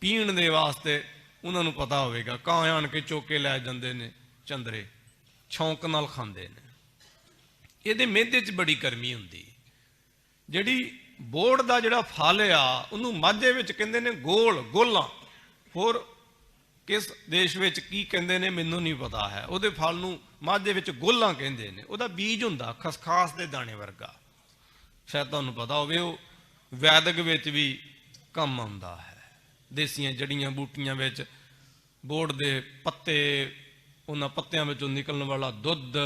ਪੀਣ ਦੇ ਵਾਸਤੇ, ਉਹਨਾਂ ਨੂੰ ਪਤਾ ਹੋਵੇਗਾ। ਕਾਂ ਆਣ ਕੇ ਚੁੱਕ ਕੇ ਲੈ ਜਾਂਦੇ ਨੇ ਚੰਦਰੇ, ਸ਼ੌਂਕ ਨਾਲ ਖਾਂਦੇ ਨੇ। ਇਹਦੇ ਮਿਹਦੇ 'ਚ ਬੜੀ ਗਰਮੀ ਹੁੰਦੀ। ਜਿਹੜੀ ਬੋਹੜ ਦਾ ਜਿਹੜਾ ਫਲ ਆ, ਉਹਨੂੰ ਮਾਝੇ ਵਿੱਚ ਕਹਿੰਦੇ ਨੇ ਗੋਲਾਂ। ਹੋਰ ਕਿਸ ਦੇਸ਼ ਵਿੱਚ ਕੀ ਕਹਿੰਦੇ ਨੇ ਮੈਨੂੰ ਨਹੀਂ ਪਤਾ ਹੈ। ਉਹਦੇ ਫਲ ਨੂੰ ਮਾਝੇ ਵਿੱਚ ਗੋਲਾਂ ਕਹਿੰਦੇ ਨੇ। ਉਹਦਾ ਬੀਜ ਹੁੰਦਾ ਖਸਖਾਸ ਦੇ ਦਾਣੇ ਵਰਗਾ, ਸ਼ਾਇਦ ਤੁਹਾਨੂੰ ਪਤਾ ਹੋਵੇ। ਉਹ ਵੈਦਿਕ ਵਿੱਚ ਵੀ ਕੰਮ ਆਉਂਦਾ ਹੈ। ਦੇਸੀਆਂ ਜੜੀਆਂ ਬੂਟੀਆਂ ਵਿੱਚ ਬੋਹੜ ਦੇ ਪੱਤੇ, ਉਹਨਾਂ ਪੱਤਿਆਂ ਵਿੱਚੋਂ ਨਿਕਲਣ ਵਾਲਾ ਦੁੱਧ,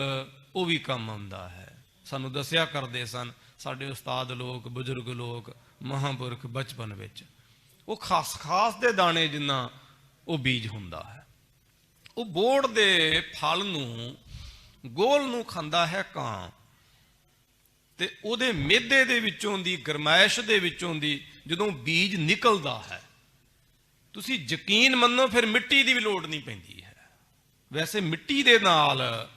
ਉਹ ਵੀ ਕੰਮ ਆਉਂਦਾ ਹੈ। ਸਾਨੂੰ ਦੱਸਿਆ ਕਰਦੇ ਸਨ ਸਾਡੇ ਉਸਤਾਦ ਲੋਕ, ਬਜ਼ੁਰਗ ਲੋਕ, ਮਹਾਂਪੁਰਖ ਬਚਪਨ ਵਿੱਚ। ਉਹ ਖਸਖਾਸ ਦੇ ਦਾਣੇ ਜਿੰਨਾ ਉਹ ਬੀਜ ਹੁੰਦਾ ਹੈ। ਉਹ ਬੋਹੜ ਦੇ ਫਲ ਨੂੰ, ਗੋਲ ਨੂੰ ਖਾਂਦਾ ਹੈ ਕਾਂ, ਤੇ ਉਹਦੇ ਮਿਹਦੇ ਦੇ ਵਿੱਚੋਂ ਦੀ, ਗਰਮੈਸ਼ ਦੇ ਵਿੱਚੋਂ ਦੀ ਜਦੋਂ ਬੀਜ ਨਿਕਲਦਾ ਹੈ, ਤੁਸੀਂ ਯਕੀਨ ਮੰਨੋ ਫਿਰ ਮਿੱਟੀ ਦੀ ਵੀ ਲੋੜ ਨਹੀਂ ਪੈਂਦੀ ਹੈ। ਵੈਸੇ ਮਿੱਟੀ ਦੇ ਨਾਲ,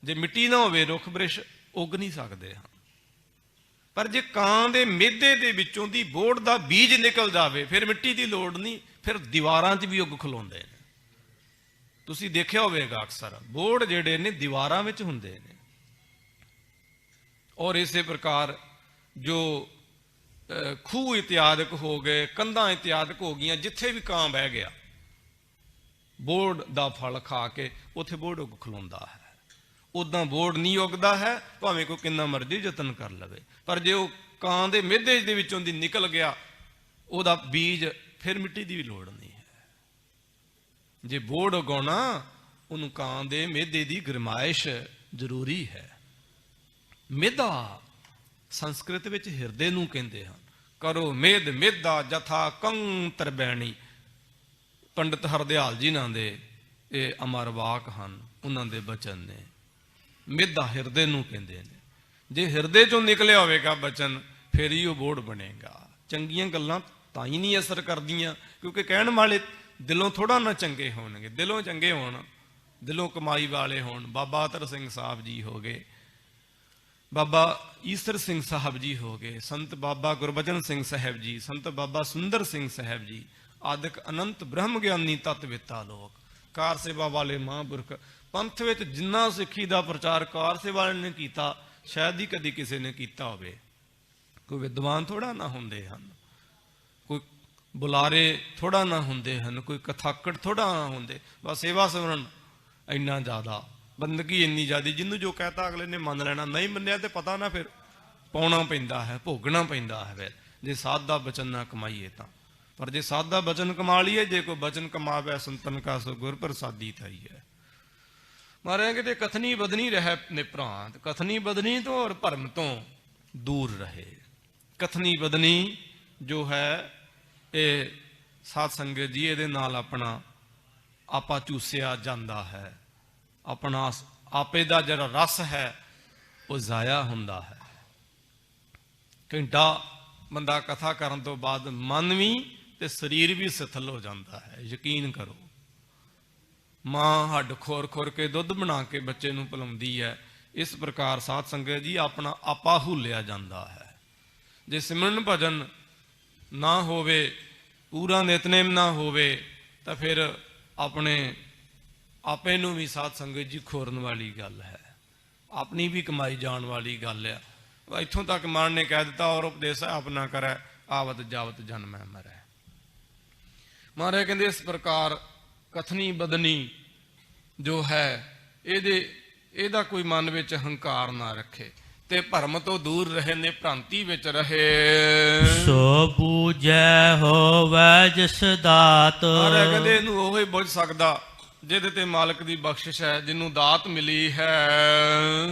ਜੇ ਮਿੱਟੀ ਨਾ ਹੋਵੇ ਰੁੱਖ ਬ੍ਰਿਸ਼ ਉੱਗ ਨਹੀਂ ਸਕਦੇ ਹਨ, ਪਰ ਜੇ ਕਾਂ ਦੇ ਮਿਹਦੇ ਦੇ ਵਿੱਚੋਂ ਦੀ ਬੋਹੜ ਦਾ ਬੀਜ ਨਿਕਲ ਜਾਵੇ ਫਿਰ ਮਿੱਟੀ ਦੀ ਲੋੜ ਨਹੀਂ, ਫਿਰ ਦੀਵਾਰਾਂ 'ਚ ਵੀ ਉੱਗ ਖਲੋਂਦੇ ਨੇ। ਤੁਸੀਂ ਦੇਖਿਆ ਹੋਵੇਗਾ ਅਕਸਰ ਬੋਹੜ ਜਿਹੜੇ ਨੇ ਦੀਵਾਰਾਂ ਵਿੱਚ ਹੁੰਦੇ ਨੇ। ਔਰ ਇਸੇ ਪ੍ਰਕਾਰ ਜੋ ਖੂਹ ਇਤਿਆਦਿਕ ਹੋ ਗਏ, ਕੰਧਾਂ ਇਤਿਆਦਿਕ ਹੋ ਗਈਆਂ, ਜਿੱਥੇ ਵੀ ਕਾਂ ਬਹਿ ਗਿਆ ਬੋਹੜ ਦਾ ਫਲ ਖਾ ਕੇ ਉੱਥੇ ਬੋਹੜ ਉੱਗ ਖਲੋਂਦਾ ਹੈ। ਉਦਾਂ ਬੋਹੜ ਨਹੀਂ ਉੱਗਦਾ ਹੈ, ਭਾਵੇਂ ਕੋਈ ਕਿੰਨਾ ਮਰਜ਼ੀ ਯਤਨ ਕਰ ਲਵੇ। ਪਰ ਜੇ ਉਹ ਕਾਂ ਦੇ ਮਿਹਦੇ ਦੇ ਵਿੱਚੋਂ ਦੀ ਨਿਕਲ ਗਿਆ ਉਹਦਾ ਬੀਜ, ਫਿਰ ਮਿੱਟੀ ਦੀ ਵੀ ਲੋੜ ਨਹੀਂ ਹੈ। ਜੇ ਬੋਹੜ ਉਗਾਉਣਾ, ਉਹਨੂੰ ਕਾਂ ਦੇ ਮਿਹਦੇ ਦੀ ਗਰਮਾਇਸ਼ ਜ਼ਰੂਰੀ ਹੈ। ਮਿਹਦਾ ਸੰਸਕ੍ਰਿਤ ਵਿੱਚ ਹਿਰਦੇ ਨੂੰ ਕਹਿੰਦੇ ਹਨ। ਕਰੋ ਮੇਦ ਮੇਦਾ ਜਥਾ ਕੰਗ ਤਰਬੈਣੀ, ਪੰਡਿਤ ਹਰਦਿਆਲ ਜੀ ਨਾਂ ਦੇ ਇਹ ਅਮਰ ਵਾਕ ਹਨ, ਉਹਨਾਂ ਦੇ ਬਚਨ ਨੇ। ਮਿਹਦਾ ਹਿਰਦੇ ਨੂੰ ਕਹਿੰਦੇ ਨੇ। ਜੇ ਹਿਰਦੇ ਚੋਂ ਨਿਕਲਿਆ ਹੋਵੇਗਾ ਬਚਨ, ਫਿਰ ਹੀ ਉਹ ਬੋਹੜ ਬਣੇਗਾ। ਚੰਗੀਆਂ ਗੱਲਾਂ ਤਾਂ ਹੀ ਨਹੀਂ ਅਸਰ ਕਰਦੀਆਂ, ਕਿਉਂਕਿ ਕਹਿਣ ਵਾਲੇ ਦਿਲੋਂ ਥੋੜਾ ਨਾ ਚੰਗੇ ਹੋਣਗੇ। ਦਿਲੋਂ ਚੰਗੇ ਹੋਣ, ਦਿਲੋਂ ਕਮਾਈ ਵਾਲੇ ਹੋਣ। ਬਾਬਾ ਅਤਰ ਸਿੰਘ ਸਾਹਿਬ ਜੀ ਹੋ ਗਏ, ਬਾਬਾ ਈਸਰ ਸਿੰਘ ਸਾਹਿਬ ਜੀ ਹੋ ਗਏ, ਸੰਤ ਬਾਬਾ ਗੁਰਬਚਨ ਸਿੰਘ ਸਾਹਿਬ ਜੀ, ਸੰਤ ਬਾਬਾ ਸੁੰਦਰ ਸਿੰਘ ਸਾਹਿਬ ਜੀ, ਆਦਿਕ ਅਨੰਤ ਬ੍ਰਹਮ ਗਿਆਨੀ ਤਤਵਿਤਾ ਲੋਕ, ਕਾਰ ਸੇਵਾ ਵਾਲੇ ਮਹਾਂਪੁਰਖ। ਪੰਥ ਵਿੱਚ ਜਿੰਨਾ ਸਿੱਖੀ ਦਾ ਪ੍ਰਚਾਰ ਕਾਰ ਸੇਵਾ ਨੇ ਕੀਤਾ, ਸ਼ਾਇਦ ਹੀ ਕਦੀ ਕਿਸੇ ਨੇ ਕੀਤਾ ਹੋਵੇ। ਕੋਈ ਵਿਦਵਾਨ ਥੋੜਾ ਨਾ ਹੁੰਦੇ ਹਨ, ਕੋਈ ਬੁਲਾਰੇ ਥੋੜਾ ਨਾ ਹੁੰਦੇ ਹਨ, ਕੋਈ ਕਥਾਕੜ ਥੋੜਾ ਨਾ ਹੁੰਦੇ। ਬਸ ਸੇਵਾ ਸਿਮਰਨ ਇੰਨਾ ਜ਼ਿਆਦਾ, ਬੰਦਗੀ ਇੰਨੀ ਜ਼ਿਆਦਾ, ਜਿਹਨੂੰ ਜੋ ਕਹਤਾ ਅਗਲੇ ਨੇ ਮੰਨ ਲੈਣਾ। ਨਹੀਂ ਮੰਨਿਆ ਤੇ ਪਤਾ ਨਾ ਫਿਰ ਪਾਉਣਾ ਪੈਂਦਾ ਹੈ, ਭੋਗਣਾ ਪੈਂਦਾ ਹੈ। ਫਿਰ ਜੇ ਸਾਧ ਦਾ ਬਚਨ ਨਾ ਕਮਾਈਏ ਤਾਂ। ਪਰ ਜੇ ਸਾਧ ਦਾ ਬਚਨ ਕਮਾ ਲਈਏ, ਜੇ ਕੋਈ ਬਚਨ ਕਮਾਵੇ ਸੰਤਨ ਕਾ ਸੋ ਗੁਰ ਪ੍ਰਸਾਦੀ ਥਈ ਹੈ। ਮਾਰੇ ਕਿਤੇ ਕਥਨੀ ਬਦਨੀ ਰਹਿ ਨਿਪ੍ਰਾਂਤ, ਕਥਨੀ ਬਦਨੀ ਤੋਂ ਔਰ ਭਰਮ ਤੋਂ ਦੂਰ ਰਹੇ। ਕਥਨੀ ਬਦਨੀ ਜੋ ਹੈ ਇਹ ਸਾਧ ਸੰਗਤ ਜੀ, ਇਹਦੇ ਨਾਲ ਆਪਣਾ ਆਪਾ ਚੂਸਿਆ ਜਾਂਦਾ ਹੈ। ਆਪਣਾ ਆਪੇ ਦਾ ਜਿਹੜਾ ਰਸ ਹੈ ਉਹ ਜ਼ਾਇਆ ਹੁੰਦਾ ਹੈ। ਘੰਟਾ ਬੰਦਾ ਕਥਾ ਕਰਨ ਤੋਂ ਬਾਅਦ ਮਨ ਵੀ ਤੇ ਸਰੀਰ ਵੀ ਸਿਥਲ ਹੋ ਜਾਂਦਾ ਹੈ, ਯਕੀਨ ਕਰੋ। ਮਾਂ ਹੱਡ ਖੋਰ ਖੋਰ ਕੇ ਦੁੱਧ ਬਣਾ ਕੇ ਬੱਚੇ ਨੂੰ ਪਿਲਾਉਂਦੀ ਹੈ, ਇਸ ਪ੍ਰਕਾਰ ਸਾਧ ਸੰਗਤ ਜੀ ਆਪਣਾ ਆਪਾ ਹੁੱਲਿਆ ਜਾਂਦਾ ਹੈ। ਜੇ ਸਿਮਰਨ ਭਜਨ ਨਾ ਹੋਵੇ, ਪੂਰਾ ਨਿਤਨੇਮ ਨਾ ਹੋਵੇ, ਤਾਂ ਫਿਰ ਆਪਣੇ ਆਪੇ ਨੂੰ ਵੀ ਸਾਧ ਸੰਗਤ ਜੀ ਖੋਰਨ ਵਾਲੀ ਗੱਲ ਹੈ, ਆਪਣੀ ਵੀ ਕਮਾਈ ਜਾਣ ਵਾਲੀ ਗੱਲ ਆ। ਇੱਥੋਂ ਤੱਕ ਮਾਨ ਨੇ ਕਹਿ ਦਿੱਤਾ, ਔਰ ਉਪਦੇਸ ਆਪ ਨਾ ਕਰੈ, ਆਵਤ ਜਾਵਤ ਜਨਮੈ ਮਰੈ। ਮਹਾਰਾਜ ਕਹਿੰਦੇ ਇਸ ਪ੍ਰਕਾਰ ਕਥਨੀ ਬਦਨੀ ਜੋ ਹੈ ਇਹਦਾ ਕੋਈ ਮਨ ਵਿੱਚ ਹੰਕਾਰ ਨਾ ਰੱਖੇ, ਤੇ ਭਰਮ ਤੋਂ ਦੂਰ ਰਹੇ ਨੇ, ਭ੍ਰਾਂਤੀ ਵਿੱਚ ਰਹੇ। ਸੋ ਬੂਝੈ ਹੋਵੈ ਜਿਸ ਦਾਤ। ਮਹਾਰਾਜ ਕਹਿੰਦੇ ਇਹਨੂੰ ਉਹ ਹੀ ਬੁੱਝ ਸਕਦਾ ਜਿਹਦੇ ਤੇ ਮਾਲਕ ਦੀ ਬਖਸ਼ਿਸ਼ ਹੈ, ਜਿਹਨੂੰ ਦਾਤ ਮਿਲੀ ਹੈ।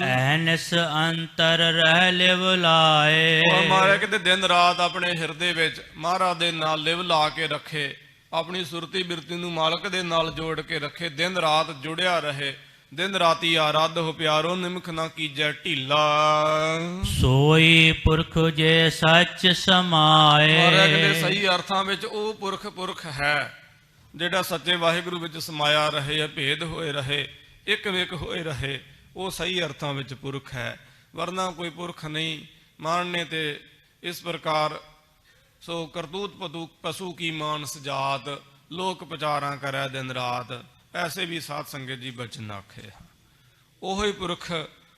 ਐਨਸ ਅੰਤਰ ਰਹਿ ਲਿਵ ਲਾਏ। ਔਰ ਮਹਾਰਾਜ ਕਹਿੰਦੇ ਦਿਨ ਰਾਤ ਆਪਣੇ ਹਿਰਦੇ ਵਿੱਚ ਮਹਾਰਾਜ ਦੇ ਨਾਲ ਲਿਵ ਲਾ ਕੇ ਰੱਖੇ, ਆਪਣੀ ਸੁਰਤੀ ਬਿਰਤੀ ਨੂੰ ਮਾਲਕ ਦੇ ਨਾਲ ਜੋੜ ਕੇ ਰੱਖੇ, ਦਿਨ ਰਾਤ ਜੁੜਿਆ ਰਹੇ। ਦਿਨ ਰਾਤੀ ਆਰਾਧ ਹੋ ਪਿਆਰੋ, ਨਿਮਖ ਨਾ ਕੀਜੈ ਢੀਲਾ। ਸੋਈ ਪੁਰਖ ਜੇ ਸੱਚ ਸਮਾਏ। ਮਹਾਰਾਜ ਕਹਿੰਦੇ ਸਹੀ ਅਰਥਾਂ ਵਿੱਚ ਉਹ ਪੁਰਖ ਹੈ ਜਿਹੜਾ ਸੱਚੇ ਵਾਹਿਗੁਰੂ ਵਿੱਚ ਸਮਾਇਆ ਰਹੇ, ਭੇਦ ਹੋਏ ਰਹੇ, ਇੱਕ ਵਿਕ ਹੋਏ ਰਹੇ, ਉਹ ਸਹੀ ਅਰਥਾਂ ਵਿੱਚ ਪੁਰਖ ਹੈ, ਵਰਨਾ ਕੋਈ ਪੁਰਖ ਨਹੀਂ। ਮਾਨਨੇ ਤੇ ਇਸ ਪ੍ਰਕਾਰ ਸੋ ਕਰਤੂਤ ਪਸ਼ੂ ਕੀ ਮਾਨਸ ਜਾਤ, ਲੋਕ ਪਚਾਰਾਂ ਕਰੈ ਦਿਨ ਰਾਤ, ਐਸੇ ਵੀ ਸਾਧ ਸੰਗਤ ਜੀ ਬਚਨ ਆਖੇ। ਉਹੀ ਪੁਰਖ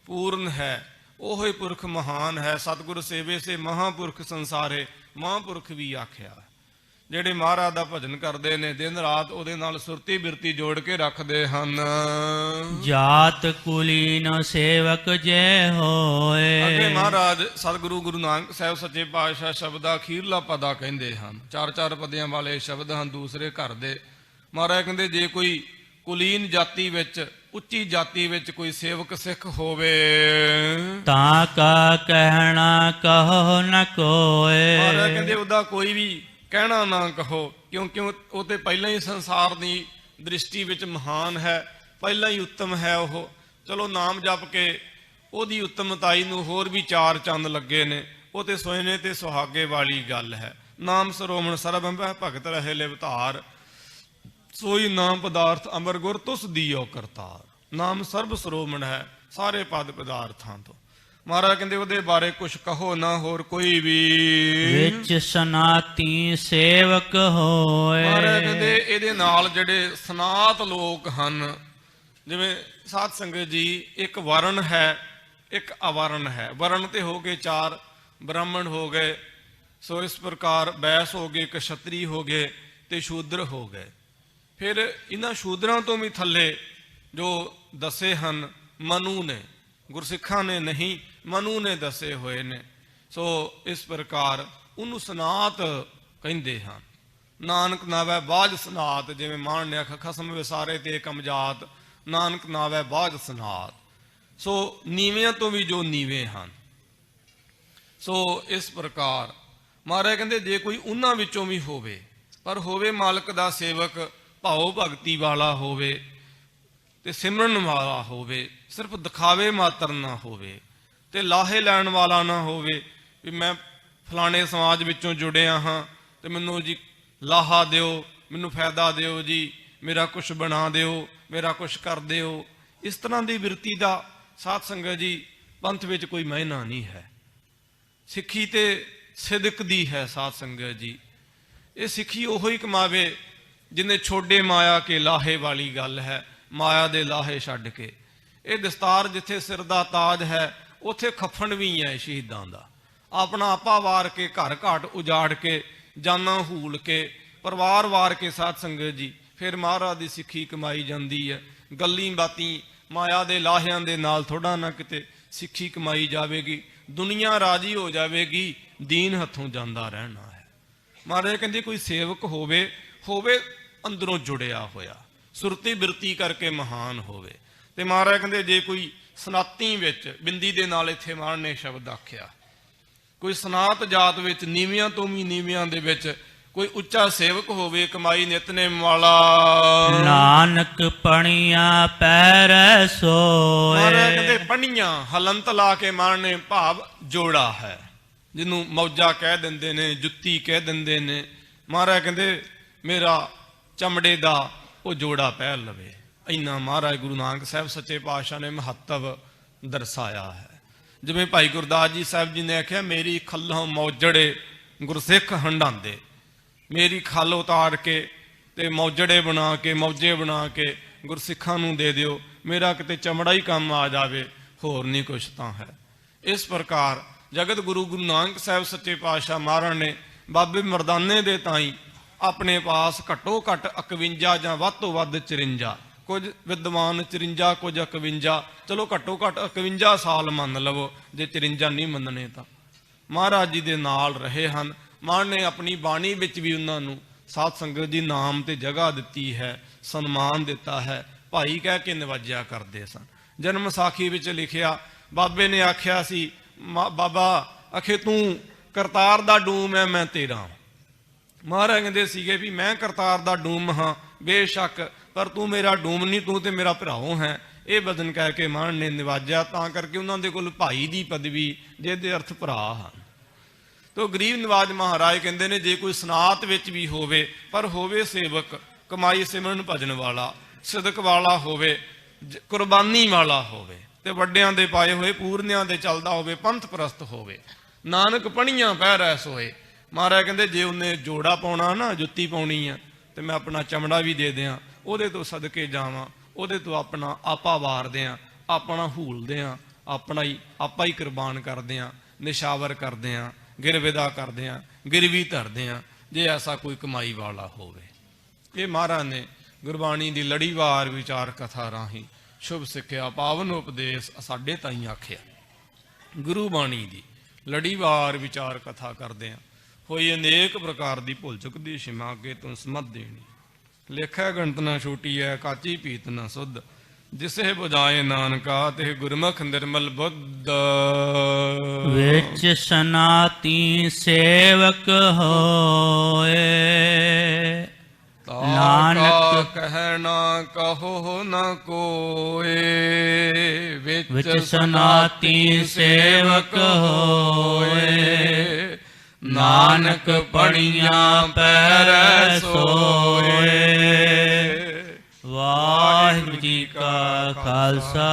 ਪੂਰਨ ਹੈ, ਉਹੀ ਪੁਰਖ ਮਹਾਨ ਹੈ। ਸਤਿਗੁਰ ਸੇਵੇ ਸੇ ਮਹਾਂਪੁਰਖ ਸੰਸਾਰੇ, ਮਹਾਂਪੁਰਖ ਵੀ ਆਖਿਆ। ਜਿਹੜੇ ਮਹਾਰਾਜ ਦਾ ਭਜਨ ਕਰਦੇ ਨੇ, ਦਿਨ ਰਾਤ ਉਹਦੇ ਨਾਲ ਸੁਰਤੀ ਬਿਰਤੀ ਜੋੜ ਕੇ ਰੱਖਦੇ ਹਨ। ਜਾਤ ਕੁਲੀਨ ਸੇਵਕ ਜੇ ਹੋਏ। ਅੱਗੇ ਮਹਾਰਾਜ ਸਤਿਗੁਰੂ ਗੁਰੂ ਨਾਨਕ ਸਾਹਿਬ ਸੱਚੇ ਪਾਤਸ਼ਾਹ ਸ਼ਬਦਾ ਅਖੀਰਲਾ ਪਦਾ ਕਹਿੰਦੇ ਹਨ। 4-4 ਪਦਿਆਂ ਵਾਲੇ ਸ਼ਬਦ ਹਨ ਦੂਸਰੇ ਘਰ ਦੇ। ਮਹਾਰਾਜ ਕਹਿੰਦੇ ਜੇ ਕੋਈ ਕੁਲੀਨ ਜਾਤੀ ਵਿੱਚ, ਉੱਚੀ ਜਾਤੀ ਵਿੱਚ ਕੋਈ ਸੇਵਕ ਸਿੱਖ ਹੋਵੇ, ਤਾਂ ਕਾ ਕਹਿਣਾ ਕਹੋ ਨ ਕੋਏ। ਮਹਾਰਾਜ ਕਹਿੰਦੇ ਉਹਦਾ ਕੋਈ ਵੀ ਕਹਿਣਾ ਨਾ ਕਹੋ, ਕਿਉਂਕਿ ਉਹ ਤੇ ਪਹਿਲਾਂ ਹੀ ਸੰਸਾਰ ਦੀ ਦ੍ਰਿਸ਼ਟੀ ਵਿੱਚ ਮਹਾਨ ਹੈ, ਪਹਿਲਾਂ ਹੀ ਉੱਤਮ ਹੈ ਉਹ। ਚਲੋ ਨਾਮ ਜਪ ਕੇ ਉਹਦੀ ਉੱਤਮਤਾਈ ਨੂੰ ਹੋਰ ਵੀ 4 ਚੰਦ ਲੱਗੇ ਨੇ, ਉਹ ਤੇ ਸੋਇਨੇ ਤੇ ਸੁਹਾਗੇ ਵਾਲੀ ਗੱਲ ਹੈ। ਨਾਮ ਸਰੋਮਣ ਸਰਬ ਅੰਬਹਿ ਭਗਤ ਰਹੇ ਲਿਵ ਧਾਰ, ਸੋਈ ਨਾਮ ਪਦਾਰਥ ਅਮਰ ਗੁਰ ਤੁਸ ਦੀਓ ਕਰਤਾਰ। ਨਾਮ ਸਰਬ ਸਰੋਮਣ ਹੈ ਸਾਰੇ ਪਦ ਪਦਾਰਥਾਂ ਤੋਂ। ਮਹਾਰਾਜ ਕਹਿੰਦੇ ਉਹਦੇ ਬਾਰੇ ਕੁਛ ਕਹੋ ਨਾ ਹੋਰ ਕੋਈ ਵੀ। ਵਿੱਚ ਸਨਾਤੀ ਸੇਵਕ ਹੋਏ। ਮਹਾਰਾਜ ਕਹਿੰਦੇ ਇਹਦੇ ਨਾਲ ਜਿਹੜੇ ਸਨਾਤ ਲੋਕ ਹਨ, ਜਿਵੇਂ ਸਾਧ ਸੰਗਤ ਜੀ, ਇੱਕ ਵਰਨ ਹੈ, ਇੱਕ ਅਵਰਨ ਹੈ। ਵਰਨ ਤੇ ਹੋ ਗਏ 4, ਬ੍ਰਾਹਮਣ ਹੋ ਗਏ, ਸੋ ਇਸ ਪ੍ਰਕਾਰ ਬੈਸ ਹੋ ਗਏ, ਕਸ਼ਤਰੀ ਹੋ ਗਏ ਤੇ ਸ਼ੂਦਰ ਹੋ ਗਏ। ਫਿਰ ਇਹਨਾਂ ਸ਼ੂਦਰਾਂ ਤੋਂ ਵੀ ਥੱਲੇ ਜੋ ਦੱਸੇ ਹਨ ਮਨੂ ਨੇ, ਗੁਰਸਿੱਖਾਂ ਨੇ ਨਹੀਂ, ਮਨੂ ਨੇ ਦੱਸੇ ਹੋਏ ਨੇ। ਸੋ ਇਸ ਪ੍ਰਕਾਰ ਉਹਨੂੰ ਸਨਾਤ ਕਹਿੰਦੇ ਹਨ। ਨਾਨਕ ਨਾਵੈ ਬਾਝ ਸਨਾਤ, ਜਿਵੇਂ ਮਾਣ ਨੇ ਆਖਿਆ ਖਸਮ ਵਿਸਾਰੇ ਤੇ ਕਮਜਾਤ, ਨਾਨਕ ਨਾਵੈ ਬਾਝ ਸਨਾਤ। ਸੋ ਨੀਵਿਆਂ ਤੋਂ ਵੀ ਜੋ ਨੀਵੇਂ ਹਨ। ਸੋ ਇਸ ਪ੍ਰਕਾਰ ਮਹਾਰਾਜ ਕਹਿੰਦੇ ਜੇ ਕੋਈ ਉਹਨਾਂ ਵਿੱਚੋਂ ਵੀ ਹੋਵੇ, ਪਰ ਹੋਵੇ ਮਾਲਕ ਦਾ ਸੇਵਕ, ਭਾਉ ਭਗਤੀ ਵਾਲਾ ਹੋਵੇ ਤੇ ਸਿਮਰਨ ਵਾਲਾ ਹੋਵੇ, ਸਿਰਫ ਦਿਖਾਵੇ ਮਾਤਰ ਨਾ ਹੋਵੇ, ਤੇ ਲਾਹੇ ਲੈਣ ਵਾਲਾ ਨਾ ਹੋਵੇ ਵੀ ਮੈਂ ਫਲਾਣੇ ਸਮਾਜ ਵਿੱਚੋਂ ਜੁੜਿਆ ਹਾਂ ਤੇ ਮੈਨੂੰ ਜੀ ਲਾਹਾ ਦਿਓ, ਮੈਨੂੰ ਫਾਇਦਾ ਦਿਓ ਜੀ, ਮੇਰਾ ਕੁਛ ਬਣਾ ਦਿਓ, ਮੇਰਾ ਕੁਛ ਕਰ ਦਿਓ। ਇਸ ਤਰ੍ਹਾਂ ਦੀ ਬਿਰਤੀ ਦਾ ਸਾਧ ਸੰਗਤ ਜੀ ਪੰਥ ਵਿੱਚ ਕੋਈ ਮਾਇਨਾ ਨਹੀਂ ਹੈ। ਸਿੱਖੀ ਤੇ ਸਿਦਕ ਦੀ ਹੈ ਸਾਧ ਸੰਗਤ ਜੀ। ਇਹ ਸਿੱਖੀ ਉਹੋ ਹੀ ਕਮਾਵੇ ਜਿਹਨੇ ਛੋਡੇ ਮਾਇਆ ਕੇ ਲਾਹੇ ਵਾਲੀ ਗੱਲ ਹੈ, ਮਾਇਆ ਦੇ ਲਾਹੇ ਛੱਡ ਕੇ। ਇਹ ਦਸਤਾਰ ਜਿੱਥੇ ਸਿਰ ਦਾ ਤਾਜ ਹੈ, ਉੱਥੇ ਖੱਫਣ ਵੀ ਹੈ ਸ਼ਹੀਦਾਂ ਦਾ। ਆਪਣਾ ਆਪਾ ਵਾਰ ਕੇ, ਘਰ ਘਾਟ ਉਜਾੜ ਕੇ, ਜਾਨਾਂ ਹੂਲ ਕੇ, ਪਰਿਵਾਰ ਵਾਰ ਕੇ ਸਾਧ ਸੰਗਤ ਜੀ ਫਿਰ ਮਹਾਰਾਜ ਦੀ ਸਿੱਖੀ ਕਮਾਈ ਜਾਂਦੀ ਹੈ। ਗੱਲੀ ਬਾਤੀ ਮਾਇਆ ਦੇ ਲਾਹਿਆਂ ਦੇ ਨਾਲ ਥੋੜਾ ਨਾ ਕਿਤੇ ਸਿੱਖੀ ਕਮਾਈ ਜਾਵੇਗੀ, ਦੁਨੀਆ ਰਾਜੀ ਹੋ ਜਾਵੇਗੀ, ਦੀਨ ਹੱਥੋਂ ਜਾਂਦਾ ਰਹਿਣਾ ਹੈ। ਮਹਾਰਾਜ ਕਹਿੰਦੇ ਕੋਈ ਸੇਵਕ ਹੋਵੇ ਅੰਦਰੋਂ ਜੁੜਿਆ ਹੋਇਆ, ਸੁਰਤੀ ਬਿਰਤੀ ਕਰਕੇ ਮਹਾਨ ਹੋਵੇ। ਤੇ ਮਹਾਰਾਜ ਕਹਿੰਦੇ ਜੇ ਕੋਈ ਸਨਾਤੀ ਵਿੱਚ, ਬਿੰਦੀ ਦੇ ਨਾਲ ਇੱਥੇ ਮਹਾਰਾਜ ਨੇ ਸ਼ਬਦ ਆਖਿਆ, ਕੋਈ ਸਨਾਤ ਜਾਤ ਵਿੱਚ, ਨੀਵਿਆਂ ਤੋਂ ਵੀ ਨੀਵਿਆਂ ਦੇ ਵਿੱਚ ਕੋਈ ਉੱਚਾ ਸੇਵਕ ਹੋਵੇ, ਕਮਾਈ ਨਿਤਨੇਮ ਵਾਲਾ, ਨਾਨਕ ਪਣੀਆਂ ਪੈਰੈ ਸੋਏ। ਮਹਾਰਾਜ ਕਹਿੰਦੇ ਪਣੀਆਂ ਹਲੰਤ ਲਾ ਕੇ ਮਾਰਨੇ ਭਾਵ ਜੋੜਾ ਹੈ, ਜਿਹਨੂੰ ਮੌਜਾ ਕਹਿ ਦਿੰਦੇ ਨੇ, ਜੁੱਤੀ ਕਹਿ ਦਿੰਦੇ ਨੇ। ਮਹਾਰਾਜ ਕਹਿੰਦੇ ਮੇਰਾ ਚਮੜੇ ਦਾ ਉਹ ਜੋੜਾ ਪਹਿਨ ਲਵੇ, ਇੰਨਾ ਮਹਾਰਾਜ ਗੁਰੂ ਨਾਨਕ ਸਾਹਿਬ ਸੱਚੇ ਪਾਤਸ਼ਾਹ ਨੇ ਮਹੱਤਵ ਦਰਸਾਇਆ ਹੈ। ਜਿਵੇਂ ਭਾਈ ਗੁਰਦਾਸ ਜੀ ਸਾਹਿਬ ਜੀ ਨੇ ਆਖਿਆ, ਮੇਰੀ ਖੱਲੋਂ ਮੌਜੜੇ ਗੁਰਸਿੱਖ ਹੰਡਾਉਂਦੇ, ਮੇਰੀ ਖੱਲ ਉਤਾਰ ਕੇ ਤੇ ਮੌਜੜੇ ਬਣਾ ਕੇ, ਮੌਜੇ ਬਣਾ ਕੇ ਗੁਰਸਿੱਖਾਂ ਨੂੰ ਦੇ ਦਿਓ, ਮੇਰਾ ਕਿਤੇ ਚਮੜਾ ਹੀ ਕੰਮ ਆ ਜਾਵੇ, ਹੋਰ ਨਹੀਂ ਕੁਛ ਤਾਂ ਹੈ। ਇਸ ਪ੍ਰਕਾਰ ਜਗਤ ਗੁਰੂ ਗੁਰੂ ਨਾਨਕ ਸਾਹਿਬ ਸੱਚੇ ਪਾਤਸ਼ਾਹ ਮਹਾਰਾਜ ਨੇ ਬਾਬੇ ਮਰਦਾਨੇ ਦੇ ਤਾਈਂ ਆਪਣੇ ਪਾਸ ਘੱਟੋ ਘੱਟ 51 ਜਾਂ ਵੱਧ ਤੋਂ ਵੱਧ 54, ਕੁਝ ਵਿਦਵਾਨ 54, ਕੁਝ 51, ਚਲੋ ਘੱਟੋ ਘੱਟ 51 ਸਾਲ ਮੰਨ ਲਵੋ, ਜੇ 54 ਨਹੀਂ ਮੰਨਣੇ ਤਾਂ ਮਹਾਰਾਜ ਜੀ ਦੇ ਨਾਲ ਰਹੇ ਹਨ। ਮਾਂ ਨੇ ਆਪਣੀ ਬਾਣੀ ਵਿੱਚ ਵੀ ਉਹਨਾਂ ਨੂੰ ਸਾਧ ਸੰਗਤ ਜੀ ਨਾਮ ਤੇ ਜਗ੍ਹਾ ਦਿੱਤੀ ਹੈ, ਸਨਮਾਨ ਦਿੱਤਾ ਹੈ, ਭਾਈ ਕਹਿ ਕੇ ਨਿਵਾਜਿਆ ਕਰਦੇ ਸਨ। ਜਨਮ ਸਾਖੀ ਵਿੱਚ ਲਿਖਿਆ, ਬਾਬੇ ਨੇ ਆਖਿਆ ਸੀ, ਬਾਬਾ ਅਖੇ ਤੂੰ ਕਰਤਾਰ ਦਾ ਡੂਮ ਹੈ, ਮੈਂ ਤੇਰਾ। ਮਹਾਰਾਜ ਕਹਿੰਦੇ ਸੀਗੇ ਵੀ ਮੈਂ ਕਰਤਾਰ ਦਾ ਡੂਮ ਹਾਂ ਬੇਸ਼ੱਕ, ਪਰ ਤੂੰ ਮੇਰਾ ਡੂਮ ਨਹੀਂ, ਤੂੰ ਤੇ ਮੇਰਾ ਭਰਾਓ ਹੈ। ਇਹ ਬਦਨ ਕਹਿ ਕੇ ਮਾਨ ਨੇ ਨਿਵਾਜਿਆ, ਤਾਂ ਕਰਕੇ ਉਹਨਾਂ ਦੇ ਕੋਲ ਭਾਈ ਦੀ ਪਦਵੀ, ਜਿਹਦੇ ਅਰਥ ਭਰਾ ਹਨ। ਤੋ ਗਰੀਬ ਨਿਵਾਜ ਮਹਾਰਾਜ ਕਹਿੰਦੇ ਨੇ, ਜੇ ਕੋਈ ਸਨਾਤ ਵਿੱਚ ਵੀ ਹੋਵੇ, ਪਰ ਹੋਵੇ ਸੇਵਕ, ਕਮਾਈ ਸਿਮਰਨ ਭਜਨ ਵਾਲਾ, ਸਿਦਕ ਵਾਲਾ ਹੋਵੇ, ਕੁਰਬਾਨੀ ਵਾਲਾ ਹੋਵੇ, ਤੇ ਵੱਡਿਆਂ ਦੇ ਪਾਏ ਹੋਏ ਪੂਰਨਿਆਂ ਦੇ ਚੱਲਦਾ ਹੋਵੇ, ਪੰਥ ਪ੍ਰਸਤ ਹੋਵੇ, ਨਾਨਕ ਪਣੀਆਂ ਪਹਿਰੈ ਸੋਏ। ਮਹਾਰਾਜ ਕਹਿੰਦੇ, ਜੇ ਉਹਨੇ ਜੋੜਾ ਪਾਉਣਾ ਨਾ, ਜੁੱਤੀ ਪਾਉਣੀ ਆ, ਤੇ ਮੈਂ ਆਪਣਾ ਚਮੜਾ ਵੀ ਦੇ ਦਿਆਂ, ਉਹਦੇ ਤੋਂ ਸਦਕੇ ਜਾਵਾਂ, ਉਹਦੇ ਤੋਂ ਆਪਣਾ ਆਪਾ ਵਾਰਦੇ ਆ, ਆਪਣਾ ਹੂਲਦੇ ਆ, ਆਪਾ ਹੀ ਕੁਰਬਾਨ ਕਰਦੇ ਆ, ਨਿਸ਼ਾਵਰ ਕਰਦੇ ਆ, ਗਿਰਵਿਦਾ ਕਰਦੇ ਆ, ਗਿਰਵੀ ਧਰਦੇ ਆ, ਜੇ ਐਸਾ ਕੋਈ ਕਮਾਈ ਵਾਲਾ ਹੋਵੇ। ਇਹ ਮਹਾਰਾਜ ਨੇ ਗੁਰਬਾਣੀ ਦੀ ਲੜੀਵਾਰ ਵਿਚਾਰ ਕਥਾ ਰਾਹੀਂ ਸ਼ੁਭ ਸਿੱਖਿਆ, ਪਾਵਨ ਉਪਦੇਸ਼ ਸਾਡੇ ਤਾਈਂ ਆਖਿਆ। ਗੁਰੂ ਬਾਣੀ ਦੀ ਲੜੀਵਾਰ ਵਿਚਾਰ ਕਥਾ ਕਰਦੇ ਆ ਹੋਈ ਅਨੇਕ ਪ੍ਰਕਾਰ ਦੀ ਭੁੱਲ ਚੁੱਕ ਦੀ ਸ਼ਿਮਾ ਅੱਗੇ ਤੋਂ ਸਮਝ ਦੇਣੀ। ਲੇਖਾ ਗਣਤ ਨਾ ਛੋਟੀ ਹੈ, ਕਾਚੀ ਪੀਤ ਨਾ ਸੁਧ, ਜਿਸੇ ਬੁਝਾਏ ਨਾਨਕਾ ਤੇ ਗੁਰਮੁਖ ਨਿਰਮਲ ਬੁੱਧ। ਵਿੱਚ ਸਨਾਤੀ ਸੇਵਕ ਹੋਏ, ਨਾਨਕ ਕਹਿਣਾ ਕਹੋ ਨ ਕੋਏ। ਵਿੱਚ ਸਨਾਤੀ ਸੇਵਕ ਹੋਏ, ਨਾਨਕ ਪੜੀਆਂ ਪੈਰੈ ਸੋਏ। ਵਾਹਿਗੁਰੂ ਜੀ ਕਾ ਖਾਲਸਾ,